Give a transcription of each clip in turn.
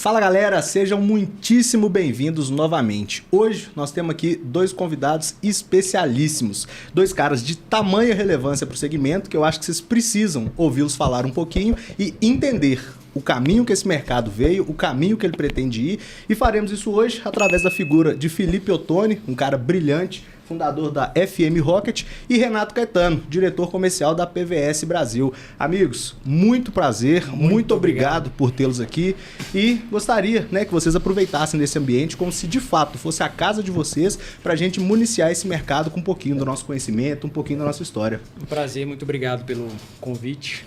Fala galera, sejam muitíssimo bem-vindos novamente. Hoje nós temos aqui dois convidados especialíssimos, dois caras de tamanha relevância para o segmento que eu acho que vocês precisam ouvi-los falar um pouquinho e entender o caminho que esse mercado veio, o caminho que ele pretende ir, e faremos isso hoje através da figura de Felipe Ottoni, um cara brilhante, fundador da FM Rocket, e Renato Caetano, diretor comercial da PVS Brasil. Amigos, muito prazer, muito obrigado por tê-los aqui e gostaria, que vocês aproveitassem desse ambiente como se de fato fosse a casa de vocês para a gente municiar esse mercado com um pouquinho do nosso conhecimento, um pouquinho da nossa história. Um prazer, muito obrigado pelo convite.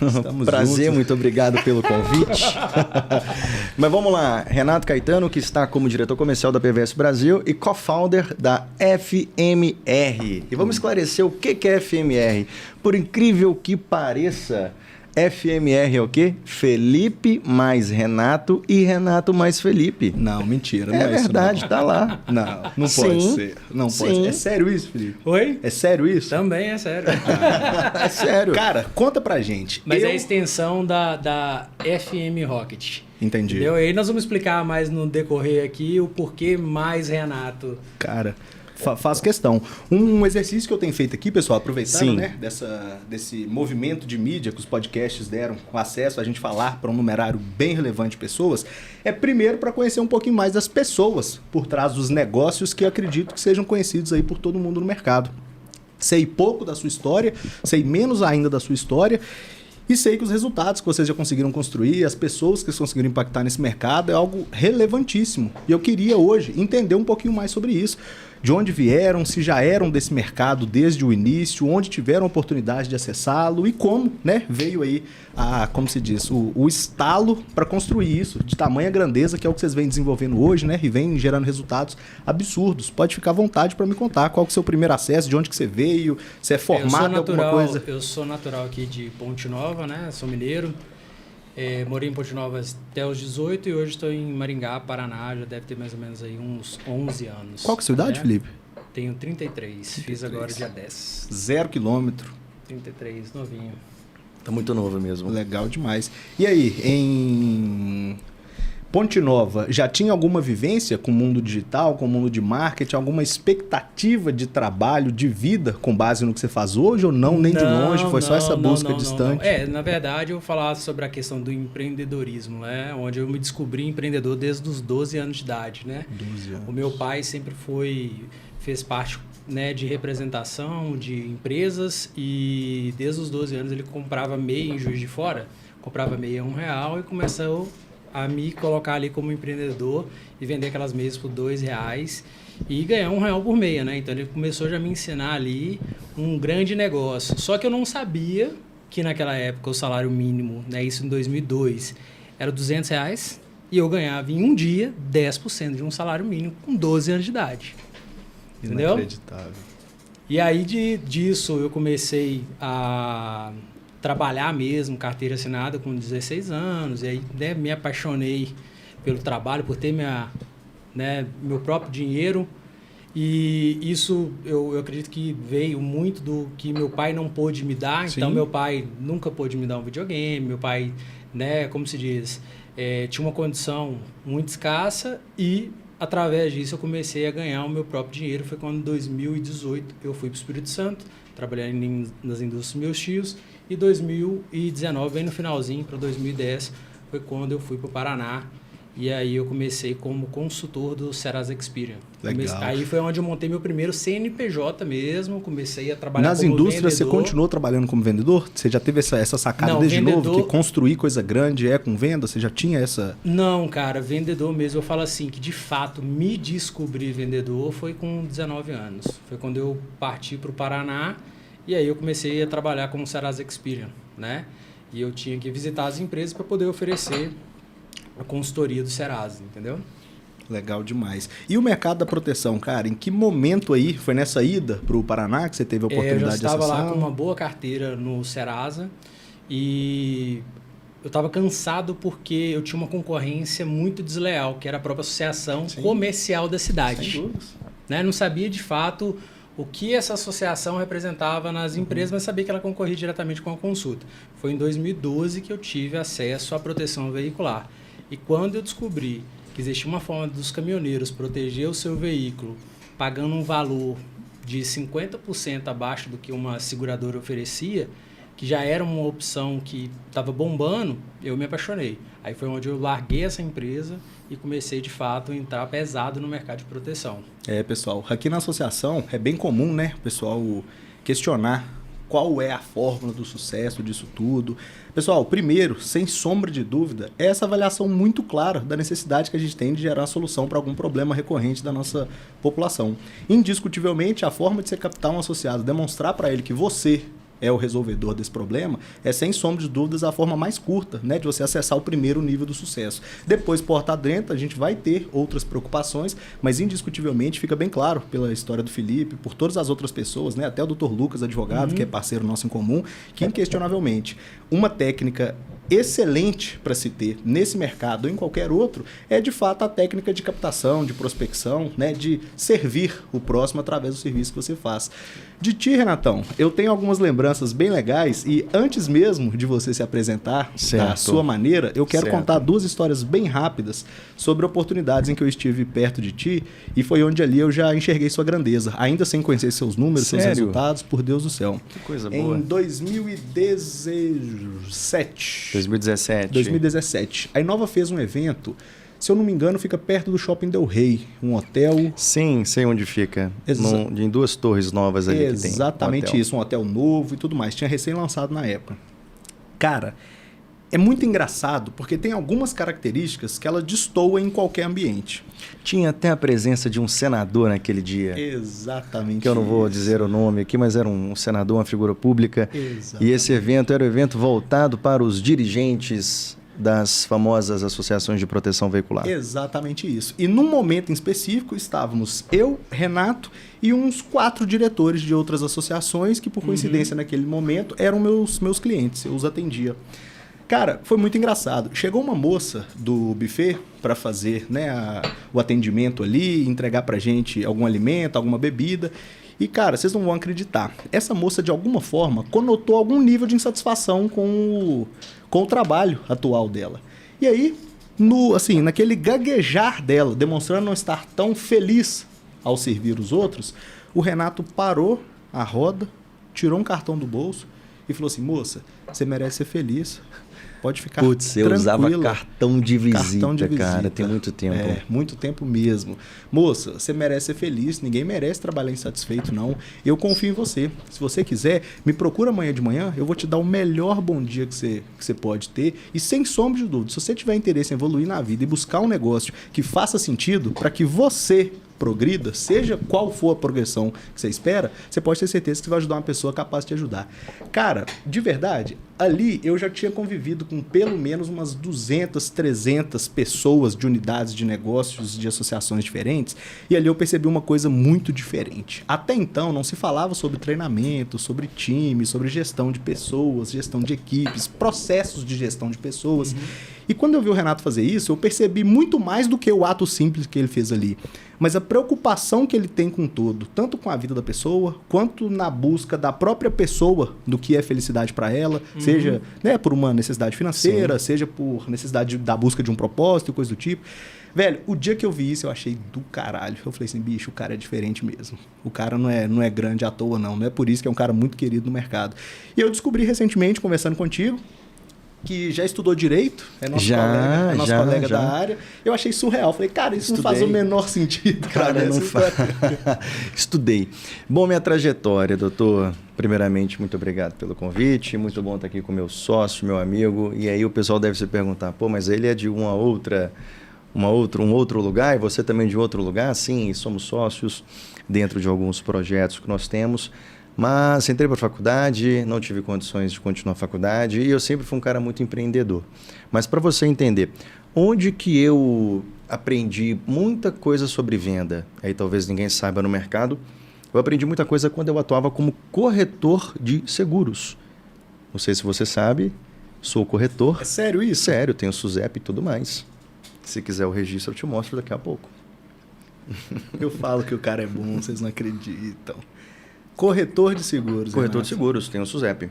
Estamos prazer, juntos. Muito obrigado pelo convite. Mas vamos lá, Renato Caetano, que está como diretor comercial da PVS Brasil e co-founder da FMR. E vamos esclarecer o que é FMR. Por incrível que pareça, FMR é o quê? Felipe mais Renato e Renato mais Felipe. Não, mentira. Não é verdade, não. Tá lá. Não pode ser. Não pode ser. É sério isso, Felipe? Oi? É sério isso? Também é sério. É sério. Cara, conta pra gente. Mas é a extensão da FM Rocket. Entendi. Entendeu? E aí nós vamos explicar mais no decorrer aqui o porquê mais Renato. Cara... Faço questão. Um exercício que eu tenho feito aqui, pessoal, aproveitando desse movimento de mídia que os podcasts deram com acesso a gente falar para um numerário bem relevante de pessoas, é primeiro para conhecer um pouquinho mais das pessoas por trás dos negócios que eu acredito que sejam conhecidos aí por todo mundo no mercado. Sei pouco da sua história, sei menos ainda da sua história, e sei que os resultados que vocês já conseguiram construir, as pessoas que vocês conseguiram impactar nesse mercado é algo relevantíssimo. E eu queria hoje entender um pouquinho mais sobre isso. De onde vieram, se já eram desse mercado desde o início, onde tiveram oportunidade de acessá-lo e como, veio aí como se diz, o estalo para construir isso, de tamanha grandeza, que é o que vocês vêm desenvolvendo hoje, e vem gerando resultados absurdos. Pode ficar à vontade para me contar qual que é o seu primeiro acesso, de onde que você veio, se é formado em alguma coisa. Eu sou natural aqui de Ponte Nova, sou mineiro. Morei em Ponte Nova até os 18 e hoje estou em Maringá, Paraná, já deve ter mais ou menos aí uns 11 anos. Qual que é a sua idade, Felipe? Tenho 33, fiz agora dia 10. 0 quilômetro. 33, novinho. Tá muito novo mesmo. Legal demais. E aí, em Ponte Nova, já tinha alguma vivência com o mundo digital, com o mundo de marketing, alguma expectativa de trabalho, de vida, com base no que você faz hoje ou não, nem de longe? Foi só essa busca distante? Não. Na verdade, eu vou falar sobre a questão do empreendedorismo, onde eu me descobri empreendedor desde os 12 anos de idade, 12 anos. O meu pai sempre fez parte de representação de empresas e desde os 12 anos ele comprava meia em Juiz de Fora, comprava meia a R$1 e começou a me colocar ali como empreendedor e vender aquelas meias por R$2 e ganhar R$1 por meia, Então ele começou já a me ensinar ali um grande negócio. Só que eu não sabia que naquela época o salário mínimo, isso em 2002, era R$200 e eu ganhava em um dia 10% de um salário mínimo com 12 anos de idade. Entendeu? Inacreditável. E aí disso eu comecei a trabalhar mesmo, carteira assinada com 16 anos, e aí me apaixonei pelo trabalho, por ter meu próprio dinheiro, e isso eu acredito que veio muito do que meu pai não pôde me dar. Sim. Então meu pai nunca pôde me dar um videogame, meu pai, como se diz, tinha uma condição muito escassa e através disso eu comecei a ganhar o meu próprio dinheiro. Foi quando em 2018 eu fui para o Espírito Santo, trabalhar nas indústrias dos meus tios. E 2019, bem no finalzinho, para 2010, foi quando eu fui para o Paraná. E aí eu comecei como consultor do Serasa Experian. Legal. Aí foi onde eu montei meu primeiro CNPJ mesmo, comecei a trabalhar nas como indústrias vendedor. Você continuou trabalhando como vendedor? Você já teve essa sacada Não, desde vendedor... novo, que construir coisa grande com venda? Você já tinha essa... Não, cara, vendedor mesmo. Eu falo assim, que de fato me descobri vendedor foi com 19 anos. Foi quando eu parti para o Paraná e aí eu comecei a trabalhar como Serasa Experian, E eu tinha que visitar as empresas para poder oferecer a consultoria do Serasa, entendeu? Legal demais. E o mercado da proteção, cara, em que momento aí, foi nessa ida para o Paraná que você teve a oportunidade de acessar? Eu já estava lá com uma boa carteira no Serasa e eu estava cansado porque eu tinha uma concorrência muito desleal, que era a própria associação comercial da cidade. Sem dúvidas. Não sabia de fato o que essa associação representava nas empresas, mas sabia que ela concorria diretamente com a consulta. Foi em 2012 que eu tive acesso à proteção veicular. E quando eu descobri que existia uma forma dos caminhoneiros proteger o seu veículo pagando um valor de 50% abaixo do que uma seguradora oferecia, que já era uma opção que estava bombando, eu me apaixonei. Aí foi onde eu larguei essa empresa e comecei, de fato, a entrar pesado no mercado de proteção. Pessoal, aqui na associação é bem comum, né, o pessoal questionar qual é a fórmula do sucesso disso tudo. Pessoal, primeiro, sem sombra de dúvida, é essa avaliação muito clara da necessidade que a gente tem de gerar solução para algum problema recorrente da nossa população. Indiscutivelmente, a forma de você captar um associado, demonstrar para ele que você é o resolvedor desse problema, é sem sombra de dúvidas a forma mais curta, né, de você acessar o primeiro nível do sucesso. Depois, porta adentro, a gente vai ter outras preocupações, mas indiscutivelmente fica bem claro pela história do Felipe, por todas as outras pessoas, né, até o Dr. Lucas, advogado, que é parceiro nosso em comum, que inquestionavelmente uma técnica excelente para se ter nesse mercado ou em qualquer outro é de fato a técnica de captação, de prospecção, né, de servir o próximo através do serviço que você faz. De ti, Renatão, eu tenho algumas lembranças bem legais e antes mesmo de você se apresentar da sua maneira, eu quero contar duas histórias bem rápidas sobre oportunidades em que eu estive perto de ti e foi onde ali eu já enxerguei sua grandeza, ainda sem conhecer seus números, seus resultados, por Deus do céu. Que coisa boa. Em 2017. 2017. A Inova fez um evento, se eu não me engano, fica perto do Shopping Del Rey, um hotel... Sim, sei onde fica. Em duas torres novas ali que tem. Exatamente isso, um hotel novo e tudo mais. Tinha recém-lançado na época. Cara, é muito engraçado porque tem algumas características que ela destoa em qualquer ambiente. Tinha até a presença de um senador naquele dia. Exatamente. Que eu não vou dizer o nome aqui, mas era um senador, uma figura pública. Exatamente. E esse evento era um evento voltado para os dirigentes das famosas associações de proteção veicular. Exatamente isso. E num momento em específico estávamos eu, Renato e uns 4 diretores de outras associações que, por coincidência, naquele momento eram meus clientes. Eu os atendia. Cara, foi muito engraçado. Chegou uma moça do buffet para fazer, né, o atendimento ali, entregar pra gente algum alimento, alguma bebida. E, cara, vocês não vão acreditar. Essa moça, de alguma forma, conotou algum nível de insatisfação com o trabalho atual dela. E aí, naquele gaguejar dela, demonstrando não estar tão feliz ao servir os outros, o Renato parou a roda, tirou um cartão do bolso e falou assim: moça, você merece ser feliz. Pode ficar tranquila. Eu usava cartão de visita, cara, tem muito tempo. Muito tempo mesmo. Moça, você merece ser feliz, ninguém merece trabalhar insatisfeito, não. Eu confio em você. Se você quiser, me procura amanhã de manhã, eu vou te dar o melhor bom dia que você pode ter. E sem sombra de dúvida, se você tiver interesse em evoluir na vida e buscar um negócio que faça sentido para que você progrida, seja qual for a progressão que você espera, você pode ter certeza que você vai ajudar uma pessoa capaz de te ajudar. Cara, de verdade, ali eu já tinha convivido com pelo menos umas 200, 300 pessoas de unidades de negócios, de associações diferentes, e ali eu percebi uma coisa muito diferente. Até então não se falava sobre treinamento, sobre time, sobre gestão de pessoas, gestão de equipes, processos de gestão de pessoas. E quando eu vi o Renato fazer isso, eu percebi muito mais do que o ato simples que ele fez ali. Mas a preocupação que ele tem com tudo, tanto com a vida da pessoa, quanto na busca da própria pessoa do que é felicidade para ela, seja, né, por uma necessidade financeira, seja por necessidade da busca de um propósito e coisa do tipo. Velho, o dia que eu vi isso, eu achei do caralho. Eu falei assim, bicho, o cara é diferente mesmo. O cara não é grande à toa, não. Não é por isso que é um cara muito querido no mercado. E eu descobri recentemente, conversando contigo, que já estudou Direito, é nosso colega da área. Eu achei surreal. Falei, cara, isso não faz o menor sentido. Cara, não faz. Estudei. Bom, minha trajetória, doutor. Primeiramente, muito obrigado pelo convite. Muito bom estar aqui com meu sócio, meu amigo. E aí o pessoal deve se perguntar, pô, mas ele é de um outro lugar e você também de outro lugar? Sim, somos sócios dentro de alguns projetos que nós temos. Mas entrei para a faculdade, não tive condições de continuar a faculdade e eu sempre fui um cara muito empreendedor. Mas para você entender, onde que eu aprendi muita coisa sobre venda, aí talvez ninguém saiba no mercado, eu aprendi muita coisa quando eu atuava como corretor de seguros. Não sei se você sabe, sou corretor. É sério isso? Sério, tenho SUSEP e tudo mais. Se quiser o registro eu te mostro daqui a pouco. Eu falo que o cara é bom, vocês não acreditam. Corretor de seguros. Corretor de seguros, tenho o SUSEP.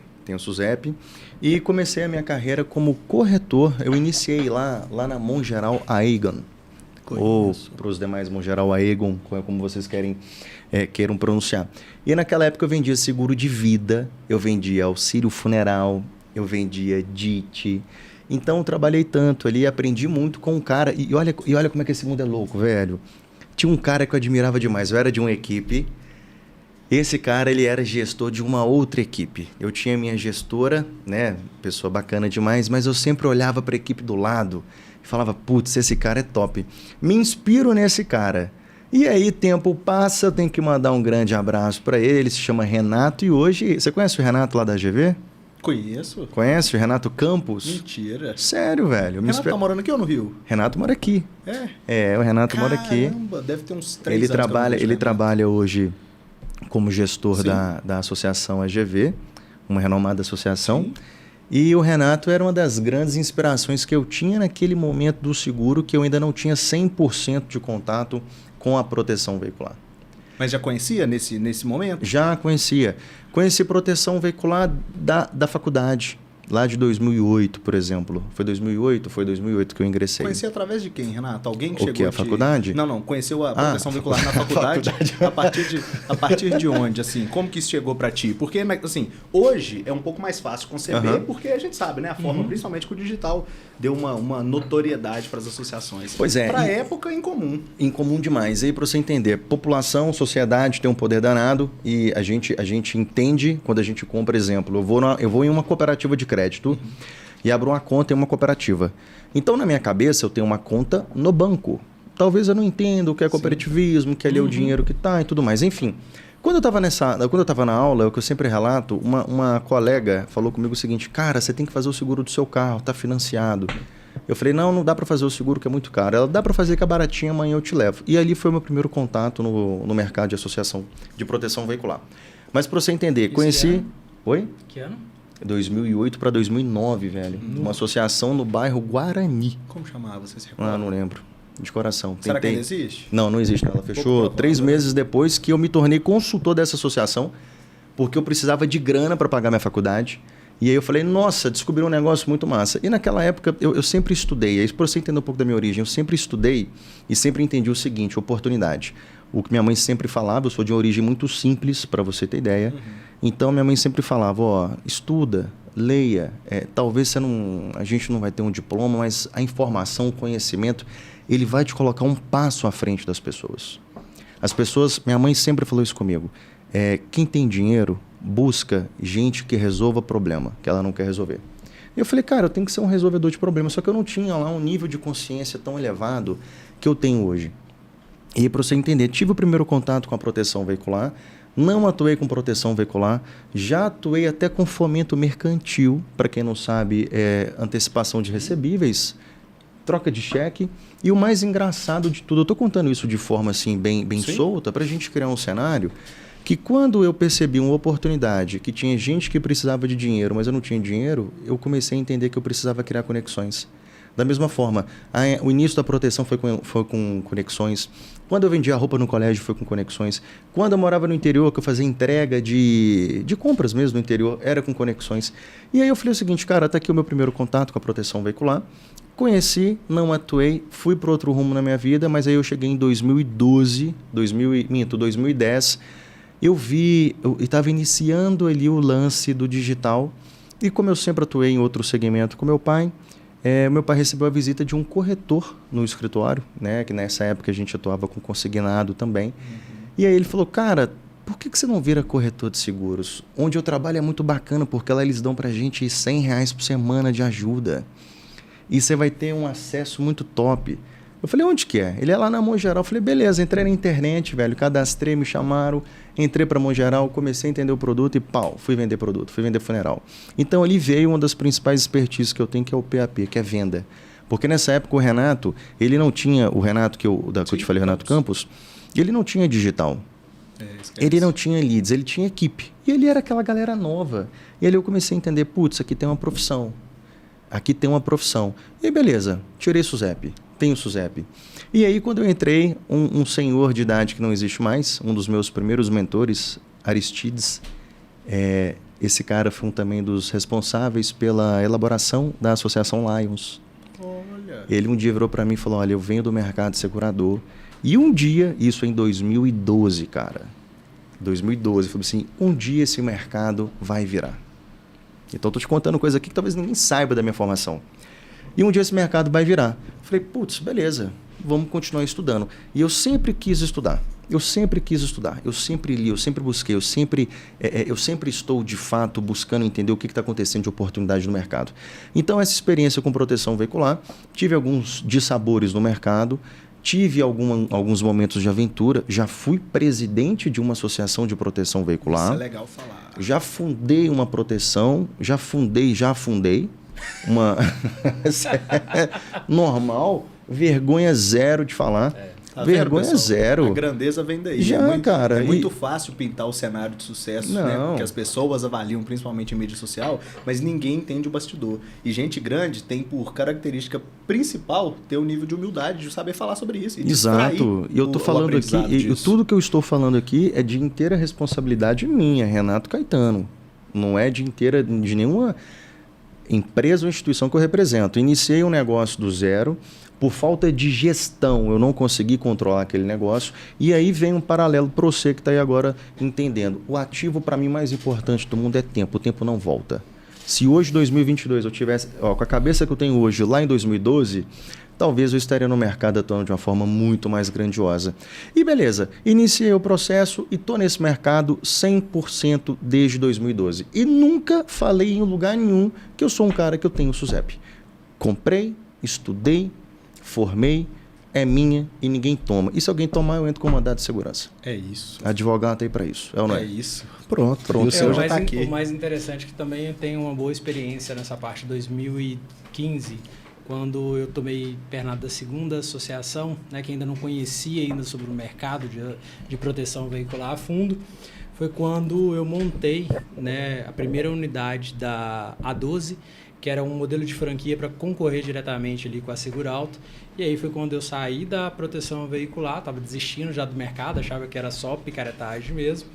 E comecei a minha carreira como corretor. Eu iniciei lá na Mongeral Aegon. Ou para os demais Mongeral Aegon, como vocês queiram pronunciar. E naquela época eu vendia seguro de vida, eu vendia auxílio funeral, eu vendia DIT. Então eu trabalhei tanto ali, aprendi muito com um cara. E olha como é que esse mundo é louco, velho. Tinha um cara que eu admirava demais, eu era de uma equipe. Esse cara, ele era gestor de uma outra equipe. Eu tinha minha gestora, né, pessoa bacana demais, mas eu sempre olhava para a equipe do lado e falava, putz, esse cara é top. Me inspiro nesse cara. E aí, tempo passa, eu tenho que mandar um grande abraço para ele se chama Renato. E hoje, você conhece o Renato lá da GV? Conheço. Conhece o Renato Campos? Mentira. Sério, velho. Renato tá morando aqui ou no Rio? Renato mora aqui. O Renato mora aqui. Caramba, deve ter uns 3 anos. Ele trabalha hoje como gestor da associação AGV, uma renomada associação. Sim. E o Renato era uma das grandes inspirações que eu tinha naquele momento do seguro, que eu ainda não tinha 100% de contato com a proteção veicular. Mas já conhecia nesse momento? Já conhecia. Conheci proteção veicular da faculdade, lá de 2008, por exemplo. Foi 2008? Foi 2008 que eu ingressei. Conheci através de quem, Renato? Alguém que chegou a faculdade? Não, conheceu a proteção veicular na faculdade. A partir de onde, assim? Como que isso chegou para ti? Porque, assim, hoje é um pouco mais fácil conceber, porque a gente sabe, né? A forma, principalmente que o digital deu uma notoriedade para as associações. Pois é. Para a época, incomum. Incomum demais. E aí, para você entender, população, sociedade tem um poder danado e a gente entende quando a gente compra, exemplo, eu vou em uma cooperativa de crédito e abro uma conta em uma cooperativa. Então, na minha cabeça, eu tenho uma conta no banco. Talvez eu não entenda o que é cooperativismo, que ali é o dinheiro que está e tudo mais. Enfim, quando eu estava na aula, o que eu sempre relato, uma colega falou comigo o seguinte, cara, você tem que fazer o seguro do seu carro, está financiado. Eu falei, não dá para fazer o seguro que é muito caro. Ela, dá para fazer que é baratinho, amanhã eu te levo. E ali foi o meu primeiro contato no mercado de associação de proteção veicular. Mas para você entender, conheci... Oi? Que ano? 2008 para 2009, velho. Uma associação no bairro Guarani. Como chamava? Você se recorda? Não lembro. De coração. Será que ainda existe? Não existe. Ela fechou 3 meses depois que eu me tornei consultor dessa associação, porque eu precisava de grana para pagar minha faculdade. E aí eu falei, nossa, descobri um negócio muito massa. E naquela época eu sempre estudei. Aí, para você entender um pouco da minha origem, eu sempre estudei e sempre entendi o seguinte, oportunidade. O que minha mãe sempre falava, eu sou de uma origem muito simples, para você ter ideia. Então, minha mãe sempre falava, estuda, leia. Talvez a gente não vai ter um diploma, mas a informação, o conhecimento, ele vai te colocar um passo à frente das pessoas. As pessoas, minha mãe sempre falou isso comigo, quem tem dinheiro busca gente que resolva problema, que ela não quer resolver. E eu falei, cara, eu tenho que ser um resolvedor de problemas, só que eu não tinha lá um nível de consciência tão elevado que eu tenho hoje. E para você entender, tive o primeiro contato com a proteção veicular, não atuei com proteção veicular, já atuei até com fomento mercantil, para quem não sabe, antecipação de recebíveis, troca de cheque. E o mais engraçado de tudo, eu estou contando isso de forma assim bem solta, para a gente criar um cenário, que quando eu percebi uma oportunidade, que tinha gente que precisava de dinheiro, mas eu não tinha dinheiro, eu comecei a entender que eu precisava criar conexões. Da mesma forma, o início da proteção foi com conexões. Quando eu vendia roupa no colégio, foi com conexões. Quando eu morava no interior, que eu fazia entrega de compras mesmo no interior, era com conexões. E aí eu falei o seguinte, cara, tá aqui o meu primeiro contato com a proteção veicular. Conheci, não atuei, fui para outro rumo na minha vida, mas aí eu cheguei em 2010, eu estava iniciando ali o lance do digital. E como eu sempre atuei em outro segmento com meu pai recebeu a visita de um corretor no escritório, né? Que nessa época a gente atuava com consignado também. E aí ele falou, cara, por que você não vira corretor de seguros? Onde eu trabalho é muito bacana, porque lá eles dão pra gente R$100 por semana de ajuda. E você vai ter um acesso muito top. Eu falei, onde que é? Ele é lá na Mongeral. Eu falei, beleza, entrei na internet, velho, cadastrei, me chamaram, entrei para Mongeral, comecei a entender o produto e fui vender produto, fui vender funeral. Então ali veio uma das principais expertises que eu tenho, que é o PAP, que é venda. Porque nessa época o Renato, ele não tinha, o Renato que eu te falei, Renato Campos, ele não tinha digital. Ele não tinha leads, ele tinha equipe. E ele era aquela galera nova. E ali eu comecei a entender, putz, aqui tem uma profissão. Aqui tem uma profissão. E beleza, tirei SUSEP. Tenho SUSEP. E aí, quando eu entrei, um senhor de idade que não existe mais, um dos meus primeiros mentores, Aristides. Esse cara foi também dos responsáveis pela elaboração da Associação Lions. Olha. Ele um dia virou para mim e falou, olha, eu venho do mercado segurador. E um dia, isso em 2012, cara. 2012, falou assim, um dia esse mercado vai virar. Então, estou te contando coisa aqui que talvez ninguém saiba da minha formação. E um dia esse mercado vai virar. Falei, putz, beleza, vamos continuar estudando. E eu sempre quis estudar. Eu sempre li, eu sempre busquei, eu sempre estou, de fato, buscando entender o que está acontecendo de oportunidade no mercado. Então, essa experiência com proteção veicular, tive alguns dissabores no mercado, tive alguns momentos de aventura, já fui presidente de uma associação de proteção veicular. Isso é legal falar. Já fundei uma proteção, já afundei. Uma normal, vergonha zero de falar. Tá vergonha vendo, zero. A grandeza vem daí. Já, cara. É muito fácil pintar o cenário de sucesso, né? Porque as pessoas avaliam, principalmente em mídia social, mas ninguém entende o bastidor. E gente grande tem por característica principal ter o nível de humildade, de saber falar sobre isso. Exato. E eu tô falando aqui, e tudo que eu estou falando aqui é de inteira responsabilidade minha, Renato Caetano. Não é de nenhuma empresa ou instituição que eu represento. Iniciei um negócio do zero. Por falta de gestão, eu não consegui controlar aquele negócio. E aí vem um paralelo para você que está aí agora entendendo. O ativo, para mim, mais importante do mundo é tempo. O tempo não volta. Se hoje, 2022, eu tivesse com a cabeça que eu tenho hoje, lá em 2012, talvez eu estaria no mercado atuando de uma forma muito mais grandiosa. E beleza, iniciei o processo e estou nesse mercado 100% desde 2012. E nunca falei em lugar nenhum que eu sou um cara que eu tenho SUSEP. Comprei, estudei, formei, é minha e ninguém toma. E se alguém tomar, eu entro com mandado de segurança. É isso. Advogado tá aí para isso. É isso. Pronto. O seu já tá aqui. O mais interessante é que também eu tenho uma boa experiência nessa parte de 2015, quando eu tomei pernada da segunda associação, né, que ainda não conhecia ainda sobre o mercado de proteção veicular a fundo. Foi quando eu montei, né, a primeira unidade da A12, que era um modelo de franquia para concorrer diretamente ali com a Segurauto. E aí foi quando eu saí da proteção veicular, estava desistindo já do mercado, achava que era só picaretagem mesmo,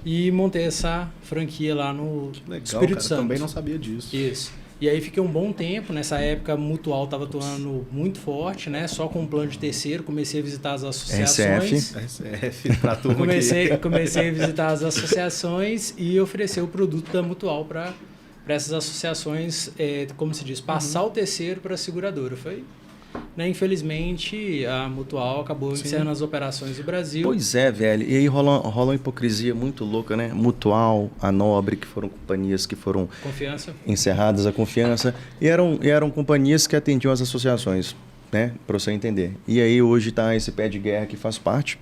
e montei essa franquia lá no Espírito Santo. Também não sabia disso. Isso. E aí fiquei um bom tempo, nessa época a Mutual estava atuando muito forte, né? Só com plano de terceiro, comecei a visitar as associações. RCF pra turma comecei a visitar as associações e oferecer o produto da Mutual para essas associações, como se diz, passar o terceiro para a seguradora. Foi, né, infelizmente, a Mutual acabou encerrando as operações do Brasil. Pois é, velho. E aí rola uma hipocrisia muito louca, né? Mutual, a Nobre, que foram companhias que foram encerradas, a Confiança. E eram companhias que atendiam as associações, né? Para você entender. E aí hoje está esse pé de guerra que faz parte.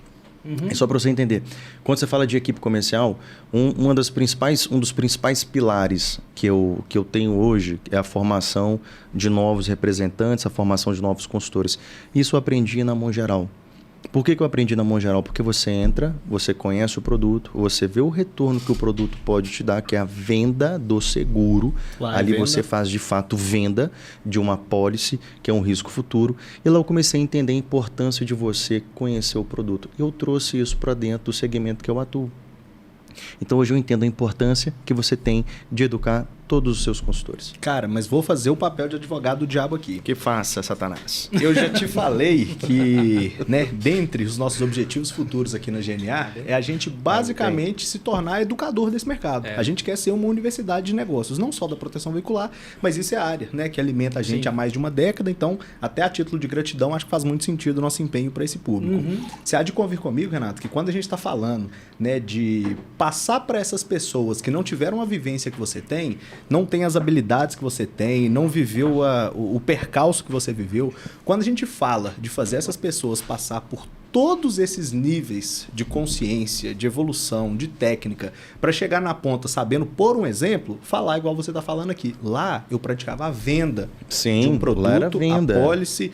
É só para você entender. Quando você fala de equipe comercial, um dos principais pilares que eu tenho hoje é a formação de novos representantes, a formação de novos consultores. Isso eu aprendi na Mongeral. Por que eu aprendi na Mongeral? Porque você entra, você conhece o produto, você vê o retorno que o produto pode te dar, que é a venda do seguro. Ali você faz, de fato, venda de uma pólice, que é um risco futuro. E lá eu comecei a entender a importância de você conhecer o produto. Eu trouxe isso para dentro do segmento que eu atuo. Então, hoje eu entendo a importância que você tem de educar todos os seus consultores. Cara, mas vou fazer o papel de advogado do diabo aqui. Que faça, Satanás. Eu já te falei que, né, dentre os nossos objetivos futuros aqui na GNA, é a gente basicamente se tornar educador desse mercado. A gente quer ser uma universidade de negócios, não só da proteção veicular, mas isso é a área, né, que alimenta a gente há mais de uma década. Então, até a título de gratidão, acho que faz muito sentido o nosso empenho para esse público. Você há de convir comigo, Renato, que quando a gente está falando, né, de passar para essas pessoas que não tiveram a vivência que você tem, não tem as habilidades que você tem, não viveu o percalço que você viveu. Quando a gente fala de fazer essas pessoas passar por todos esses níveis de consciência, de evolução, de técnica, para chegar na ponta sabendo, por um exemplo, falar igual você está falando aqui. Lá eu praticava a venda de um produto, lá era venda. A pólice,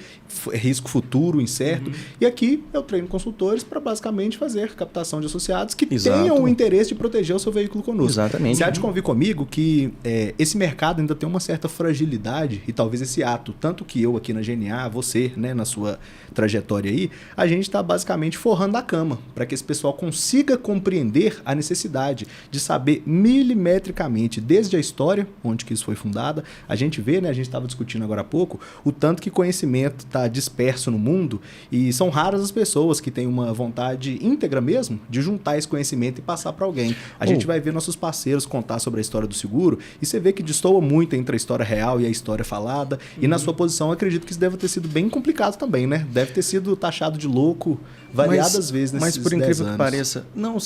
risco futuro, incerto. E aqui eu treino consultores para basicamente fazer captação de associados que tenham o interesse de proteger o seu veículo conosco. Exatamente. Você há de convir comigo que esse mercado ainda tem uma certa fragilidade e talvez esse ato, tanto que eu aqui na GNA, você, né, na sua trajetória aí, a gente está basicamente forrando a cama, para que esse pessoal consiga compreender a necessidade de saber milimetricamente, desde a história, onde que isso foi fundada. A gente vê, né, a gente estava discutindo agora há pouco, o tanto que conhecimento está disperso no mundo, e são raras as pessoas que têm uma vontade íntegra mesmo de juntar esse conhecimento e passar para alguém. A gente vai ver nossos parceiros contar sobre a história do seguro, e você vê que destoa muito entre a história real e a história falada, e na sua posição eu acredito que isso deve ter sido bem complicado também, né? Deve ter sido taxado de louco variadas vezes nesses 10 anos. Mas por incrível que pareça, não,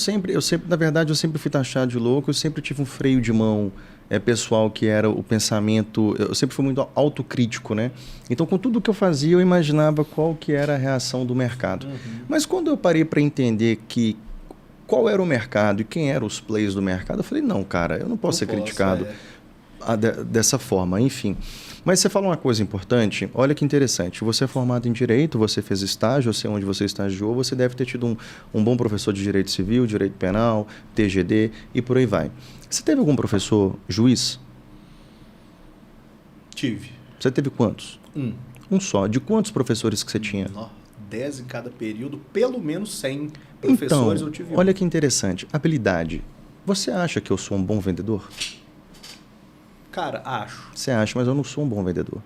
na verdade eu sempre fui taxado de louco, eu sempre tive um freio de mão pessoal que era o pensamento, eu sempre fui muito autocrítico, né? Então com tudo que eu fazia eu imaginava qual que era a reação do mercado. Mas quando eu parei para entender qual era o mercado e quem eram os players do mercado, eu falei, não, cara, eu não posso ser criticado dessa forma, enfim. Mas você fala uma coisa importante, olha que interessante, você é formado em Direito, você fez estágio, eu sei onde você estagiou, você deve ter tido um bom professor de Direito Civil, Direito Penal, TGD e por aí vai. Você teve algum professor juiz? Tive. Você teve quantos? Um só. De quantos professores que você tinha? 10 em cada período, pelo menos 100 professores então, eu tive. Olha que interessante, habilidade. Você acha que eu sou um bom vendedor? Cara, acho. Você acha, mas eu não sou um bom vendedor.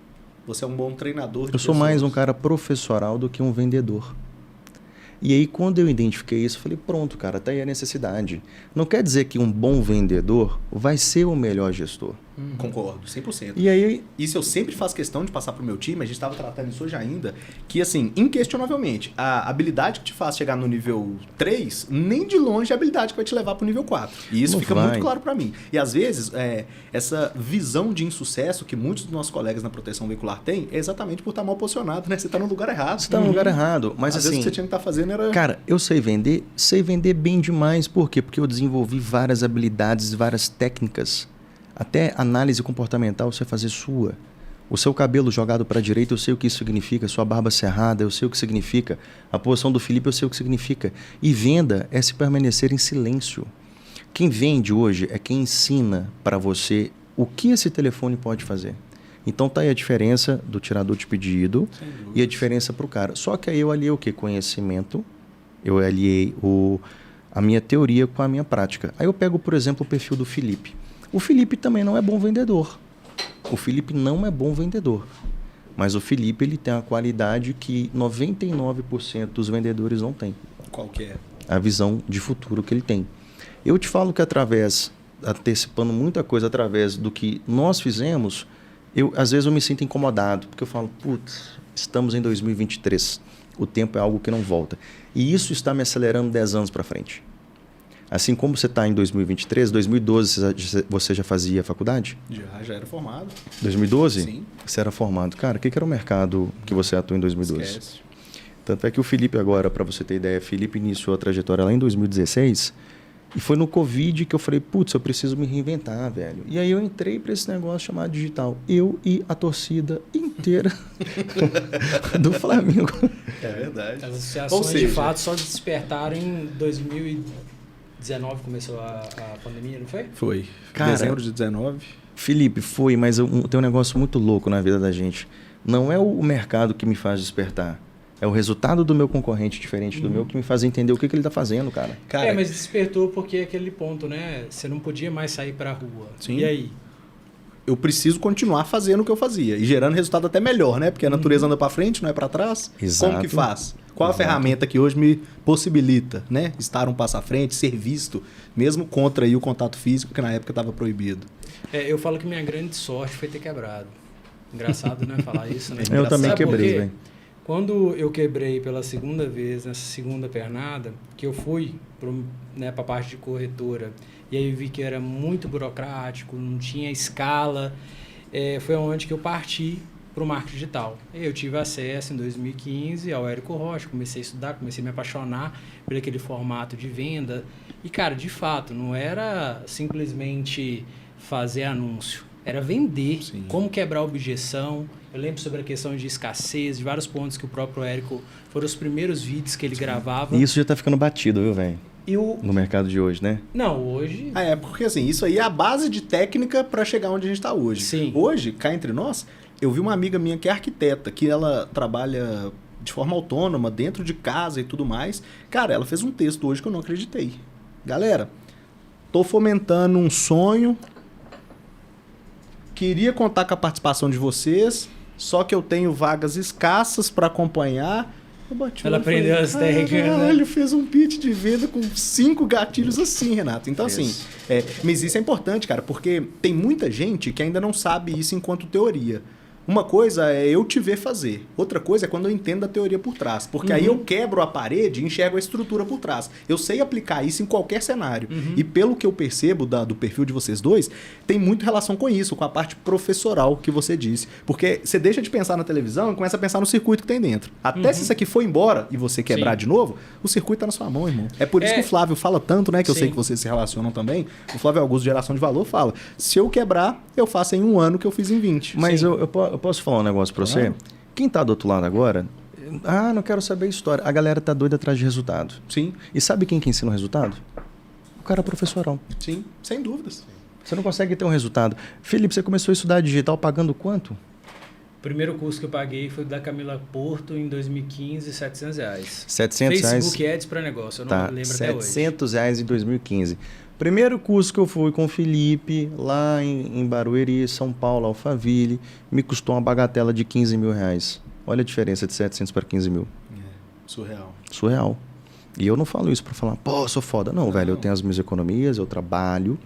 Você é um bom treinador de Eu sou mais um cara professoral do que um vendedor. E aí, quando eu identifiquei isso, eu falei, pronto, cara, tá aí a necessidade. Não quer dizer que um bom vendedor vai ser o melhor gestor. Concordo, 100%. E aí... Isso eu sempre faço questão de passar pro meu time, a gente estava tratando isso hoje ainda, que assim, inquestionavelmente, a habilidade que te faz chegar no nível 3, nem de longe é a habilidade que vai te levar pro nível 4. E isso fica muito claro para mim. E às vezes, essa visão de insucesso que muitos dos nossos colegas na proteção veicular têm, é exatamente por estar mal posicionado, né? Você tá no lugar errado. Você tá no lugar errado. Mas às assim, vezes o que você tinha que estar fazendo era... Cara, eu sei vender bem demais. Por quê? Porque eu desenvolvi várias habilidades, várias técnicas. Até análise comportamental você fazer sua. O seu cabelo jogado para a direita, eu sei o que isso significa. Sua barba cerrada, eu sei o que significa. A posição do Felipe, eu sei o que significa. E venda é se permanecer em silêncio. Quem vende hoje é quem ensina para você o que esse telefone pode fazer. Então tá aí a diferença do tirador de pedido e a diferença para o cara. Só que aí eu aliei o quê? Conhecimento. Eu aliei a minha teoria com a minha prática. Aí eu pego, por exemplo, o perfil do Felipe. O Felipe também não é bom vendedor. O Felipe não é bom vendedor. Mas o Felipe ele tem a qualidade que 99% dos vendedores não têm. Qual que é? A visão de futuro que ele tem. Eu te falo que antecipando muita coisa através do que nós fizemos, às vezes eu me sinto incomodado, porque eu falo, putz, estamos em 2023. O tempo é algo que não volta. E isso está me acelerando 10 anos para frente. Assim como você está em 2023, 2012 você já fazia faculdade? Já era formado. 2012? Sim. Você era formado. Cara, o que era o mercado que você atuou em 2012? Esquece. Tanto é que o Felipe agora, para você ter ideia, Felipe iniciou a trajetória lá em 2016 e foi no Covid que eu falei, putz, eu preciso me reinventar, velho. E aí eu entrei para esse negócio chamado digital. Eu e a torcida inteira do Flamengo. É verdade. As associações de fato só despertaram em 2019, começou a pandemia, não foi? Foi. Cara, dezembro de 19. Felipe, foi, mas tem um negócio muito louco na vida da gente. Não é o mercado que me faz despertar. É o resultado do meu concorrente diferente do meu que me faz entender o que ele está fazendo, cara. Mas despertou porque é aquele ponto, né? Você não podia mais sair para a rua. Sim. E aí? Eu preciso continuar fazendo o que eu fazia. E gerando resultado até melhor, né? Porque a natureza anda para frente, não é para trás. Exato. Como que faz? Qual a ferramenta que hoje me possibilita, né? Estar um passo à frente, ser visto, mesmo contra aí o contato físico, que na época estava proibido. Eu falo que minha grande sorte foi ter quebrado. Engraçado, né? Falar isso, né? Eu também quebrei, velho. Quando eu quebrei pela segunda vez, nessa segunda pernada, que eu fui para a parte de corretora, e aí eu vi que era muito burocrático, não tinha escala, foi onde que eu parti para o marketing digital. Eu tive acesso em 2015 ao Érico Rocha, comecei a estudar, comecei a me apaixonar por aquele formato de venda. E, cara, de fato, não era simplesmente fazer anúncio, era vender, Sim. Como quebrar a objeção. Eu lembro sobre a questão de escassez, de vários pontos que o próprio Érico, foram os primeiros vídeos que ele gravava. E isso já tá ficando batido, viu, velho? No mercado de hoje, né? Não, hoje... Porque assim, isso aí é a base de técnica para chegar onde a gente está hoje. Sim. Hoje, cá entre nós, eu vi uma amiga minha que é arquiteta, que ela trabalha de forma autônoma, dentro de casa e tudo mais. Cara, ela fez um texto hoje que eu não acreditei. Galera, tô fomentando um sonho, queria contar com a participação de vocês, só que eu tenho vagas escassas para acompanhar. Ela aprendeu as técnicas, né? Ele fez um pitch de venda com 5 gatilhos assim, Renato. Então, assim, mas isso é importante, cara, porque tem muita gente que ainda não sabe isso enquanto teoria. Uma coisa é eu te ver fazer. Outra coisa é quando eu entendo a teoria por trás. Porque aí eu quebro a parede e enxergo a estrutura por trás. Eu sei aplicar isso em qualquer cenário. E pelo que eu percebo do perfil de vocês dois, tem muito relação com isso, com a parte professoral que você disse. Porque você deixa de pensar na televisão e começa a pensar no circuito que tem dentro. Até se isso aqui for embora e você quebrar de novo, o circuito tá na sua mão, irmão. É por isso que o Flávio fala tanto, né? Que eu sei que vocês se relacionam também. O Flávio Augusto, Geração de Valor, fala: se eu quebrar, eu faço em 1 ano que eu fiz em 20. Mas eu posso falar um negócio pra você? Quem tá do outro lado agora, não quero saber a história. A galera tá doida atrás de resultado. Sim. E sabe quem que ensina o resultado? O cara professoral. Sim, sem dúvidas. Você não consegue ter um resultado. Felipe, você começou a estudar digital pagando quanto? O primeiro curso que eu paguei foi da Camila Porto em 2015, R$700. R$700? Facebook Ads para negócio, eu não lembro até hoje. R$700 em 2015. Primeiro curso que eu fui com o Felipe, lá em Barueri, São Paulo, Alphaville, me custou uma bagatela de R$15 mil. Olha a diferença de 700 para 15 mil. Surreal. Surreal. E eu não falo isso para falar, pô, sou foda. Não, velho, eu tenho as minhas economias, eu trabalho,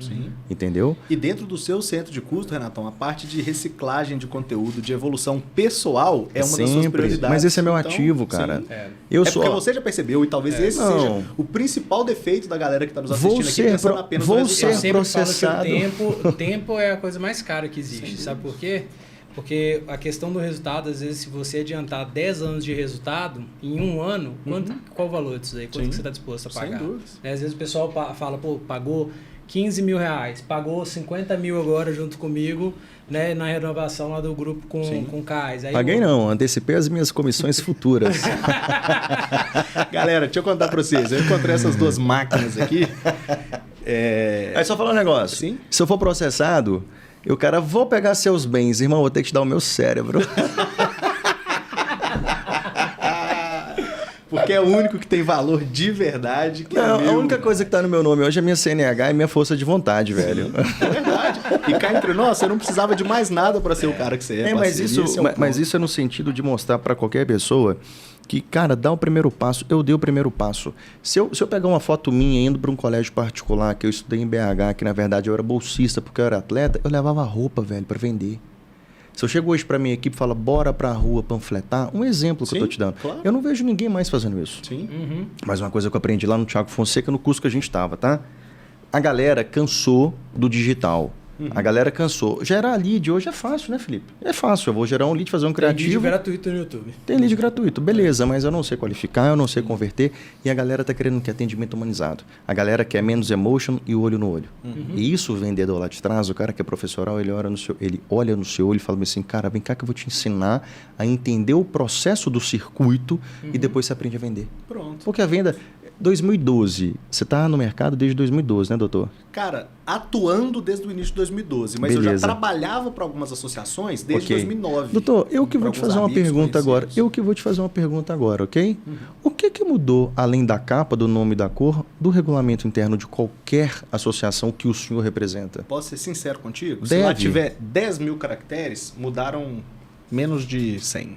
entendeu? E dentro do seu centro de custo, Renatão, a parte de reciclagem de conteúdo, de evolução pessoal é uma das suas prioridades. Mas esse é meu ativo, cara. Porque você já percebeu, e talvez esse seja o principal defeito da galera que está nos assistindo aqui, pensando apenas no resultado. Eu sempre falo que o tempo é a coisa mais cara que existe. Sabe por quê? Porque a questão do resultado, às vezes, se você adiantar 10 anos de resultado, em 1 ano, qual o valor disso aí? Quanto que você está disposto a pagar? Sem dúvidas. Às vezes o pessoal fala, pô, pagou R$15 mil, pagou 50 mil agora junto comigo, né, na renovação lá do grupo com o CAIS. Aí paguei não, antecipei as minhas comissões futuras. Galera, deixa eu contar para vocês. Eu encontrei essas 2 máquinas aqui. Aí só falar um negócio. Sim? Se eu for processado... E o cara, vou pegar seus bens, irmão, vou ter que te dar o meu cérebro. Porque é o único que tem valor de verdade. Que não, a única coisa que tá no meu nome hoje é minha CNH e minha força de vontade, velho. É verdade. E cá entre nós, você não precisava de mais nada para ser o cara que você é. Mas isso é no sentido de mostrar para qualquer pessoa que, cara, dá o primeiro passo. Eu dei o primeiro passo. Se eu pegar uma foto minha indo para um colégio particular, que eu estudei em BH, que na verdade eu era bolsista porque eu era atleta, eu levava roupa, velho, para vender. Se eu chego hoje para minha equipe e falo, bora para a rua panfletar, um exemplo que eu tô te dando. Claro. Eu não vejo ninguém mais fazendo isso. Sim. Mas uma coisa que eu aprendi lá no Thiago Fonseca, no curso que a gente estava, tá? A galera cansou do digital. A galera cansou. Gerar lead hoje é fácil, né, Felipe? É fácil. Eu vou gerar um lead, fazer um criativo. Tem lead gratuito no YouTube. Tem lead gratuito, beleza, mas eu não sei qualificar, eu não sei converter. E a galera tá querendo que atendimento humanizado. A galera quer menos emotion e olho no olho. E isso o vendedor lá de trás, o cara que é professoral, ele olha no seu olho e fala assim, cara, vem cá que eu vou te ensinar a entender o processo do circuito e depois você aprende a vender. Pronto. Porque a venda... 2012. Você está no mercado desde 2012, né, doutor? Cara, atuando desde o início de 2012, mas eu já trabalhava para algumas associações desde 2009. Doutor, eu que vou te fazer uma pergunta agora. Ok? O que mudou, além da capa, do nome e da cor, do regulamento interno de qualquer associação que o senhor representa? Posso ser sincero contigo? Se lá tiver 10 mil caracteres, mudaram menos de 100.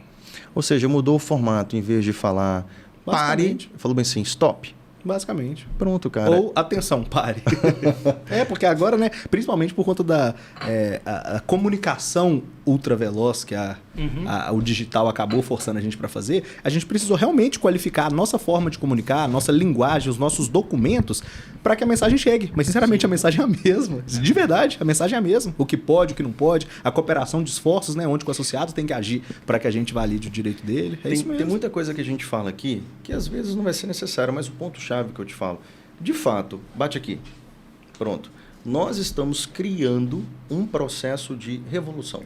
Ou seja, mudou o formato. Em vez de falar... Pare, falou bem assim, stop. Basicamente. Pronto, cara. Ou, atenção, pare. Porque agora, né, principalmente por conta da a comunicação ultra veloz que o digital acabou forçando a gente para fazer, a gente precisou realmente qualificar a nossa forma de comunicar, a nossa linguagem, os nossos documentos, para que a mensagem chegue. Mas, sinceramente, a mensagem é a mesma. De verdade, a mensagem é a mesma. O que pode, o que não pode, a cooperação de esforços, né, onde o associado tem que agir para que a gente valide o direito dele. Tem muita coisa que a gente fala aqui que às vezes não vai ser necessário, mas o ponto-chave que eu te falo, de fato, bate aqui. Pronto. Nós estamos criando um processo de revolução.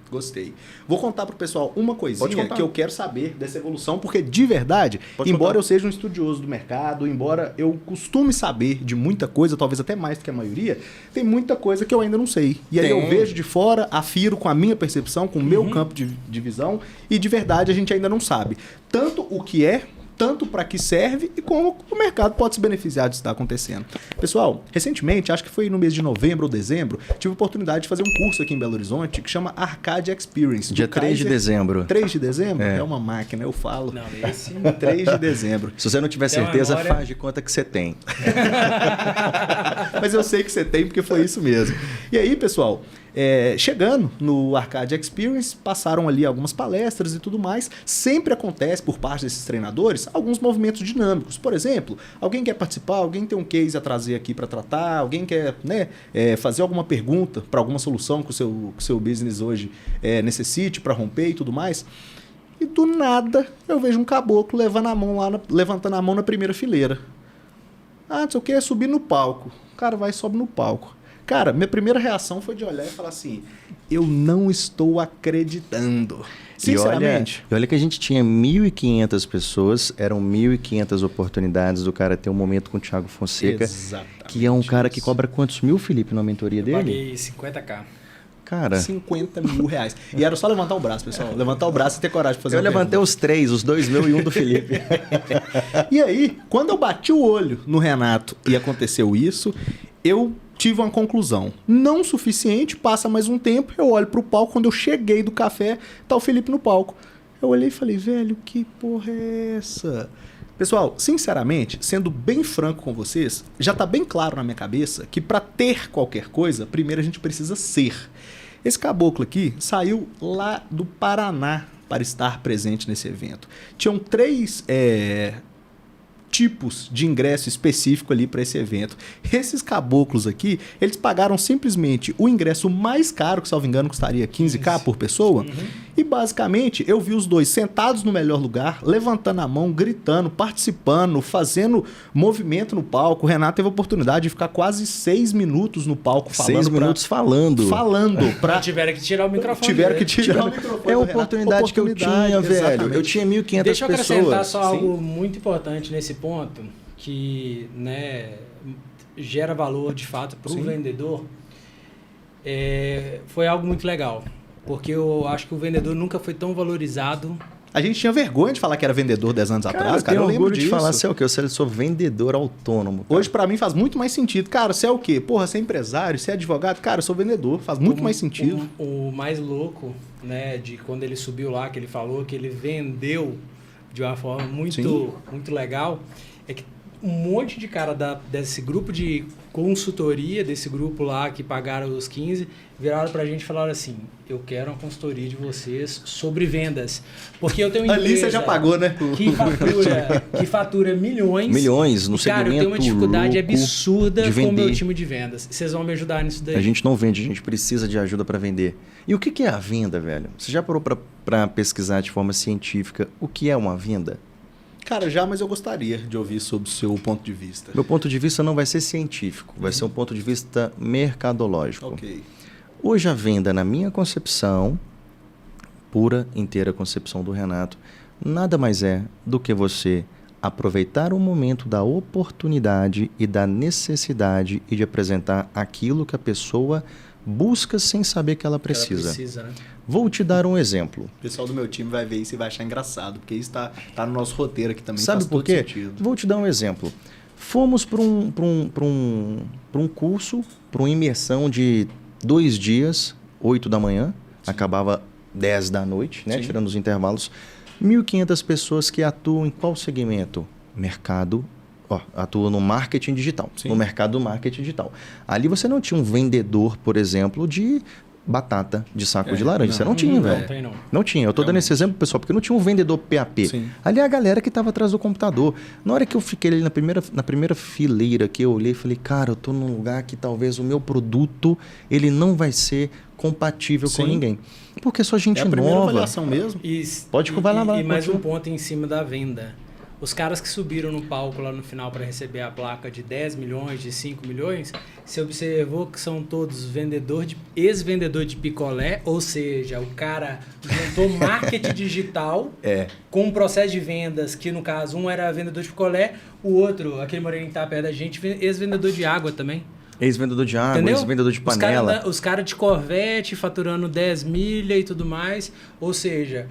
Gostei. Vou contar pro pessoal uma coisinha que eu quero saber dessa evolução, porque de verdade, embora eu seja um estudioso do mercado, embora eu costume saber de muita coisa, talvez até mais do que a maioria, tem muita coisa que eu ainda não sei. E aí eu vejo de fora, afiro com a minha percepção, com o meu campo de visão, e de verdade a gente ainda não sabe. Tanto o que é, tanto para que serve e como o mercado pode se beneficiar disso que está acontecendo. Pessoal, recentemente, acho que foi no mês de novembro ou dezembro, tive a oportunidade de fazer um curso aqui em Belo Horizonte que chama Arcade Experience. Dia 3 de dezembro. 3 de dezembro? É uma máquina, eu falo. Não, esse... 3 de dezembro. Se você não tiver certeza, faz de conta que você tem. Mas eu sei que você tem porque foi isso mesmo. E aí, pessoal... chegando no Arcade Experience, passaram ali algumas palestras e tudo mais. Sempre acontece, por parte desses treinadores, alguns movimentos dinâmicos. Por exemplo, alguém quer participar, alguém tem um case a trazer aqui para tratar, alguém quer fazer alguma pergunta para alguma solução que o seu business hoje necessite para romper e tudo mais. E do nada, eu vejo um caboclo levantando a mão na primeira fileira. Não sei o que, é subir no palco. O cara vai e sobe no palco. Cara, minha primeira reação foi de olhar e falar assim, eu não estou acreditando. Sinceramente. E olha que a gente tinha 1.500 pessoas, eram 1.500 oportunidades do cara ter um momento com o Thiago Fonseca. Exatamente. Que é um cara que cobra quantos mil, Felipe, na mentoria dele? Eu paguei 50k. Cara... 50 mil reais. E era só levantar o braço, pessoal. Levantar o braço e ter coragem de fazer Eu levantei os 3, os 2 meus e um do Felipe. E aí, quando eu bati o olho no Renato e aconteceu isso, eu tive uma conclusão. Não suficiente, passa mais um tempo, eu olho pro palco, quando eu cheguei do café, tá o Felipe no palco. Eu olhei e falei, velho, que porra é essa? Pessoal, sinceramente, sendo bem franco com vocês, já tá bem claro na minha cabeça que para ter qualquer coisa, primeiro a gente precisa ser. Esse caboclo aqui saiu lá do Paraná para estar presente nesse evento. Tinham 3 tipos de ingresso específico ali para esse evento. Esses caboclos aqui, eles pagaram simplesmente o ingresso mais caro, que, salvo engano, custaria 15k por pessoa. E basicamente, eu vi os dois sentados no melhor lugar, levantando a mão, gritando, participando, fazendo movimento no palco. O Renato teve a oportunidade de ficar quase 6 minutos no palco falando. 6 minutos falando. Tiveram que tirar o microfone. Tiveram que tirar o microfone. É a oportunidade que eu tinha, velho. Exatamente. Eu tinha 1.500 pessoas. Deixa eu acrescentar só algo muito importante nesse ponto, que gera valor de fato para o vendedor. Foi algo muito legal, porque eu acho que o vendedor nunca foi tão valorizado. A gente tinha vergonha de falar que era vendedor 10 anos atrás, cara. Eu lembro orgulho disso. de falar, você é o quê? Eu sou vendedor autônomo. Cara. Hoje, pra mim, faz muito mais sentido. Cara, você é o quê? Porra, você é empresário, você é advogado? Cara, eu sou vendedor. Faz muito mais sentido. O mais louco, de quando ele subiu lá, que ele falou que ele vendeu de uma forma muito legal, é que um monte de cara desse grupo de consultoria, desse grupo lá que pagaram os 15, viraram pra gente e falaram assim, eu quero uma consultoria de vocês sobre vendas. Porque eu tenho uma empresa... Ali você já pagou, né? Que fatura milhões. Milhões no segmento. Cara, eu tenho uma dificuldade absurda com o meu time de vendas. Vocês vão me ajudar nisso daí? A gente não vende, a gente precisa de ajuda para vender. E o que é a venda, velho? Você já parou para pesquisar de forma científica o que é uma venda? Cara, já, mas eu gostaria de ouvir sobre o seu ponto de vista. Meu ponto de vista não vai ser científico, vai ser um ponto de vista mercadológico. Ok. Hoje a venda, na minha concepção, pura, inteira concepção do Renato, nada mais é do que você aproveitar o momento da oportunidade e da necessidade e de apresentar aquilo que a pessoa busca sem saber que ela precisa. Né? Vou te dar um exemplo. O pessoal do meu time vai ver isso e vai achar engraçado, porque isso tá no nosso roteiro aqui também. Sabe por quê? Sentido. Vou te dar um exemplo. Fomos para um curso, para uma imersão de 2 dias, 8 da manhã, acabava 10 da noite, né? Tirando os intervalos. 1.500 pessoas que atuam em qual segmento? Mercado. Atua no marketing digital, no mercado do marketing digital. Ali você não tinha um vendedor, por exemplo, de batata de saco de laranja. Você não tinha, velho. Não tinha. Eu estou dando esse exemplo, pessoal, porque não tinha um vendedor PAP. Sim. Ali é a galera que estava atrás do computador. Na hora que eu fiquei ali na primeira fileira, que eu olhei e falei, cara, eu estou num lugar que talvez o meu produto ele não vai ser compatível com ninguém. Porque só gente nova. É a primeira avaliação mesmo. Vai lá. E mais um ponto em cima da venda. Os caras que subiram no palco lá no final para receber a placa de 10 milhões, de 5 milhões, você observou que são todos ex-vendedor de picolé, ou seja, o cara juntou marketing digital com um processo de vendas, que no caso um era vendedor de picolé, o outro, aquele moreninho que tá perto da gente, ex-vendedor de água também. Ex-vendedor de água, ex-vendedor de panela. Os caras de Corvette faturando 10 milha e tudo mais, ou seja...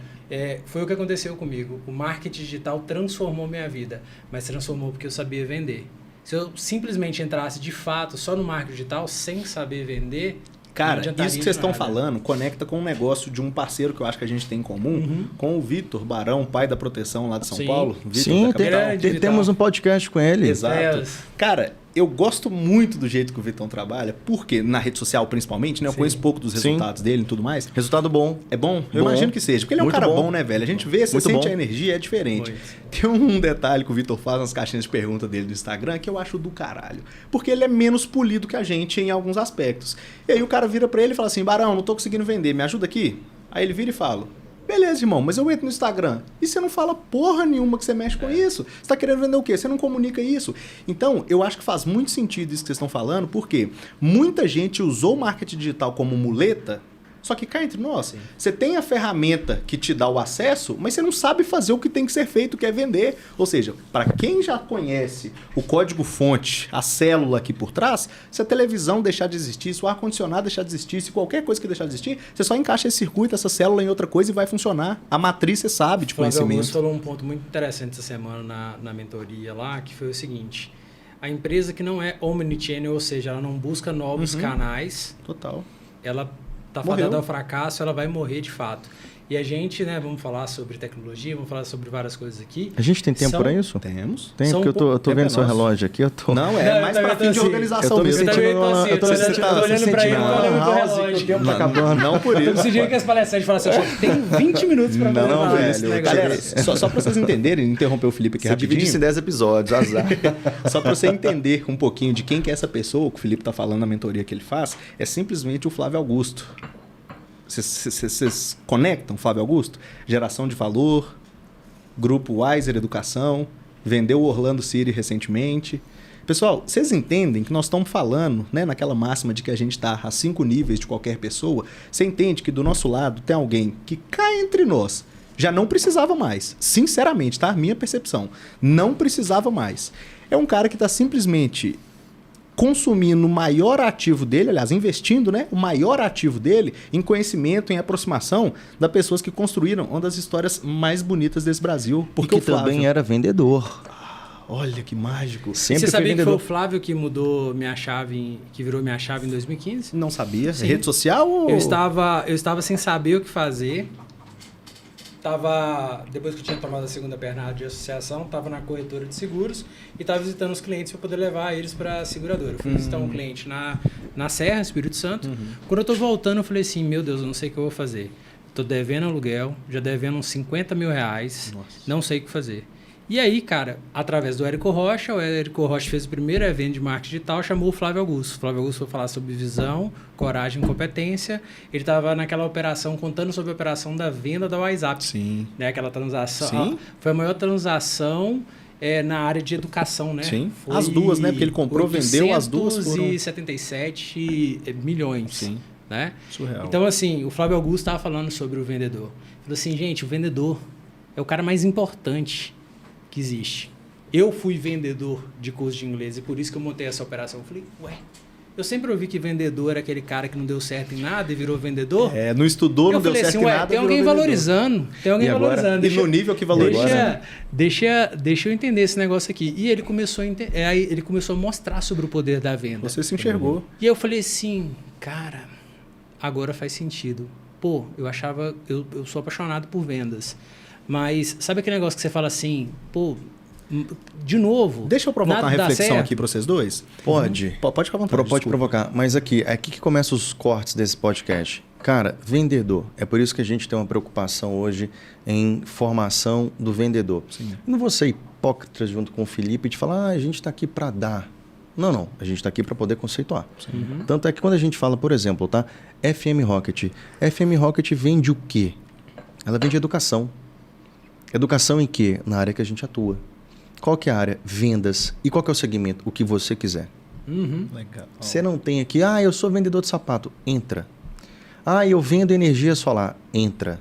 foi o que aconteceu comigo. O marketing digital transformou minha vida, mas transformou porque eu sabia vender. Se eu simplesmente entrasse de fato só no marketing digital sem saber vender... Cara, isso que vocês estão falando conecta com um negócio de um parceiro que eu acho que a gente tem em comum, com o Vitor Barão, pai da proteção lá de São Paulo. Vitor, temos um podcast com ele. Exato. Cara, eu gosto muito do jeito que o Vitão trabalha, porque na rede social principalmente, né? Eu conheço pouco dos resultados dele e tudo mais. Resultado bom. É bom? Eu imagino que seja. Porque ele é um cara bom, né, velho? A gente vê, você sente a energia, é diferente. Tem um detalhe que o Vitor faz nas caixinhas de pergunta dele do Instagram que eu acho do caralho. Porque ele é menos polido que a gente em alguns aspectos. E aí o cara vira pra ele e fala assim, Barão, não tô conseguindo vender, me ajuda aqui? Aí ele vira e fala... Beleza, irmão, mas eu entro no Instagram e você não fala porra nenhuma que você mexe com isso. Você tá querendo vender o quê? Você não comunica isso. Então, eu acho que faz muito sentido isso que vocês estão falando, porque muita gente usou o marketing digital como muleta, só que cá entre nós, você tem a ferramenta que te dá o acesso, mas você não sabe fazer o que tem que ser feito, que é vender. Ou seja, para quem já conhece o código-fonte, a célula aqui por trás, se a televisão deixar de existir, se o ar-condicionado deixar de existir, se qualquer coisa que deixar de existir, você só encaixa esse circuito, essa célula em outra coisa e vai funcionar. A matriz você sabe de conhecimento. Você falou um ponto muito interessante essa semana na mentoria lá, que foi o seguinte... A empresa que não é omnichannel, ou seja, ela não busca novos canais... Total. Ela... está fadada ao fracasso, ela vai morrer de fato. E a gente, né, vamos falar sobre tecnologia, vamos falar sobre várias coisas aqui. A gente tem tempo para isso? Temos. Tem, porque eu tô vendo seu relógio aqui, Não, é mais para fim de organização mesmo. Eu tô olhando para ele, olhando pro relógio. O tempo tá acabando. Não por isso. Eu decidi que as palestrantes falam assim, só tem 20 minutos para poder falar esse negócio. Galera, só para vocês entenderem, interromper o Felipe aqui rapidinho. Divide isso em 10 episódios, azar. Só para você entender um pouquinho de quem que é essa pessoa, que o Felipe tá falando na mentoria que ele faz, é simplesmente o Flávio Augusto. Vocês conectam Flávio Augusto? Geração de valor, Grupo Weiser Educação, vendeu o Orlando City recentemente. Pessoal, vocês entendem que nós estamos falando, né, naquela máxima de que a gente está a 5 níveis de qualquer pessoa? Você entende que do nosso lado tem alguém que cá entre nós já não precisava mais. Sinceramente, tá? Minha percepção. Não precisava mais. É um cara que está simplesmente... consumindo o maior ativo dele, aliás, investindo, né, o maior ativo dele em conhecimento, em aproximação das pessoas que construíram uma das histórias mais bonitas desse Brasil. Porque e que também era vendedor. Olha que mágico. Sempre você sabia que foi o Flávio que mudou minha chave, que virou minha chave em 2015? Não sabia. Sim. Rede social ou... Eu estava sem saber o que fazer. Depois que eu tinha tomado a segunda pernada de associação, estava na corretora de seguros e estava visitando os clientes para poder levar eles para a seguradora. Eu fui visitar um cliente na Serra, Espírito Santo. Quando eu estou voltando, eu falei assim, meu Deus, eu não sei o que eu vou fazer. Estou devendo aluguel, já devendo uns 50 mil reais, não sei o que fazer. E aí, cara, através do Érico Rocha, o Érico Rocha fez o primeiro evento de marketing digital, chamou o Flávio Augusto. O Flávio Augusto foi falar sobre visão, coragem e competência. Ele estava naquela operação, contando sobre a operação da venda da WhatsApp. Sim. Né? Aquela transação. Sim. Foi a maior transação na área de educação, né? Sim. Foi as duas, né? Porque ele comprou, vendeu, as duas foram... 877 milhões. Sim. Né? Surreal. Então, assim, o Flávio Augusto estava falando sobre o vendedor. Ele falou assim, gente, o vendedor é o cara mais importante que existe. Eu fui vendedor de curso de inglês e por isso que eu montei essa operação. Eu falei, eu sempre ouvi que vendedor era aquele cara que não deu certo em nada e virou vendedor. Não estudou, não deu certo em nada. Tem alguém valorizando. Tem alguém valorizando. E no nível que valoriza. Deixa eu entender esse negócio aqui. E ele começou a mostrar sobre o poder da venda. Você se enxergou. E eu falei assim, cara, agora faz sentido. Pô, eu sou apaixonado por vendas. Mas sabe aquele negócio que você fala assim, pô, de novo... Deixa eu provocar uma reflexão aqui para vocês dois? Pode. Pode ficar à vontade. Pode provocar. Mas aqui que começam os cortes desse podcast. Cara, vendedor. É por isso que a gente tem uma preocupação hoje em formação do vendedor. Sim. Eu não vou ser hipócrita junto com o Felipe e te falar, a gente está aqui para dar. Não. A gente está aqui para poder conceituar. Uhum. Tanto é que quando a gente fala, por exemplo, tá? FM Rocket. FM Rocket vende o quê? Ela vende educação. Educação em quê? Na área que a gente atua. Qual que é a área? Vendas. E qual que é o segmento? O que você quiser. Legal. Você não tem aqui, eu sou vendedor de sapato. Entra. Eu vendo energia solar. Entra.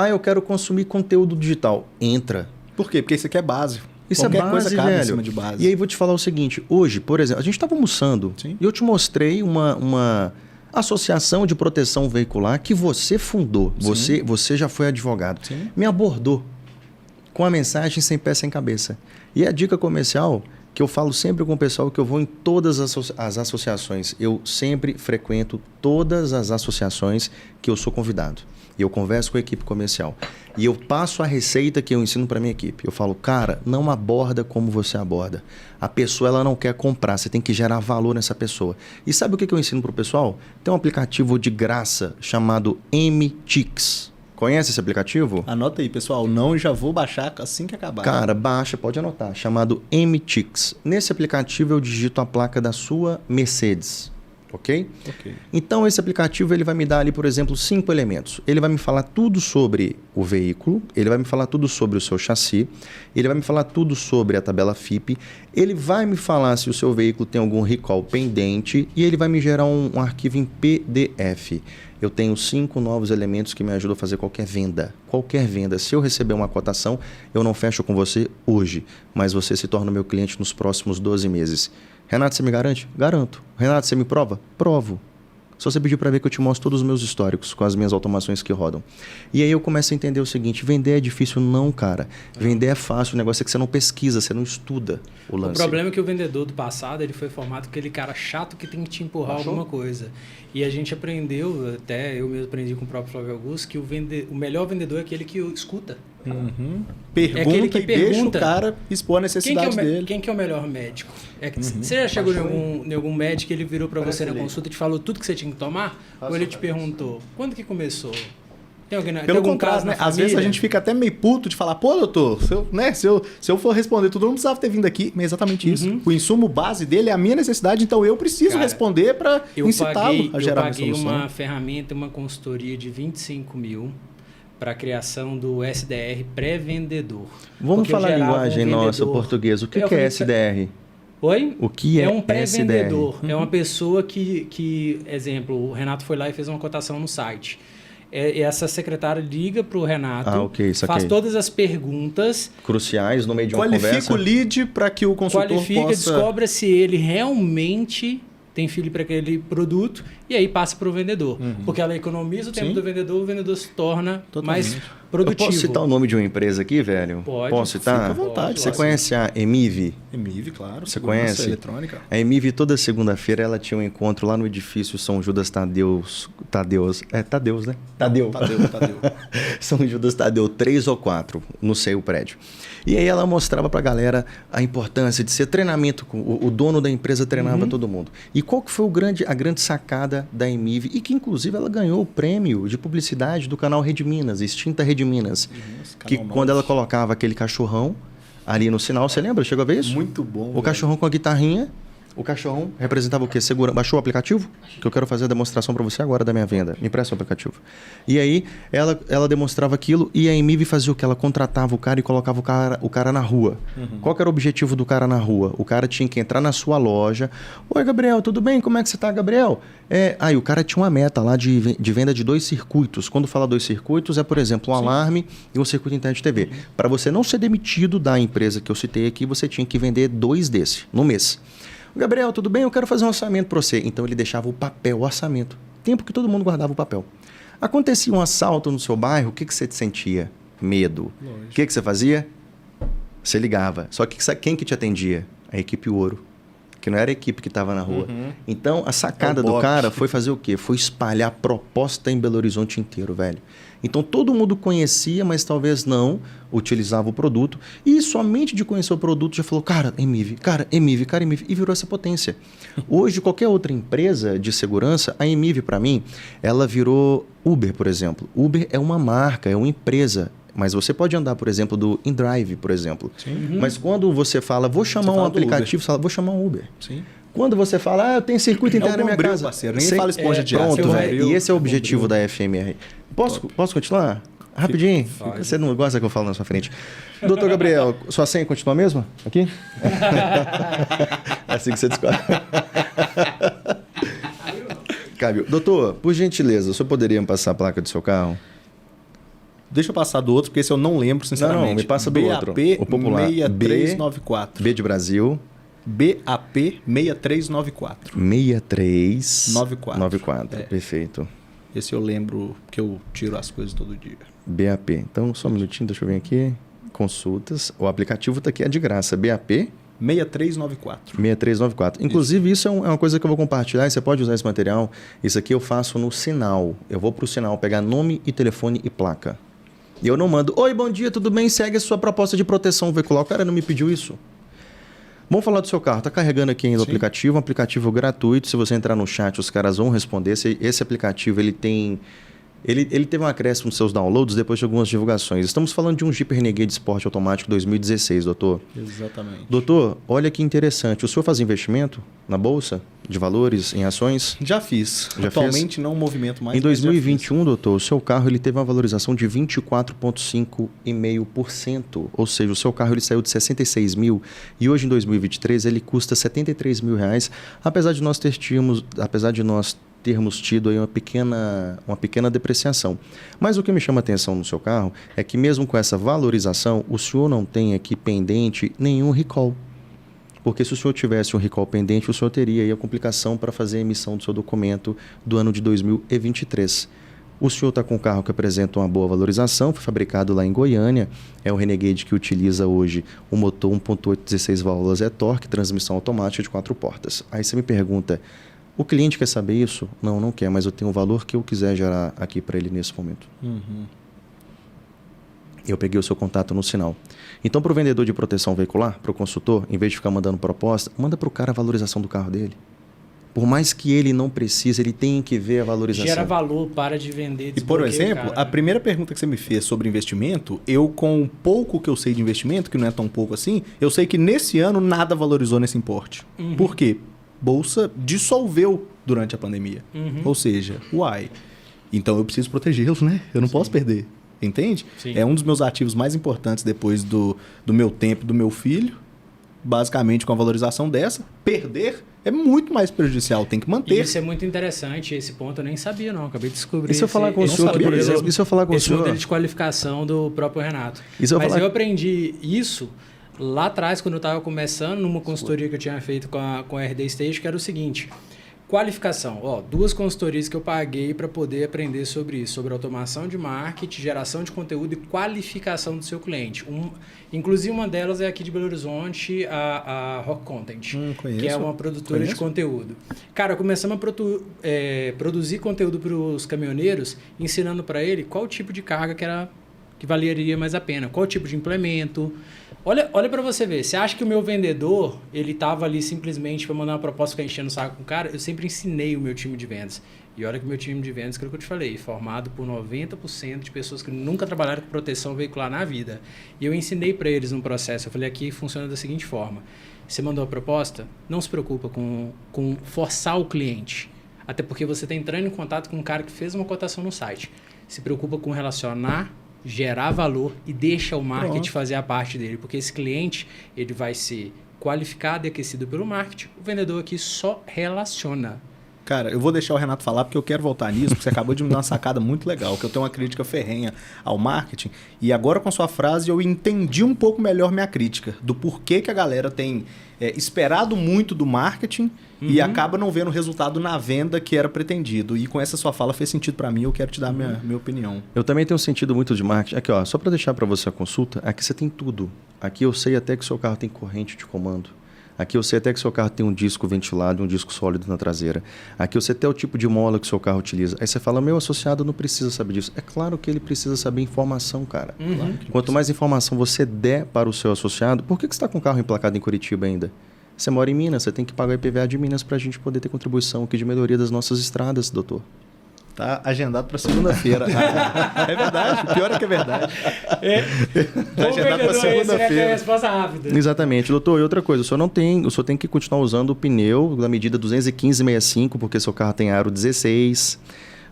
Eu quero consumir conteúdo digital. Entra. Por quê? Porque isso aqui é base. Isso qualquer é base, coisa cabe velho. Em cima de base. E aí vou te falar o seguinte. Hoje, por exemplo, a gente estava almoçando. Sim. E eu te mostrei uma associação de proteção veicular que você fundou. Você já foi advogado. Sim. Me abordou com a mensagem sem pé, sem cabeça. E a dica comercial que eu falo sempre com o pessoal, que eu vou em todas as associações. Eu sempre frequento todas as associações que eu sou convidado. E eu converso com a equipe comercial. E eu passo a receita que eu ensino para minha equipe. Eu falo, cara, não aborda como você aborda. A pessoa ela não quer comprar, você tem que gerar valor nessa pessoa. E sabe o que eu ensino para o pessoal? Tem um aplicativo de graça chamado MTix. Conhece esse aplicativo? Anota aí, pessoal. Não, já vou baixar assim que acabar. Cara, baixa, pode anotar. Chamado MTix. Nesse aplicativo eu digito a placa da sua Mercedes. Ok? Então esse aplicativo ele vai me dar ali, por exemplo, 5 elementos. Ele vai me falar tudo sobre o veículo, ele vai me falar tudo sobre o seu chassi, ele vai me falar tudo sobre a tabela FIPE, ele vai me falar se o seu veículo tem algum recall pendente e ele vai me gerar um arquivo em PDF. Eu tenho 5 novos elementos que me ajudam a fazer qualquer venda. Qualquer venda. Se eu receber uma cotação, eu não fecho com você hoje, mas você se torna meu cliente nos próximos 12 meses. Renato, você me garante? Garanto. Renato, você me prova? Provo. Só você pedir para ver que eu te mostro todos os meus históricos com as minhas automações que rodam. E aí eu começo a entender o seguinte, vender é difícil não, cara. Vender é fácil, o negócio é que você não pesquisa, você não estuda o lance. O problema é que o vendedor do passado, ele foi formado com aquele cara chato que tem que te empurrar alguma coisa. E a gente aprendeu, até eu mesmo aprendi com o próprio Flávio Augusto, que o melhor vendedor é aquele que escuta. Pergunta e deixa o cara expor a necessidade dele. Quem que é o melhor médico? Você já chegou em algum médico, ele virou para você na consulta e te falou tudo que você tinha que tomar? Ou ele te perguntou, quando que começou? Tem algum caso, né? Às vezes a gente fica até meio puto de falar, pô, doutor, se eu for responder tudo, não precisava ter vindo aqui. Mas é exatamente isso. O insumo base dele é a minha necessidade, então eu preciso responder para incitá-lo a gerar uma solução. Eu paguei uma ferramenta, uma consultoria de 25 mil para a criação do SDR pré-vendedor. Vamos falar a linguagem nossa, português. O que é SDR? Oi? O que é um pré-vendedor. É uma pessoa que, exemplo, o Renato foi lá e fez uma cotação no site. Essa secretária liga para o Renato, faz todas as perguntas cruciais no meio de uma conversa. Qualifica o lead para que o consultor possa... descobre se ele realmente tem filho para aquele produto e aí passa para o vendedor. Porque ela economiza o tempo do vendedor, o vendedor se torna mais produtivo. Eu posso citar o nome de uma empresa aqui, velho? Pode. Posso citar? Fica à vontade. Você conhece a Emiv? Emiv, claro. Você conhece? Eletrônica. A Emiv, toda segunda-feira, ela tinha um encontro lá no edifício São Judas Tadeu. É Tadeus, né? Tadeu. São Judas Tadeu 3 ou 4, não sei o prédio. E aí ela mostrava pra galera a importância de ser treinamento. O dono da empresa treinava todo mundo. E qual que foi a grande sacada da Emiv? E que, inclusive, ela ganhou o prêmio de publicidade do canal Rede Minas, extinta Rede Minas. Que quando ela colocava aquele cachorrão ali no sinal, você lembra? Chegou a ver isso? Muito bom. O cachorrão com a guitarrinha. O cachorrão representava o quê? Baixou o aplicativo? Que eu quero fazer a demonstração para você agora da minha venda. Me empresta o aplicativo. E aí, ela demonstrava aquilo e a Emiv fazia o quê? Ela contratava o cara e colocava o cara na rua. Qual que era o objetivo do cara na rua? O cara tinha que entrar na sua loja. Oi, Gabriel, tudo bem? Como é que você tá, Gabriel? Aí o cara tinha uma meta lá de venda de 2 circuitos. Quando fala 2 circuitos, é, por exemplo, um alarme e um circuito internet de TV. Para você não ser demitido da empresa que eu citei aqui, você tinha que vender 2 desse no mês. Gabriel, tudo bem? Eu quero fazer um orçamento para você. Então ele deixava o papel, o orçamento. Tempo que todo mundo guardava o papel. Acontecia um assalto no seu bairro, o que você sentia? Medo. O que você fazia? Você ligava. Só que quem que te atendia? A equipe Ouro. Que não era a equipe que estava na rua. Então a sacada do cara foi fazer o quê? Foi espalhar a proposta em Belo Horizonte inteiro, velho. Então todo mundo conhecia, mas talvez não utilizava o produto. E somente de conhecer o produto já falou, cara, Emiv, e virou essa potência. Hoje, qualquer outra empresa de segurança, a Emiv, para mim, ela virou Uber, por exemplo. Uber é uma marca, é uma empresa. Mas você pode andar, por exemplo, do InDrive, por exemplo. Mas quando você fala, vou chamar um aplicativo, você fala, vou chamar um Uber. Quando você fala, eu tenho circuito interno na minha casa. Parceiro. Nem fala esponja de aço. Pronto, velho. E esse é o objetivo da FMR. Posso continuar? Rapidinho. Você não gosta que eu falo na sua frente. Doutor Gabriel, sua senha continua a mesma? Aqui? É assim que você descobre. Cábio. Doutor, por gentileza, o senhor poderia me passar a placa do seu carro? Deixa eu passar do outro, porque esse eu não lembro, sinceramente. Não, me passa do outro. O popular 6394. B de Brasil. BAP 6394. 6394. Perfeito. Esse eu lembro que eu tiro as coisas todo dia. BAP. Então, só um minutinho, deixa eu ver aqui. Consultas. O aplicativo está aqui, é de graça. BAP 6394. 6394. Inclusive, isso é uma coisa que eu vou compartilhar e você pode usar esse material. Isso aqui eu faço no Sinal. Eu vou para o Sinal pegar nome e telefone e placa. E eu não mando, oi, bom dia, tudo bem? Segue a sua proposta de proteção veicular. O cara não me pediu isso. Vamos falar do seu carro. Está carregando aqui ainda o aplicativo. Um aplicativo gratuito. Se você entrar no chat, os caras vão responder. Esse aplicativo, ele teve um acréscimo nos seus downloads depois de algumas divulgações. Estamos falando de um Jeep Renegade Sport automático 2016, doutor. Exatamente. Doutor, olha que interessante. O senhor faz investimento na Bolsa de Valores, em ações? Já fiz. Atualmente não movimento mais. Em 2021, doutor, o seu carro ele teve uma valorização de 24,5%. Ou seja, o seu carro ele saiu de 66 mil e hoje em 2023 ele custa 73 mil reais, apesar de nós termos tido aí uma pequena depreciação. Mas o que me chama a atenção no seu carro é que mesmo com essa valorização, o senhor não tem aqui pendente nenhum recall. Porque se o senhor tivesse um recall pendente, o senhor teria aí a complicação para fazer a emissão do seu documento do ano de 2023. O senhor está com um carro que apresenta uma boa valorização, foi fabricado lá em Goiânia, é um Renegade que utiliza hoje um motor 1.8 16 válvulas e-torque, transmissão automática de 4 portas. Aí você me pergunta, o cliente quer saber isso? Não quer, mas eu tenho o valor que eu quiser gerar aqui para ele nesse momento. Eu peguei o seu contato no Sinal. Então, para o vendedor de proteção veicular, para o consultor, em vez de ficar mandando proposta, manda para o cara a valorização do carro dele. Por mais que ele não precise, ele tem que ver a valorização. Gera valor, para de vender. E, por exemplo, a primeira pergunta que você me fez sobre investimento, eu com pouco que eu sei de investimento, que não é tão pouco assim, eu sei que nesse ano nada valorizou nesse importe. Por quê? Bolsa dissolveu durante a pandemia. Ou seja, então eu preciso protegê-los, né? Eu não posso perder. Entende? Sim. É um dos meus ativos mais importantes depois do meu tempo, do meu filho. Basicamente, com a valorização dessa, perder é muito mais prejudicial. Tem que manter. E isso é muito interessante. Esse ponto eu nem sabia, não. Acabei de descobrir. E se eu falar com o senhor, por exemplo, esse modelo de qualificação do próprio Renato. Mas eu aprendi isso lá atrás, quando eu estava começando, numa consultoria que eu tinha feito com a RD Stage, que era o seguinte: qualificação. 2 consultorias que eu paguei para poder aprender sobre isso, sobre automação de marketing, geração de conteúdo e qualificação do seu cliente. Inclusive, uma delas é aqui de Belo Horizonte, a Rock Content, que é uma produtora de conteúdo. Cara, começamos a produzir conteúdo para os caminhoneiros, ensinando para ele qual tipo de carga que valeria mais a pena, qual tipo de implemento. Olha para você ver, você acha que o meu vendedor, ele estava ali simplesmente para mandar uma proposta ficar enchendo o saco com o cara? Eu sempre ensinei o meu time de vendas. E olha que o meu time de vendas, aquilo que eu te falei, formado por 90% de pessoas que nunca trabalharam com proteção veicular na vida. E eu ensinei para eles um processo, eu falei, aqui funciona da seguinte forma: você mandou a proposta, não se preocupa com forçar o cliente. Até porque você está entrando em contato com um cara que fez uma cotação no site. Se preocupa com relacionar, gerar valor e deixa o marketing fazer a parte dele, porque esse cliente ele vai ser qualificado e aquecido pelo marketing. O vendedor aqui só relaciona. Cara, eu vou deixar o Renato falar porque eu quero voltar nisso, porque você acabou de me dar uma sacada muito legal, que eu tenho uma crítica ferrenha ao marketing, e agora com a sua frase eu entendi um pouco melhor minha crítica, do porquê que a galera tem esperado muito do marketing e acaba não vendo o resultado na venda que era pretendido. E com essa sua fala fez sentido para mim, eu quero te dar minha opinião. Eu também tenho sentido muito de marketing. Aqui, só para deixar para você a consulta, aqui você tem tudo. Aqui eu sei até que o seu carro tem corrente de comando. Aqui eu sei até que o seu carro tem um disco ventilado e um disco sólido na traseira. Aqui eu sei até o tipo de mola que o seu carro utiliza. Aí você fala, meu associado não precisa saber disso. É claro que ele precisa saber informação, cara. Claro Quanto mais informação você der para o seu associado... Por que você está com o carro emplacado em Curitiba ainda? Você mora em Minas, você tem que pagar o IPVA de Minas para a gente poder ter contribuição aqui de melhoria das nossas estradas, doutor. Tá agendado para segunda-feira. É verdade, o pior é que é verdade. Tá agendado para segunda-feira. É resposta rápida. Exatamente, doutor. E outra coisa, o senhor tem que continuar usando o pneu da medida 215/65, porque seu carro tem aro 16.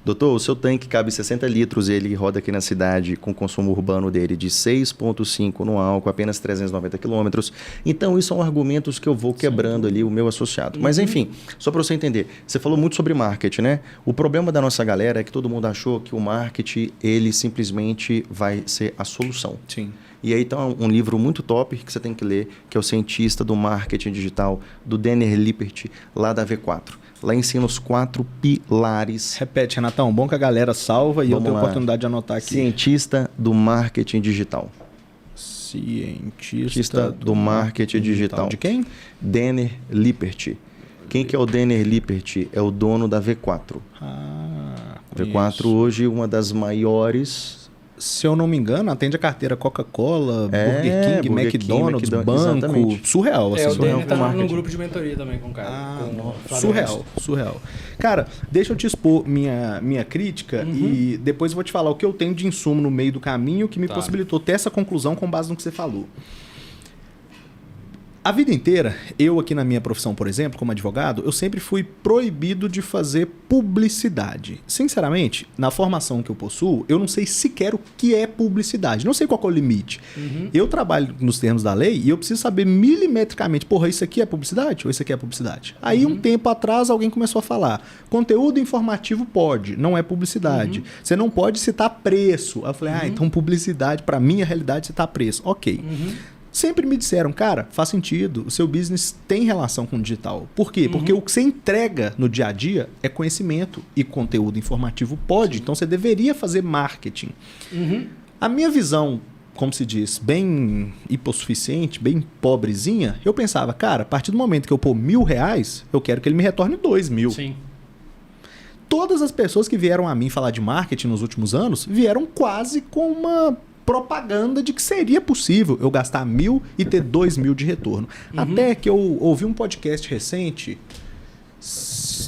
doutor, o seu tanque cabe 60 litros e ele roda aqui na cidade com consumo urbano dele de 6,5 no álcool, apenas 390 quilômetros. Então, isso são argumentos que eu vou quebrando ali o meu associado. Mas, enfim, só para você entender, você falou muito sobre marketing, né? O problema da nossa galera é que todo mundo achou que o marketing, ele simplesmente vai ser a solução. Sim. E aí tá um livro muito top que você tem que ler, que é o Cientista do Marketing Digital, do Denner Lippert, lá da V4. Lá ensina os 4 pilares. Repete, Renatão, bom que a galera salva e eu tenho a oportunidade de anotar aqui. Cientista do Marketing Digital. Cientista do Marketing Digital. De quem? Denner Lippert. Quem que é o Denner Lippert? É o dono da V4. V4 hoje uma das maiores... Se eu não me engano, atende a carteira Coca-Cola, Burger King, McDonald's, banco. Exatamente. Surreal. Assim, o surreal Denner tá num grupo de mentoria também com o cara. Surreal. Cara, deixa eu te expor minha crítica e depois eu vou te falar o que eu tenho de insumo no meio do caminho que me possibilitou ter essa conclusão com base no que você falou. A vida inteira, eu aqui na minha profissão, por exemplo, como advogado, eu sempre fui proibido de fazer publicidade. Sinceramente, na formação que eu possuo, eu não sei sequer o que é publicidade. Não sei qual é o limite. Eu trabalho nos termos da lei e eu preciso saber milimetricamente, porra, isso aqui é publicidade ou isso aqui é publicidade? Aí, um tempo atrás, alguém começou a falar, conteúdo informativo pode, não é publicidade. Você não pode citar preço. Aí eu falei, então publicidade, para mim, a realidade é citar preço. Ok. Sempre me disseram, cara, faz sentido, o seu business tem relação com o digital. Por quê? Porque o que você entrega no dia a dia é conhecimento e conteúdo informativo pode. Então você deveria fazer marketing. A minha visão, como se diz, bem hipossuficiente, bem pobrezinha, eu pensava, cara, a partir do momento que eu pôr R$1.000, eu quero que ele me retorne 2.000. Sim. Todas as pessoas que vieram a mim falar de marketing nos últimos anos vieram quase com uma propaganda de que seria possível eu gastar 1.000 e ter 2.000 de retorno. Até que eu ouvi um podcast recente,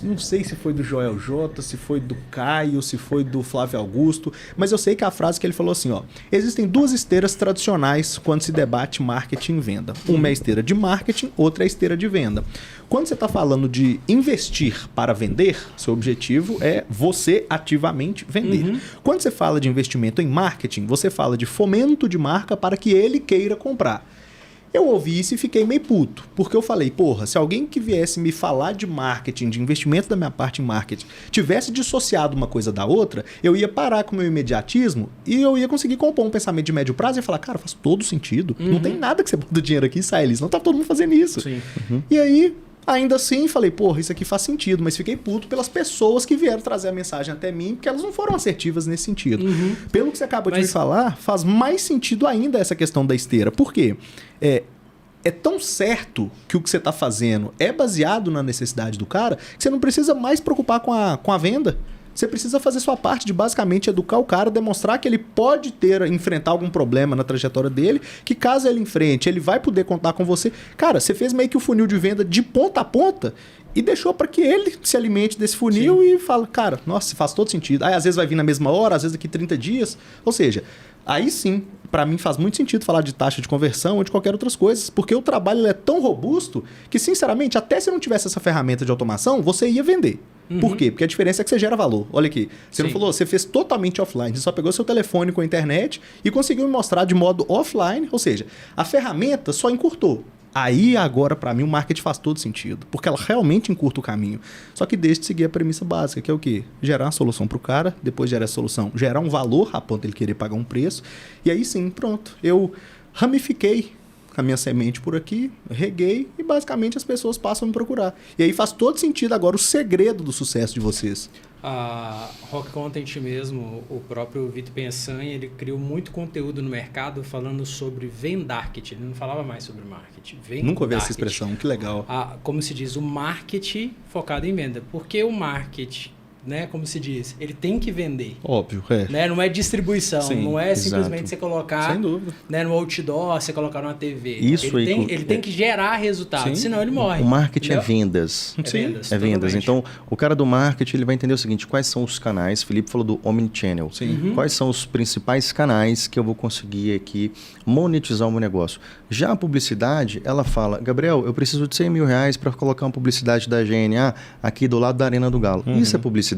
não sei se foi do Joel J, se foi do Caio, se foi do Flávio Augusto, mas eu sei que a frase que ele falou assim, ó, existem 2 esteiras tradicionais quando se debate marketing e venda. Uma é a esteira de marketing, outra é a esteira de venda. Quando você está falando de investir para vender, seu objetivo é você ativamente vender. Quando você fala de investimento em marketing, você fala de fomento de marca para que ele queira comprar. Eu ouvi isso e fiquei meio puto, porque eu falei, porra, se alguém que viesse me falar de marketing, de investimento da minha parte em marketing, tivesse dissociado uma coisa da outra, eu ia parar com o meu imediatismo e eu ia conseguir compor um pensamento de médio prazo e falar, cara, faz todo sentido. Não tem nada que você bota dinheiro aqui e sai ali, senão tá todo mundo fazendo isso. Sim. E aí, ainda assim, falei, porra, isso aqui faz sentido, mas fiquei puto pelas pessoas que vieram trazer a mensagem até mim, porque elas não foram assertivas nesse sentido. Pelo que você acabou de me falar, faz mais sentido ainda essa questão da esteira. Por quê? É tão certo que o que você está fazendo é baseado na necessidade do cara que você não precisa mais preocupar com a venda. Você precisa fazer sua parte de basicamente educar o cara, demonstrar que ele pode enfrentar algum problema na trajetória dele, que caso ele enfrente, ele vai poder contar com você. Cara, você fez meio que o funil de venda de ponta a ponta e deixou para que ele se alimente desse funil e fala, cara, nossa, faz todo sentido. Aí às vezes vai vir na mesma hora, às vezes daqui 30 dias. Ou seja, aí sim, para mim faz muito sentido falar de taxa de conversão ou de qualquer outras coisas, porque o trabalho é tão robusto que, sinceramente, até se não tivesse essa ferramenta de automação, você ia vender. Por quê? Porque a diferença é que você gera valor. Olha aqui, você não falou, você fez totalmente offline, você só pegou seu telefone com a internet e conseguiu me mostrar de modo offline, ou seja, a ferramenta só encurtou. Aí, agora, para mim, o marketing faz todo sentido, porque ela realmente encurta o caminho. Só que deixa de seguir a premissa básica, que é o quê? Gerar uma solução para o cara, depois gerar a solução, gerar um valor a ponto de ele querer pagar um preço, e aí sim, pronto. Eu ramifiquei a minha semente por aqui, reguei, e basicamente as pessoas passam a me procurar. E aí faz todo sentido agora o segredo do sucesso de vocês. A Rock Content mesmo, o próprio Vitor Pensanha, ele criou muito conteúdo no mercado falando sobre vendarketing. Ele não falava mais sobre marketing. Nunca ouvi essa expressão, que legal. Como se diz, o marketing focado em venda. Porque o marketing, né, como se diz, ele tem que vender. Óbvio, né? Não é distribuição, sim, não é simplesmente exato. você colocar, sem dúvida, né, no outdoor, você colocar numa TV. Isso ele tem que gerar resultado, senão ele morre. O marketing entendeu? É vendas. Vendas. É vendas. Então, o cara do marketing ele vai entender o seguinte, quais são os canais, Felipe falou do Omnichannel, quais são os principais canais que eu vou conseguir aqui monetizar o meu negócio. Já a publicidade, ela fala, Gabriel, eu preciso de R$100.000 para colocar uma publicidade da GNA aqui do lado da Arena do Galo. Isso é publicidade.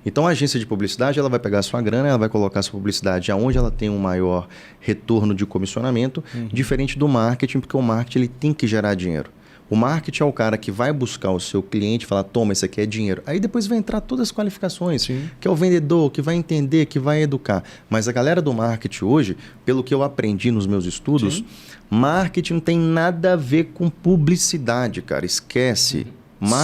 Então, a agência de publicidade, ela vai pegar a sua grana, ela vai colocar a sua publicidade aonde ela tem um maior retorno de comissionamento, diferente do marketing, porque o marketing ele tem que gerar dinheiro. O marketing é o cara que vai buscar o seu cliente e falar, toma, isso aqui é dinheiro. Aí depois vai entrar todas as qualificações, que é o vendedor, que vai entender, que vai educar. Mas a galera do marketing hoje, pelo que eu aprendi nos meus estudos, marketing não tem nada a ver com publicidade, cara. Esquece.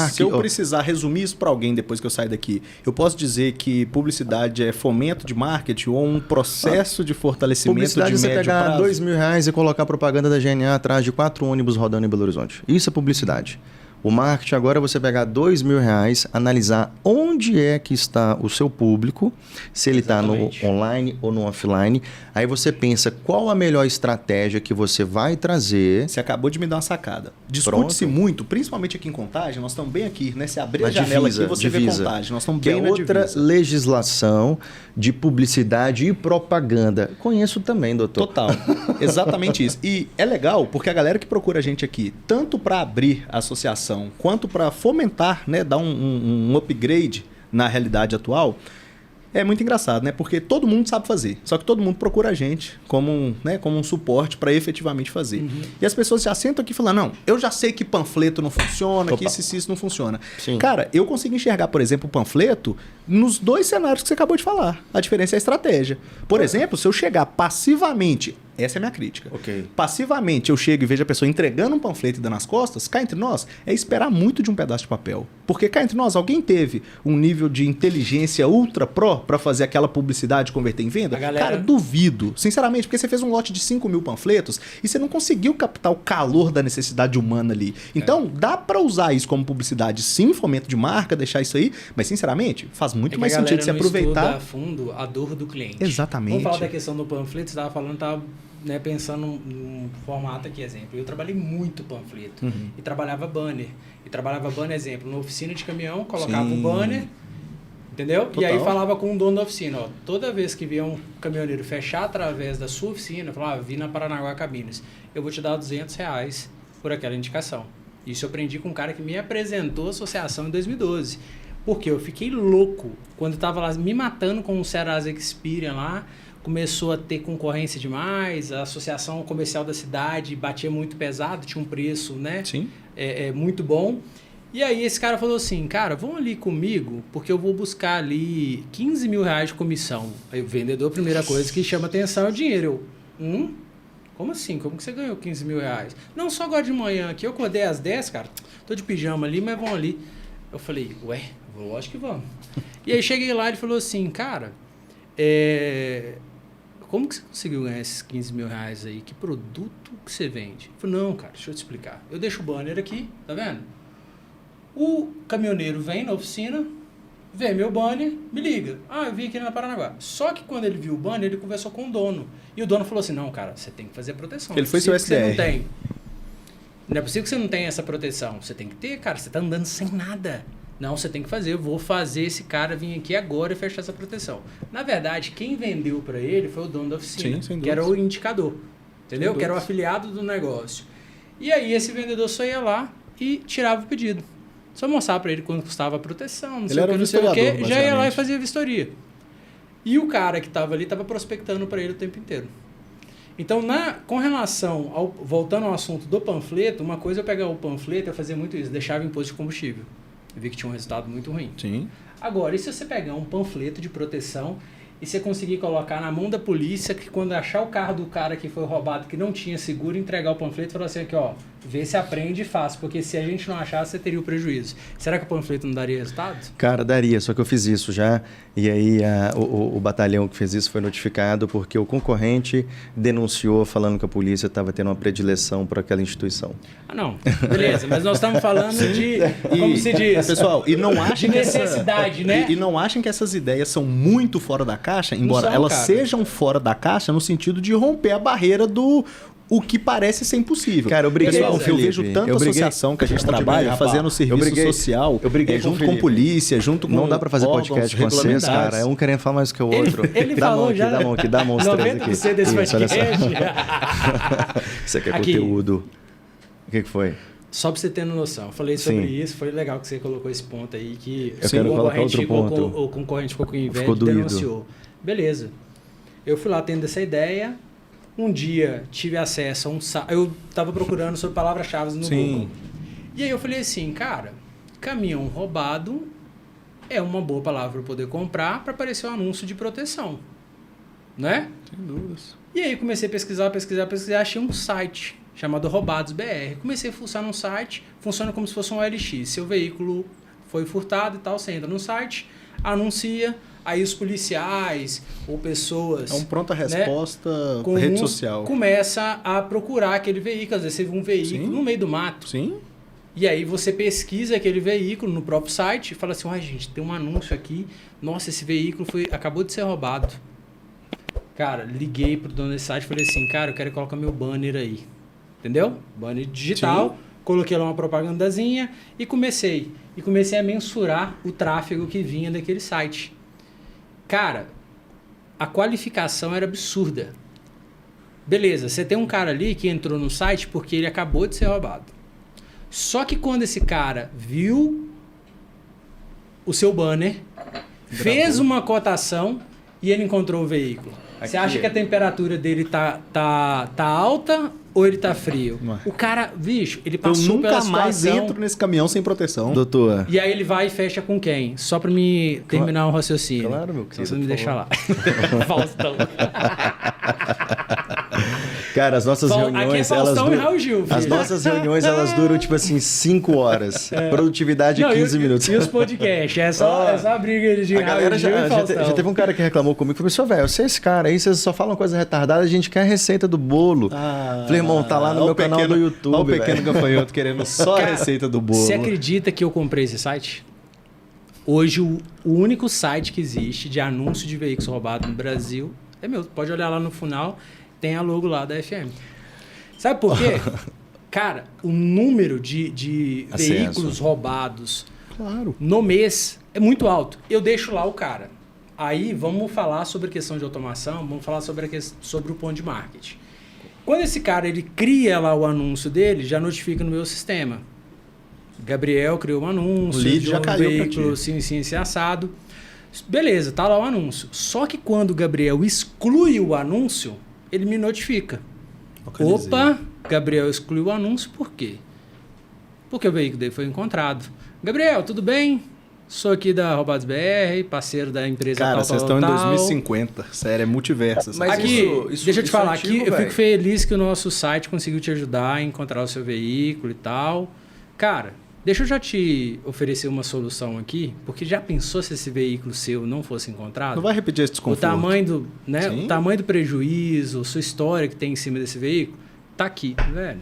Se eu precisar resumir isso para alguém depois que eu sair daqui, eu posso dizer que publicidade é fomento de marketing ou um processo de fortalecimento de médio prazo? Publicidade é você pegar R$2.000 e colocar propaganda da GNA atrás de 4 ônibus rodando em Belo Horizonte. Isso é publicidade. O marketing agora é você pegar R$2.000, analisar onde é que está o seu público, se ele está no online ou no offline. Aí você pensa qual a melhor estratégia que você vai trazer. Você acabou de me dar uma sacada. Discute-se muito, principalmente aqui em Contagem, nós estamos bem aqui, né? Se abrir a janela aqui, você vê Contagem. Nós estamos bem na divisa. Que é outra legislação de publicidade e propaganda. Conheço também, doutor. Total. Exatamente isso. E é legal porque a galera que procura a gente aqui, tanto para abrir a associação, quanto para fomentar, né, dar um upgrade na realidade atual, é muito engraçado, né? Porque todo mundo sabe fazer, só que todo mundo procura a gente como um suporte para efetivamente fazer. E as pessoas já sentam aqui e falam, não, eu já sei que panfleto não funciona, que isso não funciona. Sim. Cara, eu consigo enxergar, por exemplo, o panfleto nos 2 cenários que você acabou de falar. A diferença é a estratégia. Por exemplo, se eu chegar passivamente... Essa é a minha crítica. Passivamente, eu chego e vejo a pessoa entregando um panfleto e dando as costas, cá entre nós, é esperar muito de um pedaço de papel. Porque cá entre nós, alguém teve um nível de inteligência ultra pro para fazer aquela publicidade converter em venda? Cara, duvido. Sinceramente, porque você fez um lote de 5.000 panfletos e você não conseguiu captar o calor da necessidade humana ali. Então, dá para usar isso como publicidade, sim, fomento de marca, deixar isso aí, mas sinceramente, faz muito mais sentido você aproveitar... a fundo a dor do cliente. Exatamente. Vamos falar da questão do panfleto, você estava falando, né, pensando num formato aqui, exemplo. Eu trabalhei muito panfleto e trabalhava banner. Exemplo, na oficina de caminhão, colocava o banner, entendeu? Total. E aí falava com o dono da oficina, ó, toda vez que vier um caminhoneiro fechar através da sua oficina, falava, vi na Paranaguá Cabines, eu vou te dar R$200 por aquela indicação. Isso eu aprendi com um cara que me apresentou a associação em 2012. Porque eu fiquei louco quando eu estava lá me matando com o Serasa Experian lá, começou a ter concorrência demais, a associação comercial da cidade batia muito pesado, tinha um preço, né? Sim. Muito bom. E aí esse cara falou assim, cara, vão ali comigo, porque eu vou buscar ali R$15.000 de comissão. Aí o vendedor, a primeira coisa que chama atenção é o dinheiro. Eu, como assim? Como que você ganhou R$15.000? Não, só agora de manhã aqui, eu acordei às 10, cara, tô de pijama ali, mas vão ali. Eu falei, lógico que vamos. E aí cheguei lá e ele falou assim, cara, como que você conseguiu ganhar esses R$15.000 aí? Que produto que você vende? Eu falei, não, cara, deixa eu te explicar. Eu deixo o banner aqui, tá vendo? O caminhoneiro vem na oficina, vê meu banner, me liga. Eu vim aqui na Paranaguá. Só que quando ele viu o banner, ele conversou com o dono. E o dono falou assim, não, cara, você tem que fazer a proteção. Ele foi seu SDR. Você não tem. Não é possível que você não tenha essa proteção. Você tem que ter, cara, você tá andando sem nada. Não, você tem que fazer. Eu vou fazer esse cara vir aqui agora e fechar essa proteção. Na verdade, quem vendeu para ele foi o dono da oficina, que era o indicador, entendeu? Que era o afiliado do negócio. E aí esse vendedor só ia lá e tirava o pedido. Só mostrava para ele quanto custava a proteção, não sei o que, já ia lá e fazia a vistoria. E o cara que estava ali estava prospectando para ele o tempo inteiro. Então, com relação voltando ao assunto do panfleto, uma coisa é eu pegar o panfleto, eu fazia muito isso, deixava imposto de combustível. Eu vi que tinha um resultado muito ruim. Sim. Agora, e se você pegar um panfleto de proteção e você conseguir colocar na mão da polícia que quando achar o carro do cara que foi roubado, que não tinha seguro, entregar o panfleto e falar assim, aqui, ó, vê se aprende e faz, porque se a gente não achar, você teria o prejuízo. Será que o panfleto não daria resultado? Cara, daria, só que eu fiz isso já, e aí o batalhão que fez isso foi notificado porque o concorrente denunciou falando que a polícia estava tendo uma predileção por aquela instituição. Não, beleza, mas nós estamos falando de, como se diz... Pessoal, e não achem de necessidade, né? E não achem que essas ideias são muito fora da caixa, embora elas sejam fora da caixa no sentido de romper a barreira do o que parece ser impossível. Cara, eu briguei Pessoal, eu vejo tanta associação que a gente trabalha fazendo serviço social, junto com polícia, junto com não dá pra fazer podcast com vocês, cara. É um querendo falar mais que o outro. Ele falou já. Dá a mão, os três aqui. 90% desse podcast. Você quer conteúdo. O que foi? Só para você ter noção. Eu falei sobre isso, foi legal que você colocou esse ponto aí, que o concorrente ficou com inveja e denunciou. Beleza. Eu fui lá tendo essa ideia. Um dia tive acesso a um site. Eu estava procurando sobre palavras-chave no Google. E aí eu falei assim, cara, caminhão roubado é uma boa palavra para poder comprar para aparecer um anúncio de proteção. Né? Sem dúvidas. E aí comecei a pesquisar, achei um site chamado Roubados BR. Comecei a fuçar num site, funciona como se fosse um OLX. Seu veículo foi furtado e tal, você entra no site, anuncia, aí os policiais ou pessoas... É um pronta resposta, né, rede social. Começa a procurar aquele veículo. Às vezes você vê um veículo no meio do mato. Sim. E aí você pesquisa aquele veículo no próprio site e fala assim, gente, tem um anúncio aqui, nossa, esse veículo acabou de ser roubado. Cara, liguei pro dono desse site e falei assim, cara, eu quero colocar meu banner aí. Entendeu? Banner digital, sim. Coloquei lá uma propagandazinha e comecei a mensurar o tráfego que vinha daquele site. Cara, a qualificação era absurda. Beleza, você tem um cara ali que entrou no site porque ele acabou de ser roubado. Só que quando esse cara viu o seu banner, fez uma cotação e ele encontrou o veículo. Aqui. Você acha que a temperatura dele tá alta ou ele tá frio? O cara, bicho, ele passou pela situação... Eu nunca mais entro nesse caminhão sem proteção. Doutor. E aí ele vai e fecha com quem? Só pra me terminar o raciocínio. Claro, meu querido. Só você me deixar lá. Faustão. Cara, as nossas reuniões... Aqui é Faustão e Raul Gil, filho. As nossas reuniões, elas duram, tipo assim, 5 horas. Produtividade de 15 minutos. E os podcasts? É só a briga de Raul Gil e Faustão. Já teve um cara que reclamou comigo. Falei, velho, você é esse cara aí, vocês só falam coisa retardada, a gente quer a receita do bolo. Falei, irmão, tá lá no meu canal do YouTube. Olha o pequeno gafanhoto querendo só a receita do bolo. Você acredita que eu comprei esse site? Hoje, o único site que existe de anúncio de veículos roubados no Brasil é meu. Pode olhar lá no final, tem a logo lá da FM. Sabe por quê? Cara, o número de veículos roubados no mês é muito alto. Eu deixo lá o cara. Aí vamos falar sobre a questão de automação, vamos falar sobre o ponto de marketing. Quando esse cara ele cria lá o anúncio dele, já notifica no meu sistema. Gabriel criou um anúncio, o lead de já um caiu veículo assim assado. Beleza, tá lá o anúncio. Só que quando o Gabriel exclui o anúncio, ele me notifica. Opa, Gabriel excluiu o anúncio, por quê? Porque o veículo dele foi encontrado. Gabriel, tudo bem? Sou aqui da Roubados BR, parceiro da empresa tal. Cara, vocês estão em tal. 2050. Sério, é multiverso. Mas aqui, deixa eu te falar, aqui eu fico feliz que o nosso site conseguiu te ajudar a encontrar o seu veículo e tal. Cara, deixa eu já te oferecer uma solução aqui, porque já pensou se esse veículo seu não fosse encontrado? Não vai repetir esse desconforto. O tamanho do prejuízo, sua história que tem em cima desse veículo, tá aqui, velho.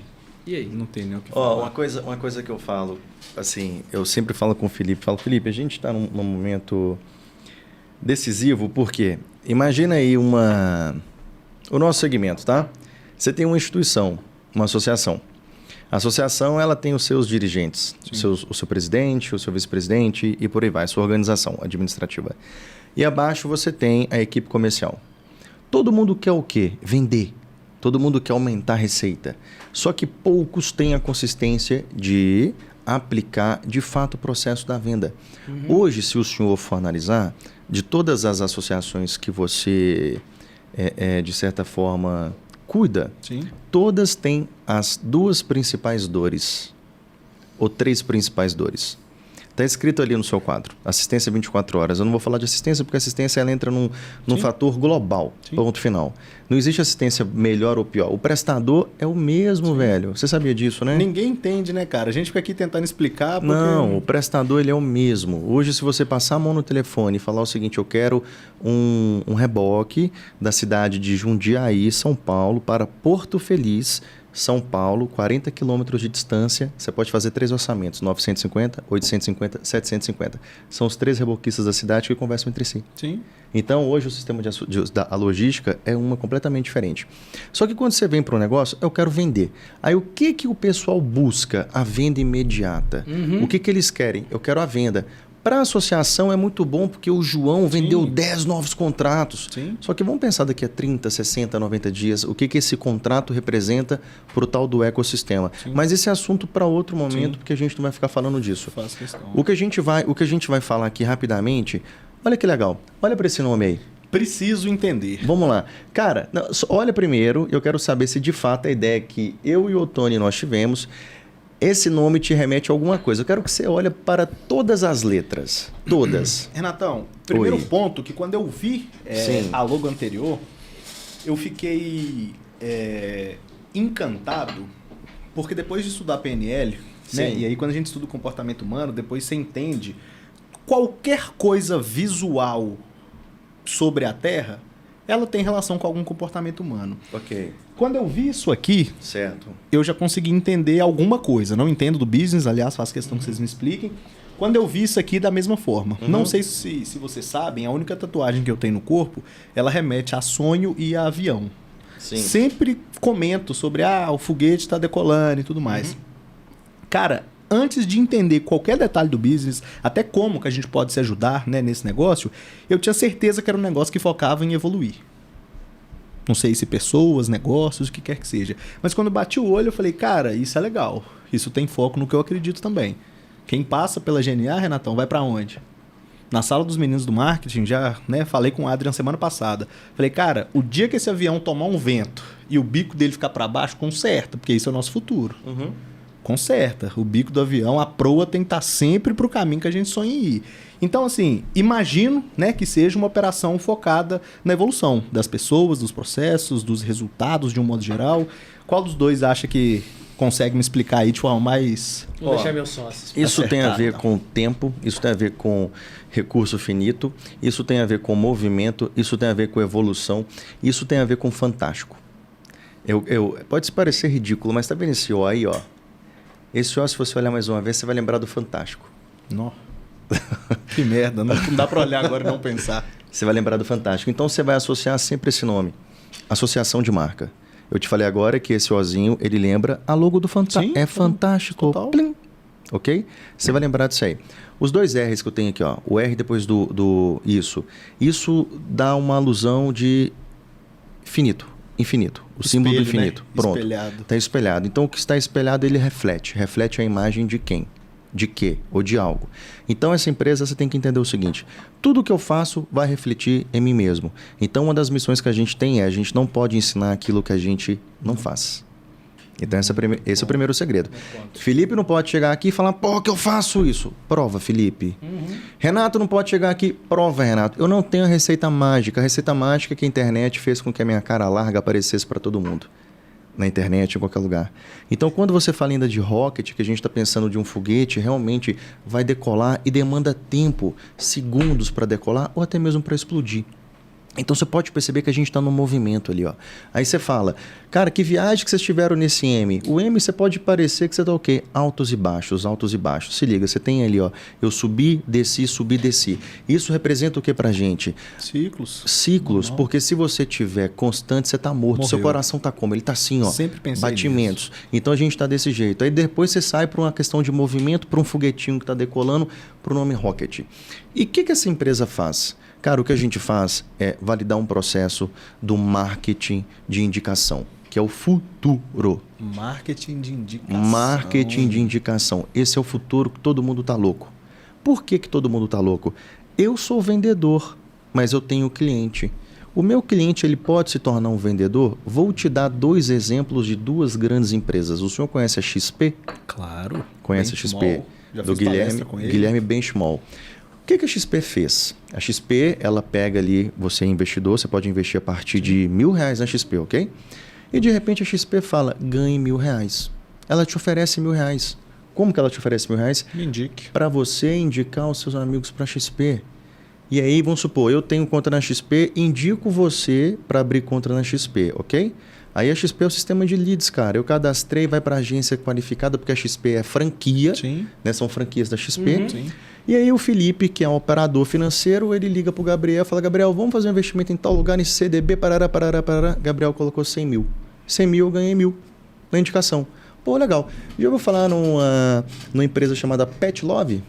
E aí? Não tem nem o que falar. Uma coisa que eu falo, assim, eu sempre falo com o Felipe, Felipe, a gente está num momento decisivo, porque imagina aí o nosso segmento, tá? Você tem uma instituição, uma associação. A associação, ela tem os seus dirigentes, o seu presidente, o seu vice-presidente e por aí vai, a sua organização administrativa. E abaixo você tem a equipe comercial. Todo mundo quer o quê? Vender. Todo mundo quer aumentar a receita. Só que poucos têm a consistência de aplicar, de fato, o processo da venda. Hoje, se o senhor for analisar, de todas as associações que você, de certa forma, cuida, todas têm as 2 principais dores, ou 3 principais dores. Está escrito ali no seu quadro, assistência 24 horas. Eu não vou falar de assistência, porque a assistência ela entra num fator global, ponto final. Não existe assistência melhor ou pior. O prestador é o mesmo, velho. Você sabia disso, né? Ninguém entende, né, cara? A gente fica aqui tentando explicar. Porque... Não, o prestador ele é o mesmo. Hoje, se você passar a mão no telefone e falar o seguinte, eu quero um reboque da cidade de Jundiaí, São Paulo, para Porto Feliz, São Paulo, 40 quilômetros de distância, você pode fazer 3 orçamentos, 950, 850, 750. São os 3 reboquistas da cidade que conversam entre si. Sim. Então, hoje o sistema a logística é uma completamente diferente. Só que quando você vem para um negócio, eu quero vender. Aí o que o pessoal busca? A venda imediata. O que eles querem? Eu quero a venda. Para a associação é muito bom porque o João vendeu 10 novos contratos. Sim. Só que vamos pensar daqui a 30, 60, 90 dias, o que esse contrato representa para o tal do ecossistema. Sim. Mas esse é assunto para outro momento, porque a gente não vai ficar falando disso. Faço questão. O que a gente vai falar aqui rapidamente, olha que legal, olha para esse nome aí. Preciso entender. Vamos lá. Cara, olha primeiro, eu quero saber se de fato a ideia que eu e o Tony nós tivemos, esse nome te remete a alguma coisa. Eu quero que você olhe para todas as letras. Todas. Renatão, primeiro ponto que quando eu vi a logo anterior, eu fiquei encantado, porque depois de estudar PNL, né, e aí quando a gente estuda o comportamento humano, depois você entende qualquer coisa visual sobre a Terra, ela tem relação com algum comportamento humano. Ok. Quando eu vi isso aqui, certo, eu já consegui entender alguma coisa. Não entendo do business, aliás, faço questão que vocês me expliquem. Quando eu vi isso aqui da mesma forma. Não sei se vocês sabem, a única tatuagem que eu tenho no corpo, ela remete a sonho e a avião. Sim. Sempre comento sobre, o foguete está decolando e tudo mais. Cara, antes de entender qualquer detalhe do business, até como que a gente pode se ajudar, né, nesse negócio, eu tinha certeza que era um negócio que focava em evoluir. Não sei se pessoas, negócios, o que quer que seja. Mas quando eu bati o olho, eu falei, cara, isso é legal. Isso tem foco no que eu acredito também. Quem passa pela GNA, Renatão, vai para onde? Na sala dos meninos do marketing, já falei com o Adrian semana passada. Falei, cara, o dia que esse avião tomar um vento e o bico dele ficar para baixo, conserta, porque isso é o nosso futuro. Conserta. O bico do avião, a proa tem que estar sempre para o caminho que a gente sonha em ir. Então, assim, imagino, né, que seja uma operação focada na evolução das pessoas, dos processos, dos resultados de um modo geral. Qual dos dois acha que consegue me explicar aí de forma mais... Vou deixar meus sócios. Isso tem a ver com tempo, isso tem a ver com recurso finito, isso tem a ver com movimento, isso tem a ver com evolução, isso tem a ver com fantástico. Pode parecer ridículo, mas tá vendo esse O aí, ó? Esse O, se você olhar mais uma vez, você vai lembrar do fantástico. Nossa. Que merda, não dá para olhar agora e não pensar. Você vai lembrar do fantástico. Então você vai associar sempre esse nome. Associação de marca. Eu te falei agora que esse Ozinho, ele lembra a logo do Fantástico. É fantástico. Plim. Ok? Você vai lembrar disso aí. Os dois R's que eu tenho aqui, ó. O R depois do isso. Isso dá uma alusão de finito. Infinito. O símbolo do infinito. Né? Pronto. Espelhado. Está espelhado. Então o que está espelhado, ele reflete. Reflete a imagem de quem? De quê? Ou de algo. Então, essa empresa, você tem que entender o seguinte. Tudo que eu faço vai refletir em mim mesmo. Então, uma das missões que a gente tem a gente não pode ensinar aquilo que a gente não faz. Então, esse é o primeiro segredo. Felipe não pode chegar aqui e falar, que eu faço isso. Prova, Felipe. Renato não pode chegar aqui, prova, Renato. Eu não tenho a receita mágica. A receita mágica é que a internet fez com que a minha cara larga aparecesse para todo mundo. Na internet, em qualquer lugar. Então, quando você fala ainda de rocket, que a gente está pensando de um foguete, realmente vai decolar e demanda tempo, segundos para decolar ou até mesmo para explodir. Então, você pode perceber que a gente está num movimento ali, ó. Aí você fala, cara, que viagem que vocês tiveram nesse M? O M, você pode parecer que você está o quê? Altos e baixos, altos e baixos. Se liga, você tem ali, ó, eu subi, desci. Isso representa o que pra gente? Ciclos, porque se você tiver constante, você tá morto. Morreu. Seu coração tá como? Ele tá assim, ó. Sempre pensei batimentos. nisso. Então, a gente tá desse jeito. Aí depois você sai para uma questão de movimento, para um foguetinho que tá decolando, pro nome Rocket. E o que essa empresa faz? Cara, o que a gente faz é validar um processo do marketing de indicação, que é o futuro. Marketing de indicação. Marketing de indicação. Esse é o futuro que todo mundo tá louco. Por que todo mundo tá louco? Eu sou vendedor, mas eu tenho cliente. O meu cliente, ele pode se tornar um vendedor? Vou te dar 2 exemplos de 2 grandes empresas. O senhor conhece a XP? Claro. Conhece a XP? Do Guilherme Benchimol. O que a XP fez? A XP, ela pega ali, você é investidor, você pode investir a partir de R$1.000 na XP, ok? E de repente a XP fala, ganhe R$1.000. Ela te oferece R$1.000. Como que ela te oferece R$1.000? Me indique. Para você indicar os seus amigos para a XP. E aí, vamos supor, eu tenho conta na XP, indico você para abrir conta na XP, ok? Aí a XP é o sistema de leads, cara. Eu cadastrei, vai para a agência qualificada, porque a XP é franquia, né? São franquias da XP. Sim. E aí o Felipe, que é um operador financeiro, ele liga para o Gabriel e fala, Gabriel, vamos fazer um investimento em tal lugar, nesse CDB, parará. Gabriel colocou 100 mil. 100 mil, eu ganhei 1.000 na indicação. Pô, legal. Já vou falar numa empresa chamada Pet Love.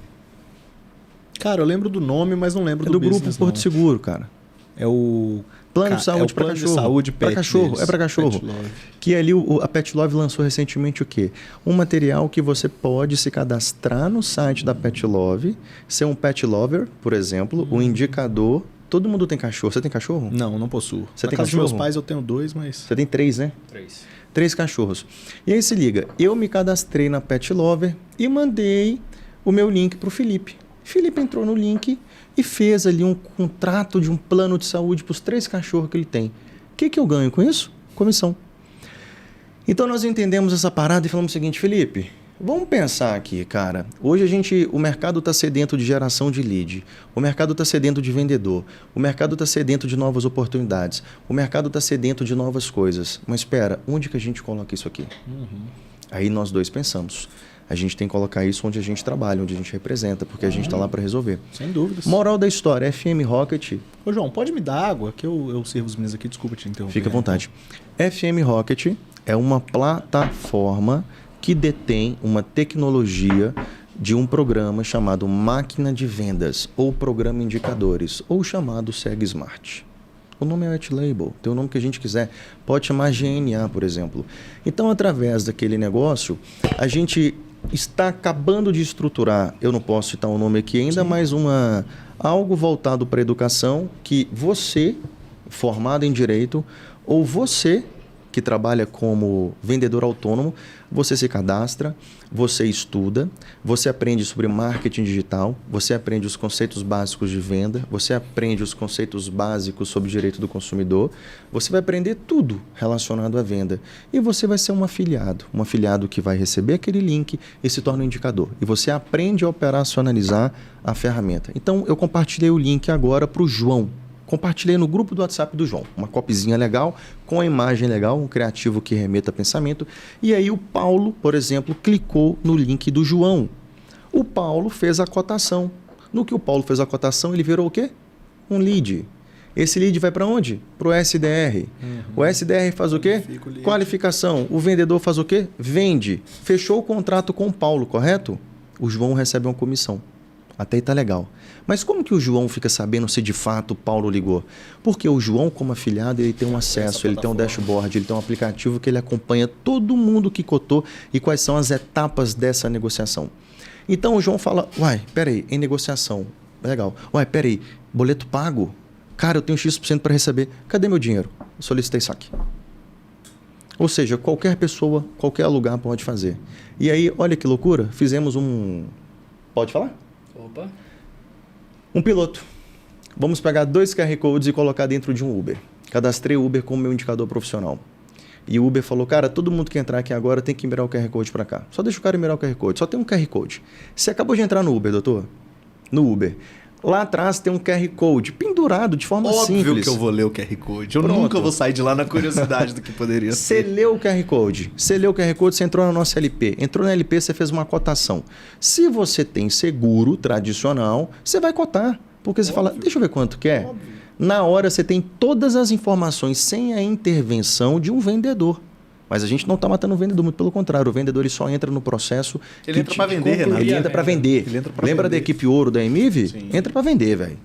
Cara, eu lembro do nome, mas não lembro do grupo business, Porto Seguro, cara. É o Plano de saúde para cachorro. De saúde para cachorro, para cachorro. Que ali a Pet Love lançou recentemente o quê? Um material que você pode se cadastrar no site da Pet Love, ser um pet lover, por exemplo, o indicador. Todo mundo tem cachorro. Você tem cachorro? Não possuo. Você tem cachorro? Dos meus pais eu tenho 2, mas... Você tem 3, né? 3 cachorros. E aí se liga, eu me cadastrei na Pet Lover e mandei o meu link pro Felipe. Felipe entrou no link e fez ali um contrato de um plano de saúde para os 3 cachorros que ele tem. O que eu ganho com isso? Comissão. Então nós entendemos essa parada e falamos o seguinte, Felipe, vamos pensar aqui, cara. Hoje o mercado está sedento de geração de lead, o mercado está sedento de vendedor, o mercado está sedento de novas oportunidades, o mercado está sedento de novas coisas. Mas espera, onde que a gente coloca isso aqui? Aí nós 2 pensamos. A gente tem que colocar isso onde a gente trabalha, onde a gente representa, porque a gente está lá para resolver. Sem dúvidas. Moral da história, FM Rocket... Ô, João, pode me dar água? Que eu sirvo os meninos aqui, desculpa te interromper. Fica à vontade. FM Rocket é uma plataforma que detém uma tecnologia de um programa chamado Máquina de Vendas, ou Programa Indicadores, ou chamado Seg Smart. O nome é White Label, tem o nome que a gente quiser. Pode chamar GNA, por exemplo. Então, através daquele negócio, a gente está acabando de estruturar, eu não posso citar o nome aqui ainda, mas algo voltado para a educação que você, formado em Direito, ou você que trabalha como vendedor autônomo, você se cadastra, você estuda, você aprende sobre marketing digital, você aprende os conceitos básicos de venda, você aprende os conceitos básicos sobre direito do consumidor, você vai aprender tudo relacionado à venda. E você vai ser um afiliado que vai receber aquele link e se torna um indicador. E você aprende a operacionalizar a ferramenta. Então, eu compartilhei o link agora para o João. Compartilhei no grupo do WhatsApp do João. Uma copyzinha legal, com a imagem legal, um criativo que remeta pensamento. E aí o Paulo, por exemplo, clicou no link do João. O Paulo fez a cotação. No que o Paulo fez a cotação, ele virou o quê? Um lead. Esse lead vai para onde? Para o SDR. O SDR faz o quê? Qualificação. O vendedor faz o quê? Vende. Fechou o contrato com o Paulo, correto? O João recebe uma comissão. Até aí tá legal. Mas como que o João fica sabendo se de fato o Paulo ligou? Porque o João, como afiliado, ele tem um acesso, ele tem um dashboard, ele tem um aplicativo que ele acompanha todo mundo que cotou e quais são as etapas dessa negociação. Então o João fala, peraí, em negociação, legal. Peraí, boleto pago? Cara, eu tenho X% para receber. Cadê meu dinheiro? Eu solicitei saque. Ou seja, qualquer pessoa, qualquer lugar pode fazer. E aí, olha que loucura, fizemos um... Pode falar? Opa. Um piloto. Vamos pegar 2 QR Codes e colocar dentro de um Uber. Cadastrei o Uber como meu indicador profissional. E o Uber falou, cara, todo mundo que entrar aqui agora tem que mirar o QR Code para cá. Só deixa o cara mirar o QR Code. Só tem um QR Code. Você acabou de entrar no Uber, doutor? No Uber. Lá atrás tem um QR Code pendurado de forma simples. Óbvio que eu vou ler o QR Code. Eu nunca vou sair de lá na curiosidade do que poderia ser. Você leu o QR Code. Você leu o QR Code, você entrou na nossa LP. Entrou na LP, você fez uma cotação. Se você tem seguro tradicional, você vai cotar. Porque você fala, deixa eu ver quanto que é. Na hora você tem todas as informações sem a intervenção de um vendedor. Mas a gente não está matando o vendedor, muito pelo contrário. O vendedor ele só entra no processo... Ele entra para vender, Renato. Ele entra para vender. Lembra da equipe ouro da Emiv? Sim. Entra para vender, velho.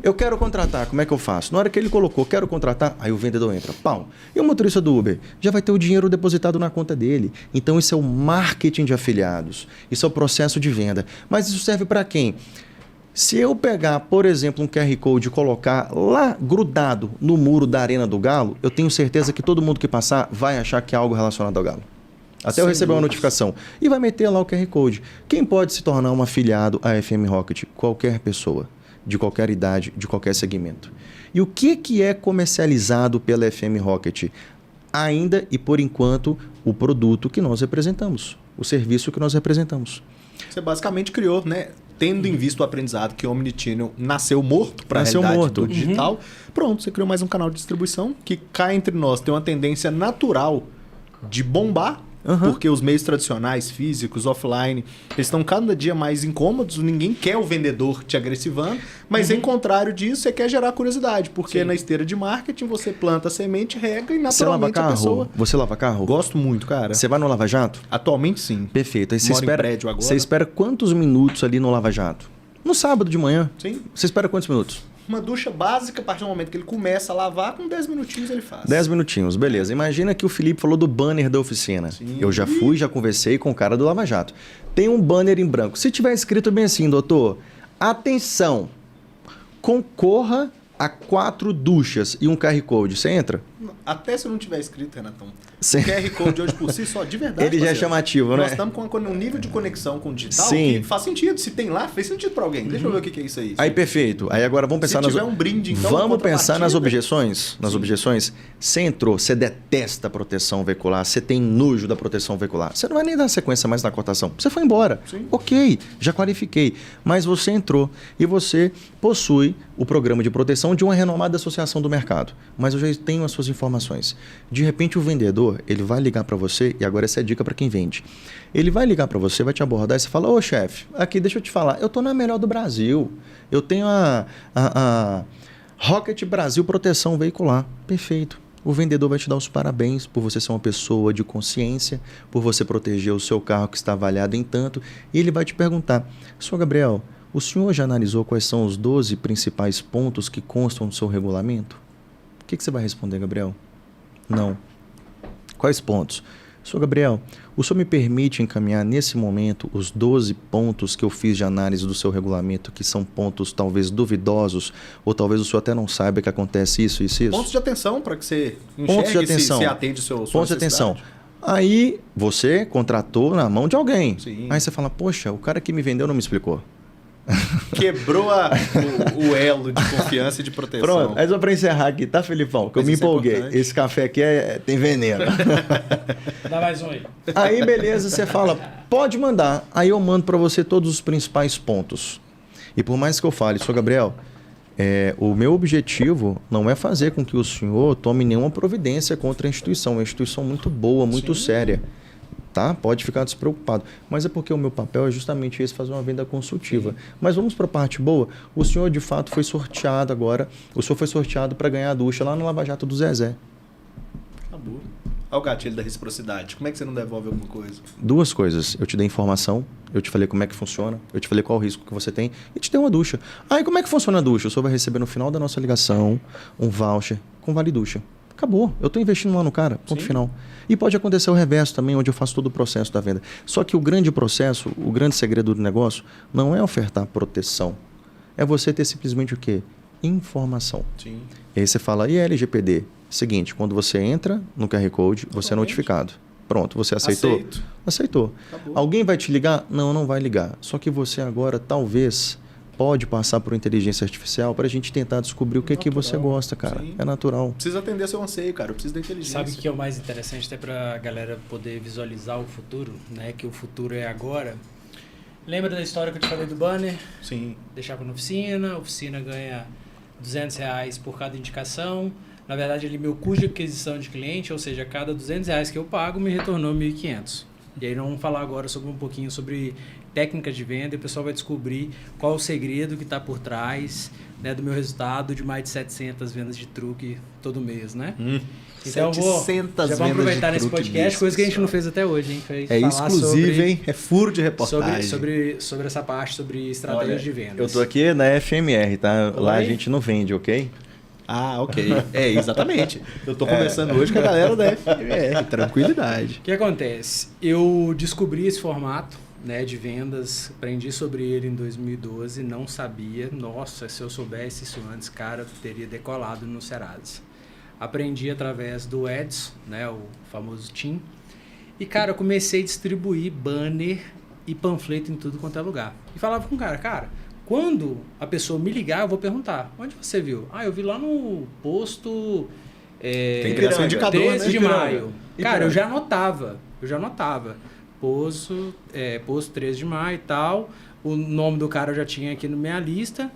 Eu quero contratar, como é que eu faço? Na hora que ele colocou, quero contratar, aí o vendedor entra. Pau. E o motorista do Uber? Já vai ter o dinheiro depositado na conta dele. Então isso é o marketing de afiliados. Isso é o processo de venda. Mas isso serve para quem? Se eu pegar, por exemplo, um QR Code e colocar lá grudado no muro da Arena do Galo, eu tenho certeza que todo mundo que passar vai achar que é algo relacionado ao Galo. Até eu receber uma notificação. E vai meter lá o QR Code. Quem pode se tornar um afiliado à FM Rocket? Qualquer pessoa, de qualquer idade, de qualquer segmento. E o que é comercializado pela FM Rocket? Ainda e por enquanto, o produto que nós representamos, o serviço que nós representamos. Você basicamente criou, né? Tendo em vista o aprendizado que o Omnichannel nasceu morto para a realidade do digital, pronto, você criou mais um canal de distribuição que cá entre nós tem uma tendência natural de bombar, porque os meios tradicionais, físicos, offline, eles estão cada dia mais incômodos, ninguém quer o vendedor te agressivando, mas em contrário disso, você quer gerar curiosidade, porque na esteira de marketing você planta a semente, rega e naturalmente a pessoa... Você lava carro? Gosto muito, cara. Você vai no Lava Jato? Atualmente sim. Perfeito. Aí Moro em prédio agora. Você espera quantos minutos ali no Lava Jato? No sábado de manhã. Sim. Você espera quantos minutos? Uma ducha básica, a partir do momento que ele começa a lavar, com 10 minutinhos ele faz. 10 minutinhos, beleza. Imagina que o Felipe falou do banner da oficina. Sim. Eu já fui, já conversei com o cara do Lava Jato. Tem um banner em branco. Se tiver escrito bem assim, doutor, atenção, concorra a 4 duchas e um QR Code. Você entra? Até se não tiver escrito, Renatão. Sim. O QR Code hoje por si só, de verdade. Ele já é chamativo, né? Nós estamos com um nível de conexão com o digital Sim. que faz sentido. Se tem lá, fez sentido para alguém. Deixa eu ver o que é isso aí. Aí, perfeito. Aí agora vamos pensar Se tiver um brinde, então, vamos pensar nas contrapartida. objeções. Nas objeções. Você entrou, você detesta a proteção veicular, você tem nojo da proteção veicular. Você não vai nem dar sequência mais na cotação. Você foi embora. Sim. Ok, já clarifiquei. Mas você entrou e você possui o programa de proteção de uma renomada associação do mercado. Mas eu já tenho as suas informações. De repente o vendedor, ele vai ligar para você, e agora essa é a dica para quem vende. Ele vai ligar para você, vai te abordar e você fala: ô chefe, aqui deixa eu te falar, eu tô na melhor do Brasil. Eu tenho a Rocket Brasil Proteção Veicular. Perfeito. O vendedor vai te dar os parabéns por você ser uma pessoa de consciência, por você proteger o seu carro que está avaliado em tanto, e ele vai te perguntar: Sr. Gabriel, o senhor já analisou quais são os 12 principais pontos que constam no seu regulamento? O que você vai responder, Gabriel? Não. Quais pontos? Sr. Gabriel, o senhor me permite encaminhar nesse momento os 12 pontos que eu fiz de análise do seu regulamento, que são pontos talvez duvidosos, ou talvez o senhor até não saiba que acontece isso e isso? Pontos de atenção para que você Pontos de atenção. se atende o seu Pontos de atenção. Aí você contratou na mão de alguém. Sim. Aí você fala: poxa, o cara que me vendeu não me explicou. Quebrou o elo de confiança e de proteção. Pronto, mas só para encerrar aqui, tá, Felipão? Que eu me empolguei. Esse café aqui tem veneno. Dá mais um aí. Aí, beleza, você fala: pode mandar. Aí eu mando para você todos os principais pontos. E por mais que eu fale: Sr. Gabriel, o meu objetivo não é fazer com que o senhor tome nenhuma providência contra a instituição. É uma instituição muito boa, muito séria. Tá? Pode ficar despreocupado. Mas é porque o meu papel é justamente esse, fazer uma venda consultiva. Sim. Mas vamos para a parte boa. O senhor, de fato, foi sorteado agora. O senhor foi sorteado para ganhar a ducha lá no Lava Jato do Zezé. Acabou. Olha o gatilho da reciprocidade. Como é que você não devolve alguma coisa? 2 coisas. Eu te dei informação, eu te falei como é que funciona, eu te falei qual o risco que você tem e te dei uma ducha. Aí, como é que funciona a ducha? O senhor vai receber no final da nossa ligação um voucher com vale ducha. Acabou. Eu estou investindo lá no cara. Ponto final. E pode acontecer o reverso também, onde eu faço todo o processo da venda. Só que o grande processo, o grande segredo do negócio, não é ofertar proteção. É você ter simplesmente o quê? Informação. Sim. E aí você fala: e a LGPD? Seguinte, quando você entra no QR Code, você é notificado. Pronto, você aceitou? Aceito. Aceitou. Acabou. Alguém vai te ligar? Não, não vai ligar. Só que você agora, talvez, pode passar por inteligência artificial para a gente tentar descobrir o que é que você gosta, cara. Sim. É natural. Precisa atender seu anseio, cara. Eu preciso da inteligência. Sabe o que é o mais interessante até para a galera poder visualizar o futuro, né? Que o futuro é agora. Lembra da história que eu te falei do banner? Sim. Deixava na oficina, a oficina ganha R$200 por cada indicação. Na verdade, ele meu custo de aquisição de cliente, ou seja, a cada R$200 que eu pago, me retornou R$1.500. E aí nós vamos falar agora sobre um pouquinho sobre técnicas de venda e o pessoal vai descobrir qual o segredo que está por trás, né, do meu resultado de mais de 700 vendas de truque todo mês, né? Então já vamos aproveitar nesse podcast, coisa que a gente não fez até hoje, hein? Foi exclusivo, hein? É furo de reportagem. Sobre essa parte, sobre estratégias de vendas. Eu tô aqui na FMR, tá? Oi? Lá a gente não vende, ok? Ah, ok. Exatamente. Eu tô conversando hoje com a galera da FMR. Tranquilidade. O que acontece? Eu descobri esse formato, né, de vendas, aprendi sobre ele em 2012, não sabia. Nossa, se eu soubesse isso antes, cara, eu teria decolado no Serasa. Aprendi através do Edson, né, o famoso Tim. E, cara, eu comecei a distribuir banner e panfleto em tudo quanto é lugar. E falava com o cara, quando a pessoa me ligar, eu vou perguntar: onde você viu? Eu vi lá no posto tem que criar um indicador, 13 né? de maio. Cara, eu já anotava. Posto 13 de maio e tal. O nome do cara eu já tinha aqui na minha lista.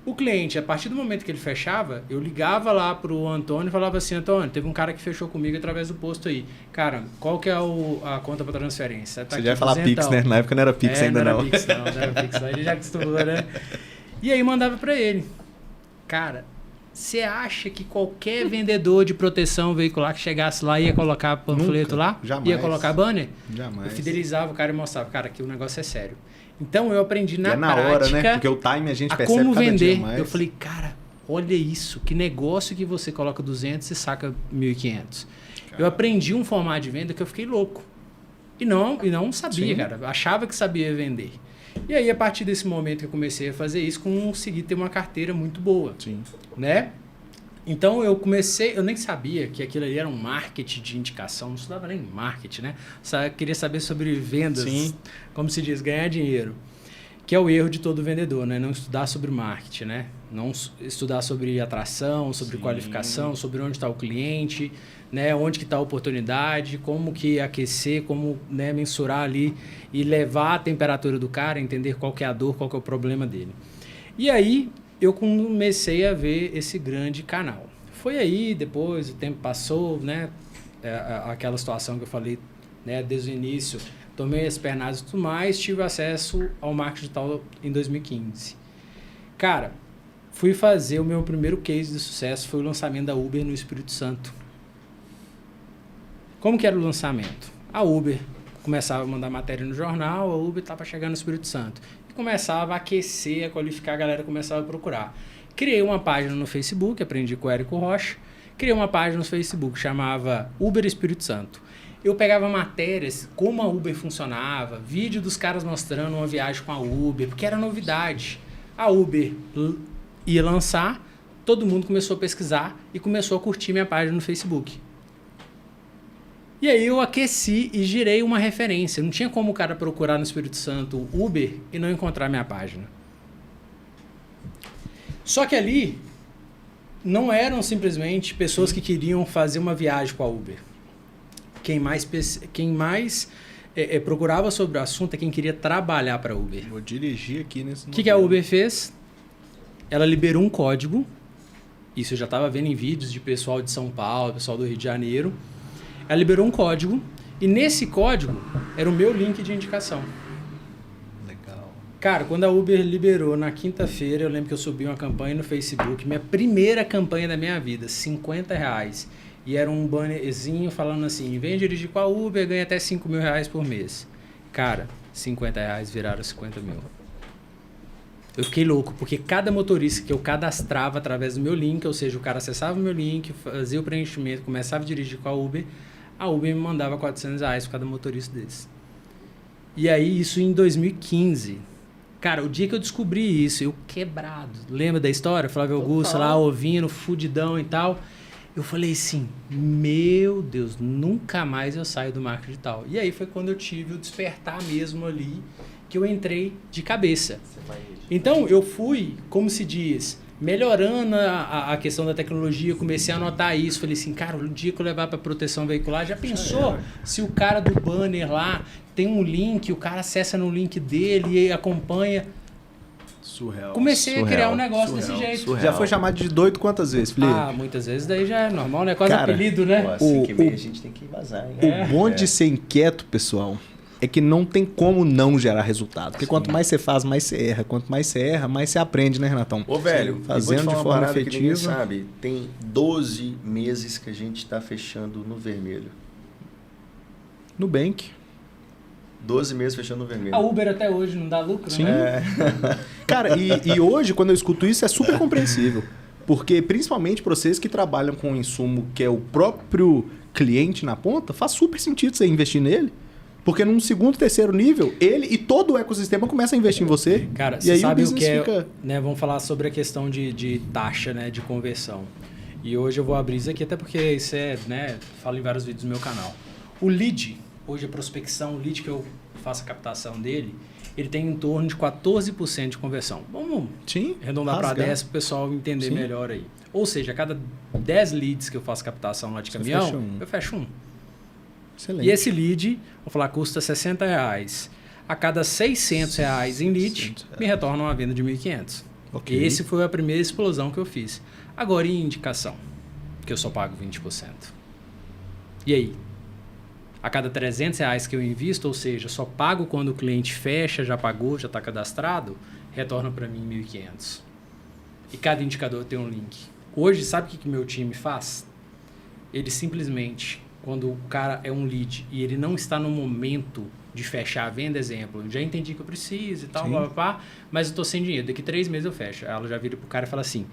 O cliente, a partir do momento que ele fechava, eu ligava lá pro Antônio e falava assim: Antônio, teve um cara que fechou comigo através do posto aí. Cara, qual que é a conta para transferência? Tá, você já vai falar Pix, né? Na época não era Pix ainda não. Não era Pix, ele já acostumou, né? E aí mandava para ele. Cara, você acha que qualquer vendedor de proteção veicular que chegasse lá ia colocar panfleto lá? Jamais. Ia colocar banner? Jamais. Eu fidelizava o cara e mostrava: cara, aqui o negócio é sério. Então, eu aprendi na prática... hora, né? Porque o time a gente percebe como cada vender. dia mais. Eu falei, cara, olha isso. Que negócio que você coloca 200 e saca 1.500. Eu aprendi um formato de venda que eu fiquei louco. E não sabia, cara. Eu achava que sabia vender. E aí, a partir desse momento que eu comecei a fazer isso, consegui ter uma carteira muito boa. Sim. Né? Então, eu nem sabia que aquilo ali era um marketing de indicação, não estudava nem marketing, né? Só queria saber sobre vendas, Sim. como se diz, ganhar dinheiro. Que é o erro de todo vendedor, né? Não estudar sobre marketing, né? Não estudar sobre atração, sobre qualificação, sobre onde está o cliente, né? Onde que está a oportunidade, como que aquecer, como, né, mensurar ali e levar a temperatura do cara, entender qual que é a dor, qual que é o problema dele. E aí, eu comecei a ver esse grande canal. Foi aí, depois o tempo passou, né? Aquela situação que eu falei, né, desde o início, tomei as pernas e tudo mais, tive acesso ao marketing digital em 2015. Cara, fui fazer o meu primeiro case de sucesso, foi o lançamento da Uber no Espírito Santo. Como que era o lançamento? A Uber começava a mandar matéria no jornal, a Uber estava chegando no Espírito Santo. E começava a aquecer, a qualificar, a galera começava a procurar. Criei uma página no Facebook, aprendi com o Érico Rocha, criei uma página no Facebook, chamava Uber Espírito Santo. Eu pegava matérias, como a Uber funcionava, vídeo dos caras mostrando uma viagem com a Uber, porque era novidade. A Uber ia lançar, todo mundo começou a pesquisar e começou a curtir minha página no Facebook. E aí eu aqueci e girei uma referência. Não tinha como o cara procurar no Espírito Santo Uber e não encontrar minha página. Só que ali não eram simplesmente pessoas que queriam fazer uma viagem com a Uber. Quem mais procurava sobre o assunto é quem queria trabalhar para a Uber. Vou dirigir aqui nesse... O que a Uber fez? Ela liberou um código. Isso eu já estava vendo em vídeos de pessoal de São Paulo, pessoal do Rio de Janeiro. Ela liberou um código e nesse código era o meu link de indicação. Legal. Cara, quando a Uber liberou na quinta-feira, eu lembro que eu subi uma campanha no Facebook, minha primeira campanha da minha vida, R$50. E era um bannerzinho falando assim, vem dirigir com a Uber, ganha até R$5.000 por mês. Cara, R$50 viraram 50 mil. Eu fiquei louco, porque cada motorista que eu cadastrava através do meu link, ou seja, o cara acessava o meu link, fazia o preenchimento, começava a dirigir com a Uber me mandava R$400 por cada motorista desse. E aí, isso em 2015. Cara, o dia que eu descobri isso, eu quebrado. Lembra da história? Flávio Augusto lá, ouvindo, fudidão e tal. Eu falei assim, meu Deus, nunca mais eu saio do marketing digital. E aí foi quando eu tive o despertar mesmo ali, que eu entrei de cabeça. Então, eu fui, como se diz, melhorando a questão da tecnologia, eu comecei a notar isso. Falei assim, cara, o dia que eu levar para proteção veicular, já pensou se o cara do banner lá tem um link, o cara acessa no link dele e acompanha... Surreal. Comecei a criar um negócio desse jeito. Surreal. Já foi chamado de doido quantas vezes, Felipe? Ah, muitas vezes daí já é normal, né? Quase cara, apelido, né? Assim que meio a gente tem que vazar, hein? O bom de ser inquieto, pessoal, é que não tem como não gerar resultado. Porque quanto mais você faz, mais você erra. Quanto mais você erra, mais você aprende, né, Renatão? Ô, velho, fazendo de forma efetiva. Sabe, tem 12 meses que a gente está fechando no vermelho. Nubank. 12 meses fechando no vermelho. A Uber até hoje não dá lucro, Sim. né? Cara, e hoje, quando eu escuto isso, é super compreensível. Porque, principalmente para vocês que trabalham com um insumo que é o próprio cliente na ponta, faz super sentido você investir nele. Porque num segundo, terceiro nível, ele e todo o ecossistema começa a investir em você. Cara, e você aí sabe o que é... fica... Né, vamos falar sobre a questão de taxa, né, de conversão. E hoje eu vou abrir isso aqui, até porque isso é, né, falo em vários vídeos no meu canal. O lead, hoje a prospecção, o lead que eu faço a captação dele, ele tem em torno de 14% de conversão. Vamos arredondar para 10 para o pessoal entender melhor aí. Ou seja, a cada 10 leads que eu faço captação lá de caminhão, eu fecho um. Excelente. E esse lead, vou falar, custa R$60. A cada R$600 em lead, me retorna uma venda de R$1.500. Okay. Esse foi a primeira explosão que eu fiz. Agora, em indicação, que eu só pago 20%. E aí? A cada R$300 que eu invisto, ou seja, só pago quando o cliente fecha, já pagou, já está cadastrado, retorna para mim R$1.500. E cada indicador tem um link. Hoje, sabe o que meu time faz? Ele simplesmente, quando o cara é um lead e ele não está no momento de fechar a venda, exemplo, já entendi que eu preciso e tal, blá, blá, blá, mas eu tô sem dinheiro, daqui 3 meses eu fecho. Ela já vira pro cara e fala assim,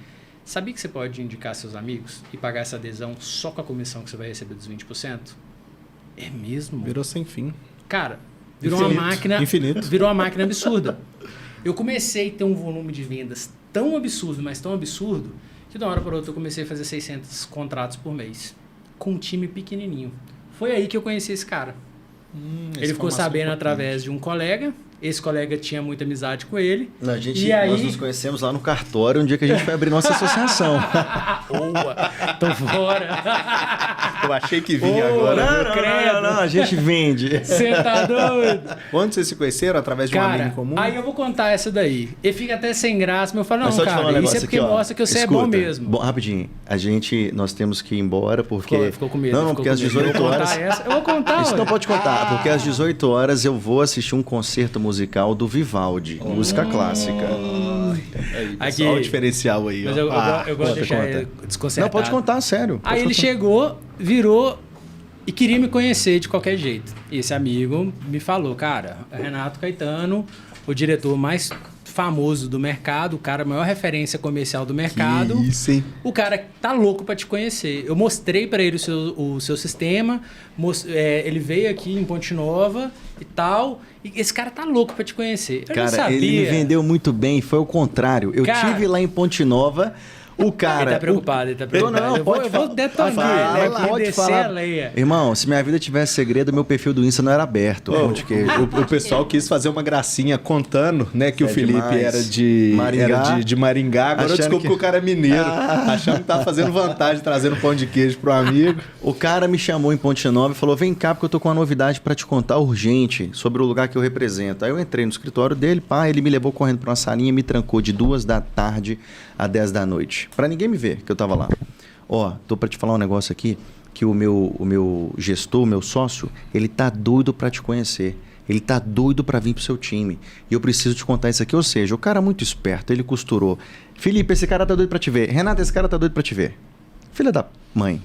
sabia que você pode indicar seus amigos e pagar essa adesão só com a comissão que você vai receber dos 20%? É mesmo? Virou sem fim. Cara, virou uma máquina... Infinito. Virou uma máquina absurda. Eu comecei a ter um volume de vendas tão absurdo, mas tão absurdo, que de uma hora para outra eu comecei a fazer 600 contratos por mês, com um time pequenininho. Foi aí que eu conheci esse cara. Ele ficou sabendo através de um colega. Esse colega tinha muita amizade com ele. Nós nos conhecemos lá no cartório, um dia que a gente foi abrir nossa associação. Boa! Tô fora! Eu achei que vinha agora. Não, a gente vende. Você tá doido? Onde vocês se conheceram? Através de um amigo em comum? Aí eu vou contar essa daí. Ele fica até sem graça, mas eu falo, não, cara, isso é porque aqui, mostra que você é bom mesmo. Bom, rapidinho, nós temos que ir embora porque... Ficou com medo. Não, porque às 18 horas... Eu vou contar, Isso não pode contar, porque às 18 horas eu vou assistir um concerto musical do Vivaldi, música clássica. Aí, pessoal, o diferencial aí. Mas ó. eu gosto de deixar ele desconcertado. Não, pode contar, sério. Aí ele chegou, virou e queria me conhecer de qualquer jeito. E esse amigo me falou, cara, Renato Caetano, o diretor mais famoso do mercado, o cara, a maior referência comercial do mercado. Que isso, hein? O cara tá louco pra te conhecer. Eu mostrei pra ele o seu sistema, ele veio aqui em Ponte Nova e tal, e esse cara tá louco pra te conhecer. Eu não sabia. Ele me vendeu muito bem, foi o contrário. Eu tive lá em Ponte Nova. O cara... Ele tá preocupado, ele tá preocupado. Eu vou detonar, pode falar. a lenha. Irmão, se minha vida tivesse segredo, meu perfil do Insta não era aberto. O pessoal quis fazer uma gracinha contando, né, que o Felipe era de Maringá. Agora desculpa que o cara é mineiro, achando que tá fazendo vantagem, trazendo pão de queijo pro amigo. O cara me chamou em Ponte Nova e falou, vem cá porque eu tô com uma novidade pra te contar urgente sobre o lugar que eu represento. Aí eu entrei no escritório dele, ele me levou correndo pra uma salinha e me trancou de 2 da tarde a 10 da noite. Pra ninguém me ver que eu tava lá. Tô pra te falar um negócio aqui, que o meu gestor, o meu sócio, ele tá doido pra te conhecer. Ele tá doido pra vir pro seu time. E eu preciso te contar isso aqui. Ou seja, o cara é muito esperto, ele costurou. Felipe, esse cara tá doido pra te ver. Renato, esse cara tá doido pra te ver. Filha da mãe.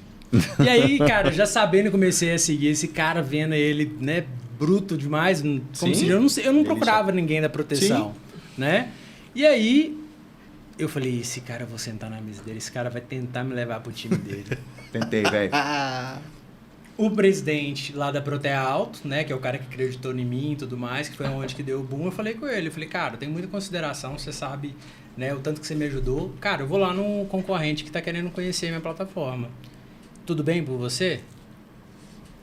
E aí, cara, já sabendo, comecei a seguir esse cara, vendo ele, né, bruto demais. Como se eu não procurava ninguém da proteção, né? E aí... eu falei, esse cara, eu vou sentar na mesa dele, esse cara vai tentar me levar pro time dele. Tentei, velho. O presidente lá da Protea Alto, né, que é o cara que acreditou em mim e tudo mais, que foi onde que deu o boom, eu falei com ele, eu falei, cara, eu tenho muita consideração, você sabe, né, o tanto que você me ajudou. Cara, eu vou lá num concorrente que tá querendo conhecer a minha plataforma. Tudo bem por você?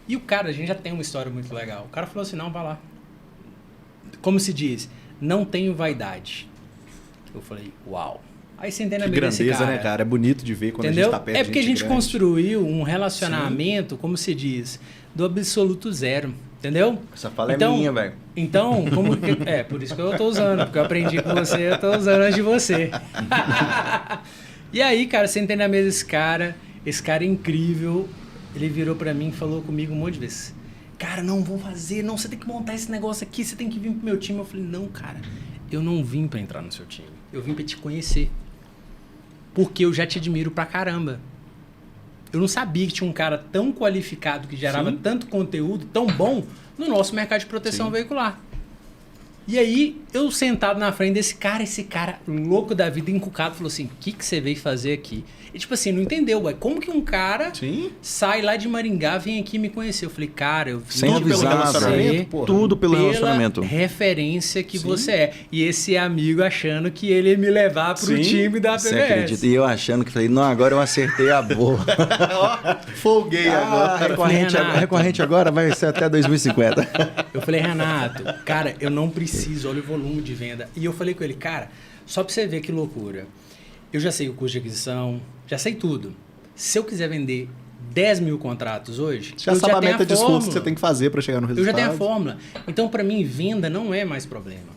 E o cara, a gente já tem uma história muito legal. O cara falou assim, não, vai lá. Como se diz, não tenho vaidade. Eu falei, uau. Aí sentei na mesa desse cara. Né, cara? É bonito de ver quando entendeu? A gente tá perto. É porque a gente grande. Construiu um relacionamento, como se diz, do absoluto zero. Entendeu? Essa fala é minha, velho. Então, como que... por isso que eu tô usando. Porque eu aprendi com você, eu tô usando antes de você. E aí, cara, sentei na mesa desse cara. Esse cara é incrível. Ele virou pra mim e falou comigo um monte de vezes. Cara, não, vou fazer. Não, você tem que montar esse negócio aqui. Você tem que vir pro meu time. Eu falei, não, cara. Eu não vim pra entrar no seu time. Eu vim pra te conhecer. Porque eu já te admiro pra caramba. Eu não sabia que tinha um cara tão qualificado, que gerava tanto conteúdo, tão bom, no nosso mercado de proteção veicular. E aí, eu sentado na frente desse cara, esse cara louco da vida, encucado, falou assim, o que você veio fazer aqui? E tipo assim, não entendeu, ué, como que um cara sai lá de Maringá, vem aqui me conhecer? Eu falei, cara, eu vim sem avisar, tudo pelo relacionamento. Referência que você é. E esse amigo achando que ele ia me levar pro time da PVS. Você acredita? E eu achando que falei, não, agora eu acertei a boa. Folguei agora. Recorrente agora vai ser até 2050. Eu falei, Renato, cara, eu não preciso, olha o volume de venda. E eu falei com ele, cara, só pra você ver que loucura. Eu já sei o custo de aquisição, já sei tudo. Se eu quiser vender 10 mil contratos hoje, já sabe a meta de esforço que você tem que fazer para chegar no resultado. Eu já tenho a fórmula. Então, para mim, venda não é mais problema.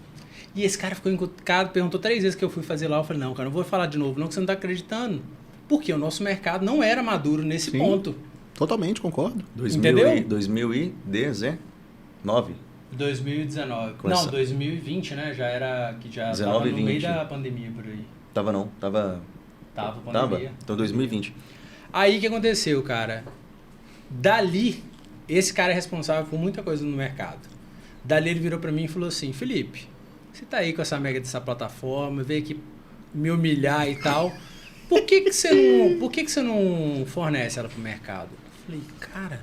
E esse cara ficou encucado, perguntou 3 vezes que eu fui fazer lá. Eu falei, não, cara, não vou falar de novo, não, que você não tá acreditando. Porque o nosso mercado não era maduro nesse ponto. Totalmente, concordo. Entendeu? 2019. 2019. Não, 2020, né? Já era... que já 19 tava no 20. meio da pandemia por aí. Tava não, tava pandemia. Então 2020. Aí o que aconteceu, cara? Dali, esse cara é responsável por muita coisa no mercado. Dali ele virou para mim e falou assim, Felipe, você tá aí com essa mega dessa plataforma, veio aqui me humilhar e tal, por que você não fornece ela pro mercado? Eu falei, cara,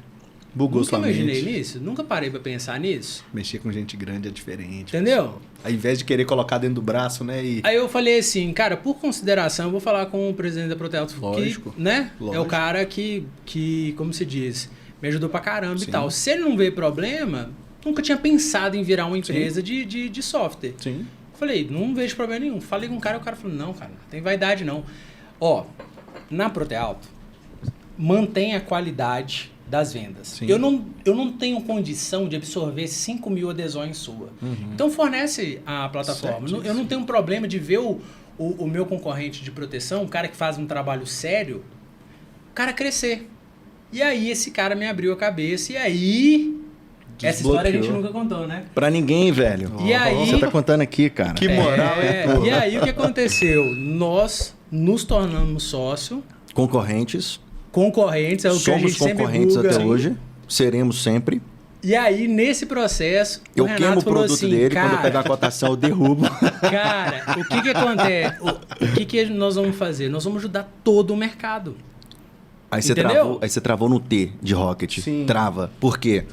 bugou nunca imaginei nisso, nunca parei para pensar nisso. Mexer com gente grande é diferente. Entendeu? Pessoal. Ao invés de querer colocar dentro do braço, né? Aí eu falei assim, cara, por consideração, eu vou falar com o presidente da Protelto, Lógico. Que, né? Lógico. É o cara que, como se diz, me ajudou pra caramba. Sim. E tal. Se ele não vê problema, nunca tinha pensado em virar uma empresa de software. Sim. Falei, não vejo problema nenhum. Falei com o cara falou, não, cara, não tem vaidade não. Ó, na Protelto, mantém a qualidade das vendas. Sim. Eu não tenho condição de absorver 5 mil adesões sua. Então fornece a plataforma. Eu não tenho problema de ver o meu concorrente de proteção, o cara que faz um trabalho sério, o cara crescer. E aí esse cara me abriu a cabeça e aí... Essa história a gente nunca contou, né? Pra ninguém, velho. E aí... Você tá contando aqui, cara. Que moral, E aí o que aconteceu? Nós nos tornamos sócio. Concorrentes, é o que a gente sempre concorrentes buga. até hoje. Seremos sempre. E aí, nesse processo, eu o Renato queimo o falou produto assim, dele, cara, quando eu pegar a cotação, eu derrubo. Cara, o que acontece? O que nós vamos fazer? Nós vamos ajudar todo o mercado. Aí você travou no T de Rocket. Sim. Trava. Por quê?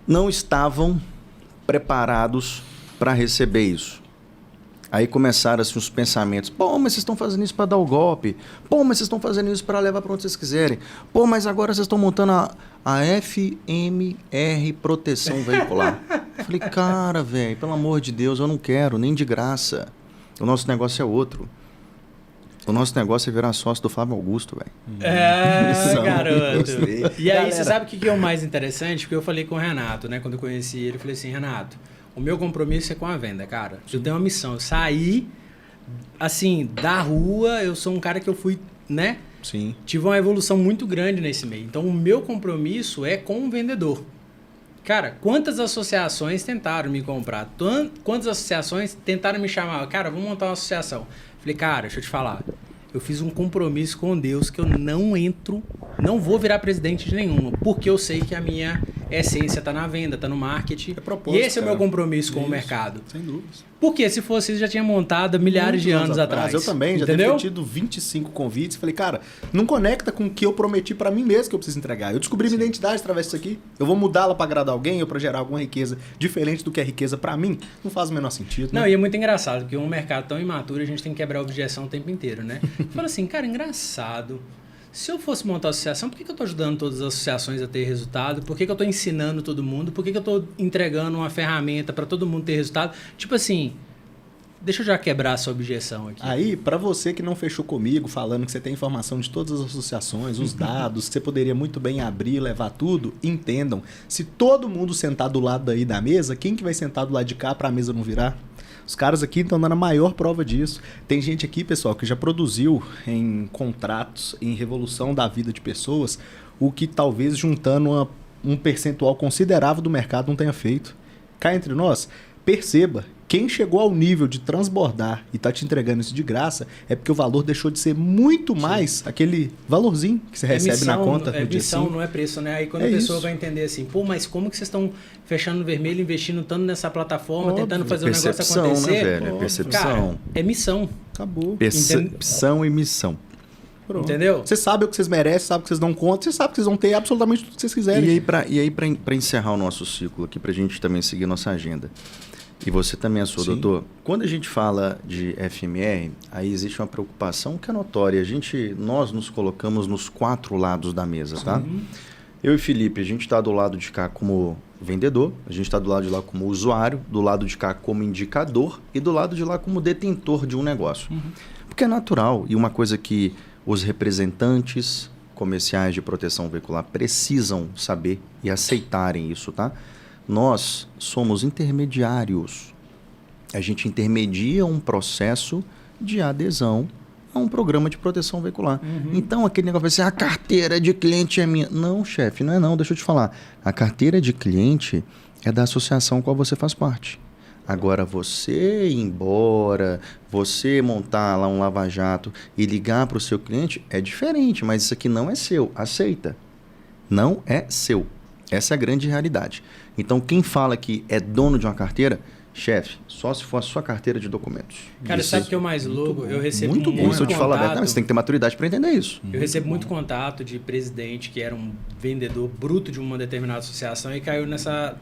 Não estavam preparados para receber isso. Aí começaram assim, os pensamentos. Pô, mas vocês estão fazendo isso para dar o golpe. Pô, mas vocês estão fazendo isso para levar para onde vocês quiserem. Pô, mas agora vocês estão montando a FMR Proteção Veicular. Eu falei, cara, velho, pelo amor de Deus, eu não quero, nem de graça. O nosso negócio é outro. O nosso negócio é virar sócio do Flávio Augusto, velho. Garoto. E aí, galera, você sabe o que é o mais interessante? Porque eu falei com o Renato, né? Quando eu conheci ele, eu falei assim, Renato, o meu compromisso é com a venda, cara. Eu tenho uma missão. Eu saí, assim, da rua, eu sou um cara que eu fui, né? Sim. Tive uma evolução muito grande nesse meio. Então, o meu compromisso é com o vendedor. Cara, quantas associações tentaram me comprar? Quantas associações tentaram me chamar? Cara, vamos montar uma associação. Falei, cara, deixa eu te falar. Eu fiz um compromisso com Deus que eu não vou virar presidente de nenhuma, porque eu sei que a minha essência está na venda, está no marketing. E esse é o meu compromisso com o mercado. Sem dúvidas. Porque se fosse isso, já tinha montado milhares de anos atrás. Eu também, já entendeu? devo ter tido 25 convites. Falei, cara, não conecta com o que eu prometi para mim mesmo que eu preciso entregar. Eu descobri minha identidade através disso aqui. Eu vou mudá-la para agradar alguém ou para gerar alguma riqueza diferente do que é riqueza para mim? Não faz o menor sentido, né? Não, e é muito engraçado, porque um mercado tão imaturo, a gente tem que quebrar a objeção o tempo inteiro, né? Fala assim, cara, engraçado. Se eu fosse montar uma associação, por que eu estou ajudando todas as associações a ter resultado? Por que eu estou ensinando todo mundo? Por que eu estou entregando uma ferramenta para todo mundo ter resultado? Tipo assim, deixa eu já quebrar essa objeção aqui. Aí, para você que não fechou comigo, falando que você tem informação de todas as associações, os dados, que você poderia muito bem abrir, levar tudo, entendam. Se todo mundo sentar do lado aí da mesa, quem que vai sentar do lado de cá para a mesa não virar? Os caras aqui estão dando a maior prova disso. Tem gente aqui, pessoal, que já produziu em contratos, em revolução da vida de pessoas, o que talvez juntando um percentual considerável do mercado não tenha feito. Cá entre nós, perceba, quem chegou ao nível de transbordar e está te entregando isso de graça é porque o valor deixou de ser muito mais aquele valorzinho que você recebe missão, na conta. É missão, não é preço, né? Aí quando a pessoa vai entender assim, pô, mas como que vocês estão fechando no vermelho, investindo tanto nessa plataforma, tentando fazer o negócio acontecer? Né, velho? É percepção. Cara, é missão. Acabou. Percepção e missão. Pronto. Entendeu? Você sabe o que vocês merecem, sabe o que vocês dão conta, você sabe que vocês vão ter absolutamente tudo que vocês quiserem. E aí para encerrar o nosso ciclo aqui, para a gente também seguir nossa agenda. E você também é sua, doutor. Quando a gente fala de FMR, aí existe uma preocupação que é notória. Nós nos colocamos nos 4 lados da mesa, tá? Eu e Felipe, a gente está do lado de cá como vendedor, a gente está do lado de lá como usuário, do lado de cá como indicador e do lado de lá como detentor de um negócio. Porque é natural e uma coisa que os representantes comerciais de proteção veicular precisam saber e aceitarem isso, tá? Nós somos intermediários. A gente intermedia um processo de adesão a um programa de proteção veicular. Então, aquele negócio vai ser a carteira de cliente é minha. Não, chefe, não é não. Deixa eu te falar. A carteira de cliente é da associação a qual você faz parte. Agora, você ir embora, você montar lá um lava-jato e ligar para o seu cliente é diferente, mas isso aqui não é seu. Aceita. Não é seu. Essa é a grande realidade. Então, quem fala que é dono de uma carteira, chefe, só se for a sua carteira de documentos. Cara, sabe o que é o mais louco? Eu recebo muito bom. Isso eu te falo aberto. Você tem que ter maturidade para entender isso. Eu recebo muito contato de presidente que era um vendedor bruto de uma determinada associação e caiu nessa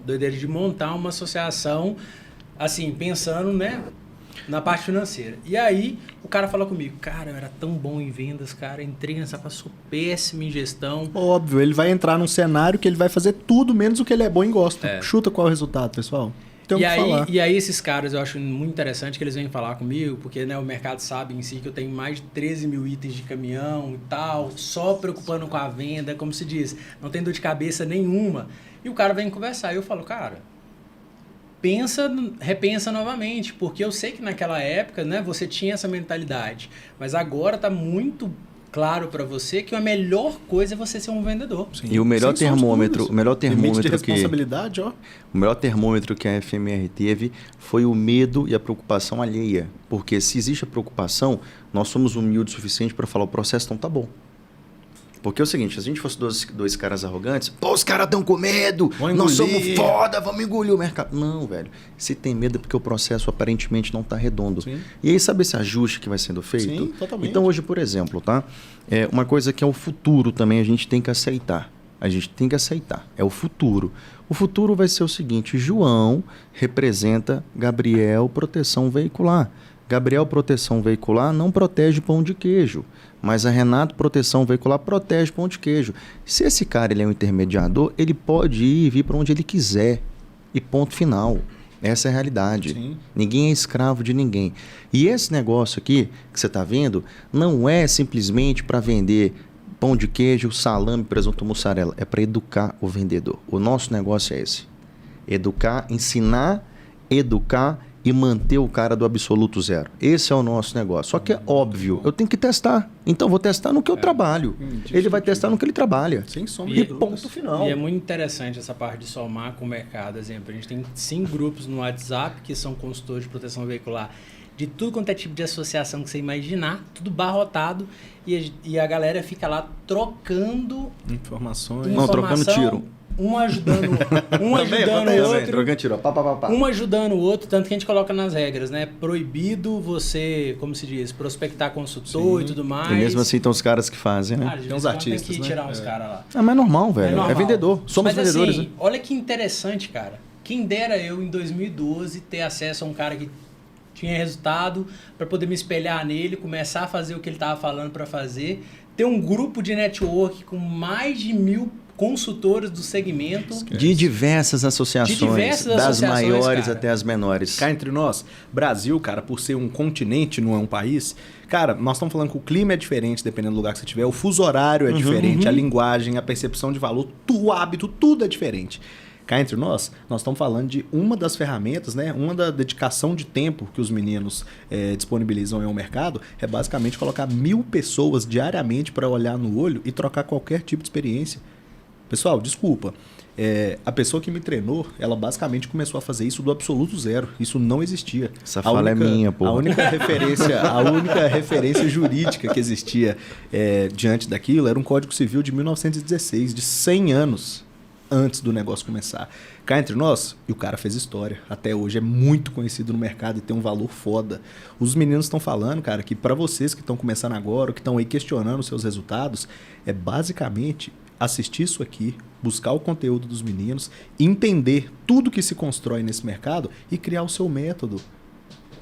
doideira de montar uma associação, assim, pensando, né, na parte financeira. E aí, o cara fala comigo, cara, eu era tão bom em vendas, cara, entrei nessa parte, sou péssimo em gestão. Óbvio, ele vai entrar num cenário que ele vai fazer tudo menos o que ele é bom e gosta. Chuta qual é o resultado, pessoal. E aí esses caras eu acho muito interessante que eles vêm falar comigo, porque né, o mercado sabe em si que eu tenho mais de 13 mil itens de caminhão e tal, só preocupando com a venda, como se diz, não tem dor de cabeça nenhuma. E o cara vem conversar e eu falo, cara, repensa novamente, porque eu sei que naquela época, né, você tinha essa mentalidade, mas agora está muito claro para você que a melhor coisa é você ser um vendedor. Sim. E o melhor termômetro, de responsabilidade, ó. O melhor termômetro que a FMR teve foi o medo e a preocupação alheia, porque se existe a preocupação, nós somos humildes o suficiente para falar o processo não tá bom. Porque é o seguinte, se a gente fosse dois caras arrogantes, pô, os caras estão com medo, nós somos foda, vamos engolir o mercado. Não, velho. Se tem medo é porque o processo aparentemente não está redondo. Sim. E aí, sabe esse ajuste que vai sendo feito? Sim, totalmente. Então, hoje, por exemplo, tá? Uma coisa que é o futuro também, a gente tem que aceitar. A gente tem que aceitar. É o futuro. O futuro vai ser o seguinte, João representa Gabriel Proteção Veicular. Gabriel Proteção Veicular não protege pão de queijo, mas a Renato Proteção Veicular protege pão de queijo. Se esse cara ele é um intermediador, ele pode ir e vir para onde ele quiser. E ponto final. Essa é a realidade. Sim. Ninguém é escravo de ninguém. E esse negócio aqui que você está vendo não é simplesmente para vender pão de queijo, salame, presunto, mussarela. É para educar o vendedor. O nosso negócio é esse. Educar, ensinar, educar e manter o cara do absoluto zero. Esse é o nosso negócio. Só que é óbvio, eu tenho que testar. Então, vou testar no que eu trabalho. Ele vai testar no que ele trabalha. Sem sombra de dúvidas. Ponto final. E é muito interessante essa parte de somar com o mercado. Exemplo, a gente tem 5 grupos no WhatsApp que são consultores de proteção veicular de tudo quanto é tipo de associação que você imaginar, tudo barrotado, e a galera fica lá trocando informações. Não, trocando tiro. Um ajudando o outro. Trocando tiro. Um ajudando o outro, tanto que a gente coloca nas regras, né? Proibido você, como se diz, prospectar consultor. Sim. E tudo mais. E mesmo assim tem os caras que fazem, né? Tem uns artistas, tem que tirar uns caras lá. Mas é normal, velho. É normal. É vendedor. Somos mas, vendedores. Assim, né? Olha que interessante, cara. Quem dera eu, em 2012, ter acesso a um cara que tinha resultado para poder me espelhar nele, começar a fazer o que ele estava falando para fazer, ter um grupo de network com mais de 1.000 consultores do segmento. De diversas associações, das maiores cara. Até as menores. Cá entre nós, Brasil, cara, por ser um continente, não é um país, cara, nós estamos falando que o clima é diferente dependendo do lugar que você estiver, o fuso horário é diferente, a linguagem, a percepção de valor, o hábito, tudo é diferente. Cá entre nós estamos falando de uma das ferramentas, né? Uma da dedicação de tempo que os meninos disponibilizam em um mercado é basicamente colocar 1.000 pessoas diariamente para olhar no olho e trocar qualquer tipo de experiência. Pessoal, desculpa. A pessoa que me treinou, ela basicamente começou a fazer isso do absoluto zero. Isso não existia. Essa fala é minha, pô. A única referência jurídica que existia diante daquilo era um Código Civil de 1916, de 100 anos antes do negócio começar. Cá entre nós, e o cara fez história. Até hoje é muito conhecido no mercado e tem um valor foda. Os meninos estão falando, cara, que para vocês que estão começando agora, que estão aí questionando os seus resultados, é basicamente assistir isso aqui, buscar o conteúdo dos meninos, entender tudo que se constrói nesse mercado e criar o seu método.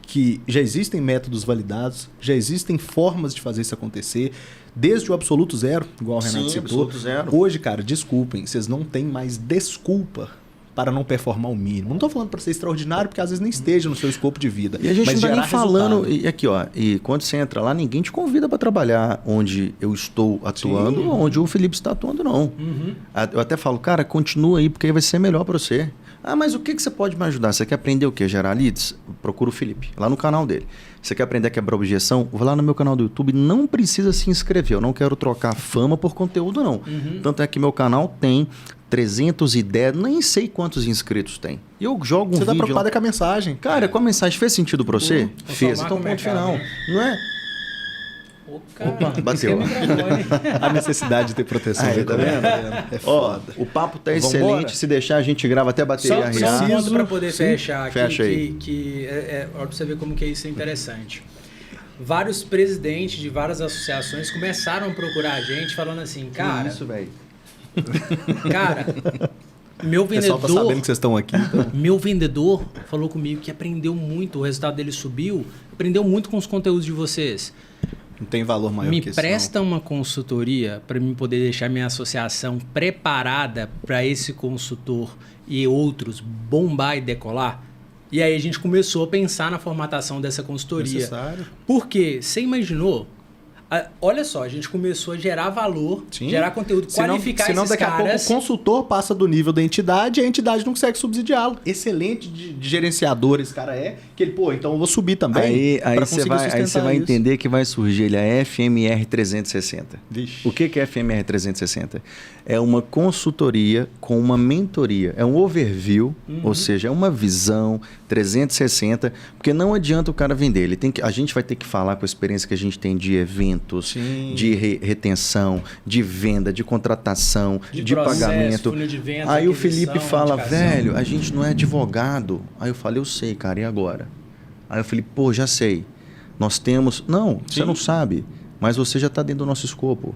Que já existem métodos validados, já existem formas de fazer isso acontecer, desde o absoluto zero, igual o Renato citou. Hoje, cara, desculpem, vocês não têm mais desculpa para não performar o mínimo. Não estou falando para ser extraordinário, porque às vezes nem esteja no seu escopo de vida. E a gente não está nem falando... E aqui, ó, e quando você entra lá, ninguém te convida para trabalhar onde eu estou atuando, ou onde o Felipe está atuando, não. Eu até falo, cara, continua aí, porque aí vai ser melhor para você. Ah, mas o que você pode me ajudar? Você quer aprender o quê? Gerar leads? Procura o Felipe, lá no canal dele. Você quer aprender a quebrar objeção? Vou lá no meu canal do YouTube, não precisa se inscrever. Eu não quero trocar fama por conteúdo, não. Tanto é que meu canal tem 310, nem sei quantos inscritos tem. E eu jogo um vídeo... Você tá preocupado com a mensagem. Cara, com a mensagem fez sentido pra você? Fez. Então, ponto final. Não é? Ô, cara, opa, bateu. A necessidade de ter proteção. Aí, tá vendo? É foda. Ó, o papo tá Vambora? excelente. Se deixar, a gente grava até a bateria Só um arriar. ponto para poder fechar aqui, Fecha aí. que pra você ver como que isso é interessante. Vários presidentes de várias associações começaram a procurar a gente falando assim, cara... Isso, velho. Cara, meu O pessoal vendedor... tá sabendo que vocês estão aqui. Então. Meu vendedor falou comigo que aprendeu muito, o resultado dele subiu, aprendeu muito com os conteúdos de vocês. Não tem valor maior Me que isso. presta uma consultoria para mim poder deixar minha associação preparada para esse consultor e outros bombar e decolar? E aí a gente começou a pensar na formatação dessa consultoria. Necessário. Porque você imaginou? Olha só, a gente começou a gerar valor, Sim. gerar conteúdo, qualificar senão esses daqui caras. a pouco o consultor passa do nível da entidade e a entidade não consegue subsidiá-lo. Excelente de gerenciador esse cara é, que ele, pô, então eu vou subir também. Aí pra você conseguir vai sustentar isso. entender que vai surgir ele, a FMR 360. Vixe. O que é FMR 360? É uma consultoria com uma mentoria. É um overview, ou seja, é uma visão 360, porque não adianta o cara vender. A gente vai ter que falar com a experiência que a gente tem de eventos, Sim. de retenção, de venda, de contratação, de processo, pagamento. funil de vendas, Aí o aquisição, Felipe fala, indicação. velho, a gente não é advogado. Aí eu falei, eu sei, cara, e agora? Aí eu falei, pô, já sei. Nós temos... Não, você Sim. não sabe, mas você já está dentro do nosso escopo.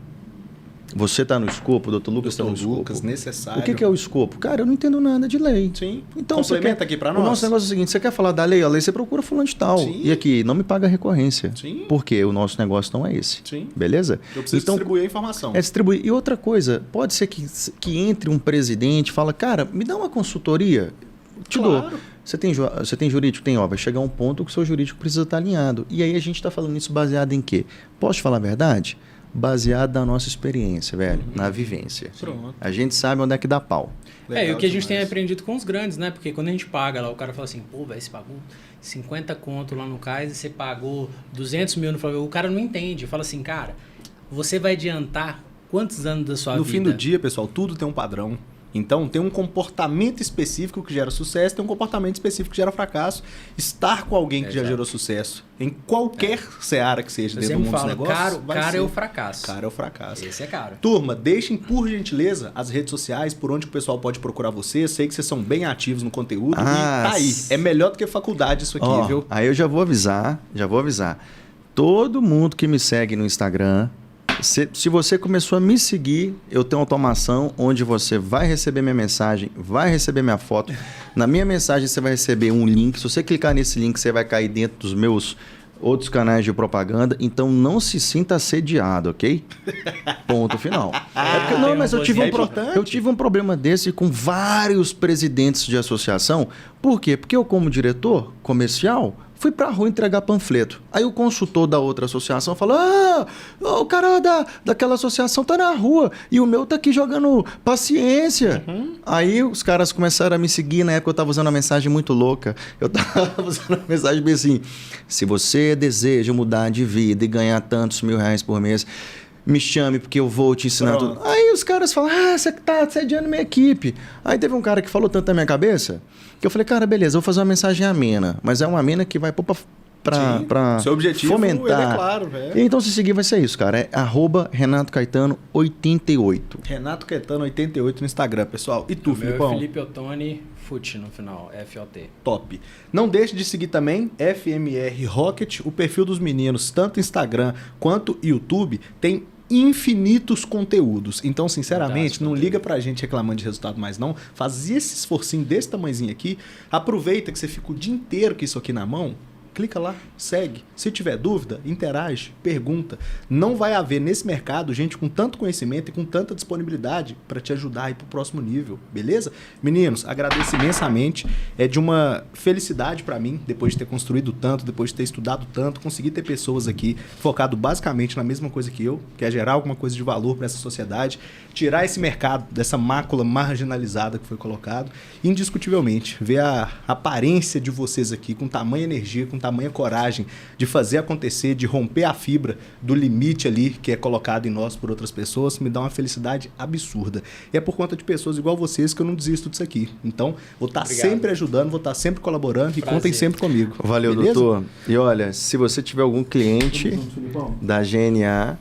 Você está no escopo, o Dr. Lucas está no Lucas, escopo. necessário. O que é o escopo? Cara, eu não entendo nada de lei. Sim. Então, Complementa aqui para O nós. nosso negócio é o seguinte, você quer falar da lei? A lei você procura fulano de tal. Sim. E aqui, não me paga recorrência. Sim. Porque o nosso negócio não é esse. Sim. Beleza? Eu preciso distribuir a informação. É distribuir. E outra coisa, pode ser que entre um presidente e fala, cara, me dá uma consultoria. Te dou. Você tem jurídico? Tem, ó. Vai chegar um ponto que o seu jurídico precisa estar alinhado. E aí a gente está falando isso baseado em quê? Posso te falar a verdade? Baseado na nossa experiência, velho. Na vivência. Pronto. A gente sabe onde é que dá pau. E o que a gente tem aprendido com os grandes, né? Porque quando a gente paga lá, o cara fala assim, pô, velho, você pagou 50 conto lá no CAIS e você pagou 200 mil no Flamengo. O cara não entende. Fala assim, cara, você vai adiantar quantos anos da sua vida? No fim do dia, pessoal, tudo tem um padrão. Então, tem um comportamento específico que gera sucesso, tem um comportamento específico que gera fracasso. Estar com alguém que já gerou sucesso, em qualquer seara que seja Eu dentro do sempre mundo dos falo, negócios, caro é o fracasso. Cara é o fracasso. Esse é caro. Turma, deixem, por gentileza, as redes sociais, por onde o pessoal pode procurar vocês. Sei que vocês são bem ativos no conteúdo. E tá aí. É melhor do que faculdade isso aqui, Ó, viu? Aí eu já vou avisar. Todo mundo que me segue no Instagram, se você começou a me seguir, eu tenho automação onde você vai receber minha mensagem, vai receber minha foto. Na minha mensagem você vai receber um link. Se você clicar nesse link, você vai cair dentro dos meus outros canais de propaganda. Então não se sinta assediado, ok? Ponto final. Mas eu tive um problema desse com vários presidentes de associação. Por quê? Porque eu, como diretor comercial, fui pra rua entregar panfleto. Aí o consultor da outra associação falou, o cara daquela associação tá na rua e o meu tá aqui jogando paciência. Aí os caras começaram a me seguir. Na época eu tava usando uma mensagem muito louca. Eu tava usando uma mensagem bem assim, se você deseja mudar de vida e ganhar tantos R$1.000 por mês, me chame porque eu vou te ensinar tudo. Aí os caras falam, você tá assediando minha equipe. Aí teve um cara que falou tanto na minha cabeça que eu falei, cara, beleza, eu vou fazer uma mensagem amena. Mas é uma amena que vai pôr pra seu objetivo, fomentar. ele é claro, velho. Então, se seguir, vai ser isso, cara. É @RenatoCaetano88. Renato Caetano 88 no Instagram, pessoal. E tu, O meu Filipão? é Felipe Ottoni, FUT no final, FOT. Top. Não deixe de seguir também FMR Rocket, o perfil dos meninos, tanto Instagram quanto YouTube, tem infinitos conteúdos. Então, sinceramente, não liga pra gente reclamando de resultado mais não. Faz esse esforcinho desse tamanhozinho aqui. Aproveita que você fica o dia inteiro com isso aqui na mão. Clica lá, segue. Se tiver dúvida, interage, pergunta. Não vai haver nesse mercado gente com tanto conhecimento e com tanta disponibilidade para te ajudar a ir para o próximo nível, beleza? Meninos, agradeço imensamente. É de uma felicidade para mim, depois de ter construído tanto, depois de ter estudado tanto, conseguir ter pessoas aqui focado basicamente na mesma coisa que eu, que é gerar alguma coisa de valor para essa sociedade, tirar esse mercado dessa mácula marginalizada que foi colocado. Indiscutivelmente, ver a aparência de vocês aqui com tamanha energia, com tamanha tamanha coragem de fazer acontecer, de romper a fibra do limite ali que é colocado em nós por outras pessoas, me dá uma felicidade absurda. E é por conta de pessoas igual vocês que eu não desisto disso aqui. Então, vou estar sempre ajudando, vou estar sempre colaborando e contem sempre comigo. Valeu, beleza? Doutor. E olha, se você tiver algum cliente da GNA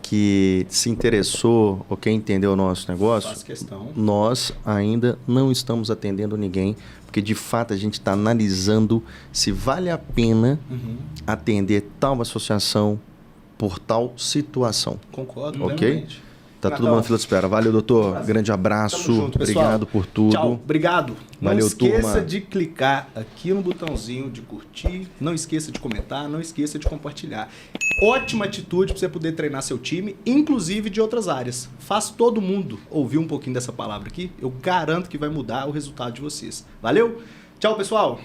que se interessou ou quer entender o nosso negócio, nós ainda não estamos atendendo ninguém, porque de fato a gente está analisando se vale a pena atender tal associação por tal situação. Concordo, ok? realmente. Tá tudo bom na fila de espera. Valeu, doutor. Grande abraço. Junto, obrigado por tudo. Tchau. Obrigado. Valeu, não esqueça turma. de clicar aqui no botãozinho de curtir. Não esqueça de comentar. Não esqueça de compartilhar. Ótima atitude para você poder treinar seu time, inclusive de outras áreas. Faz todo mundo ouvir um pouquinho dessa palavra aqui. Eu garanto que vai mudar o resultado de vocês. Valeu? Tchau, pessoal.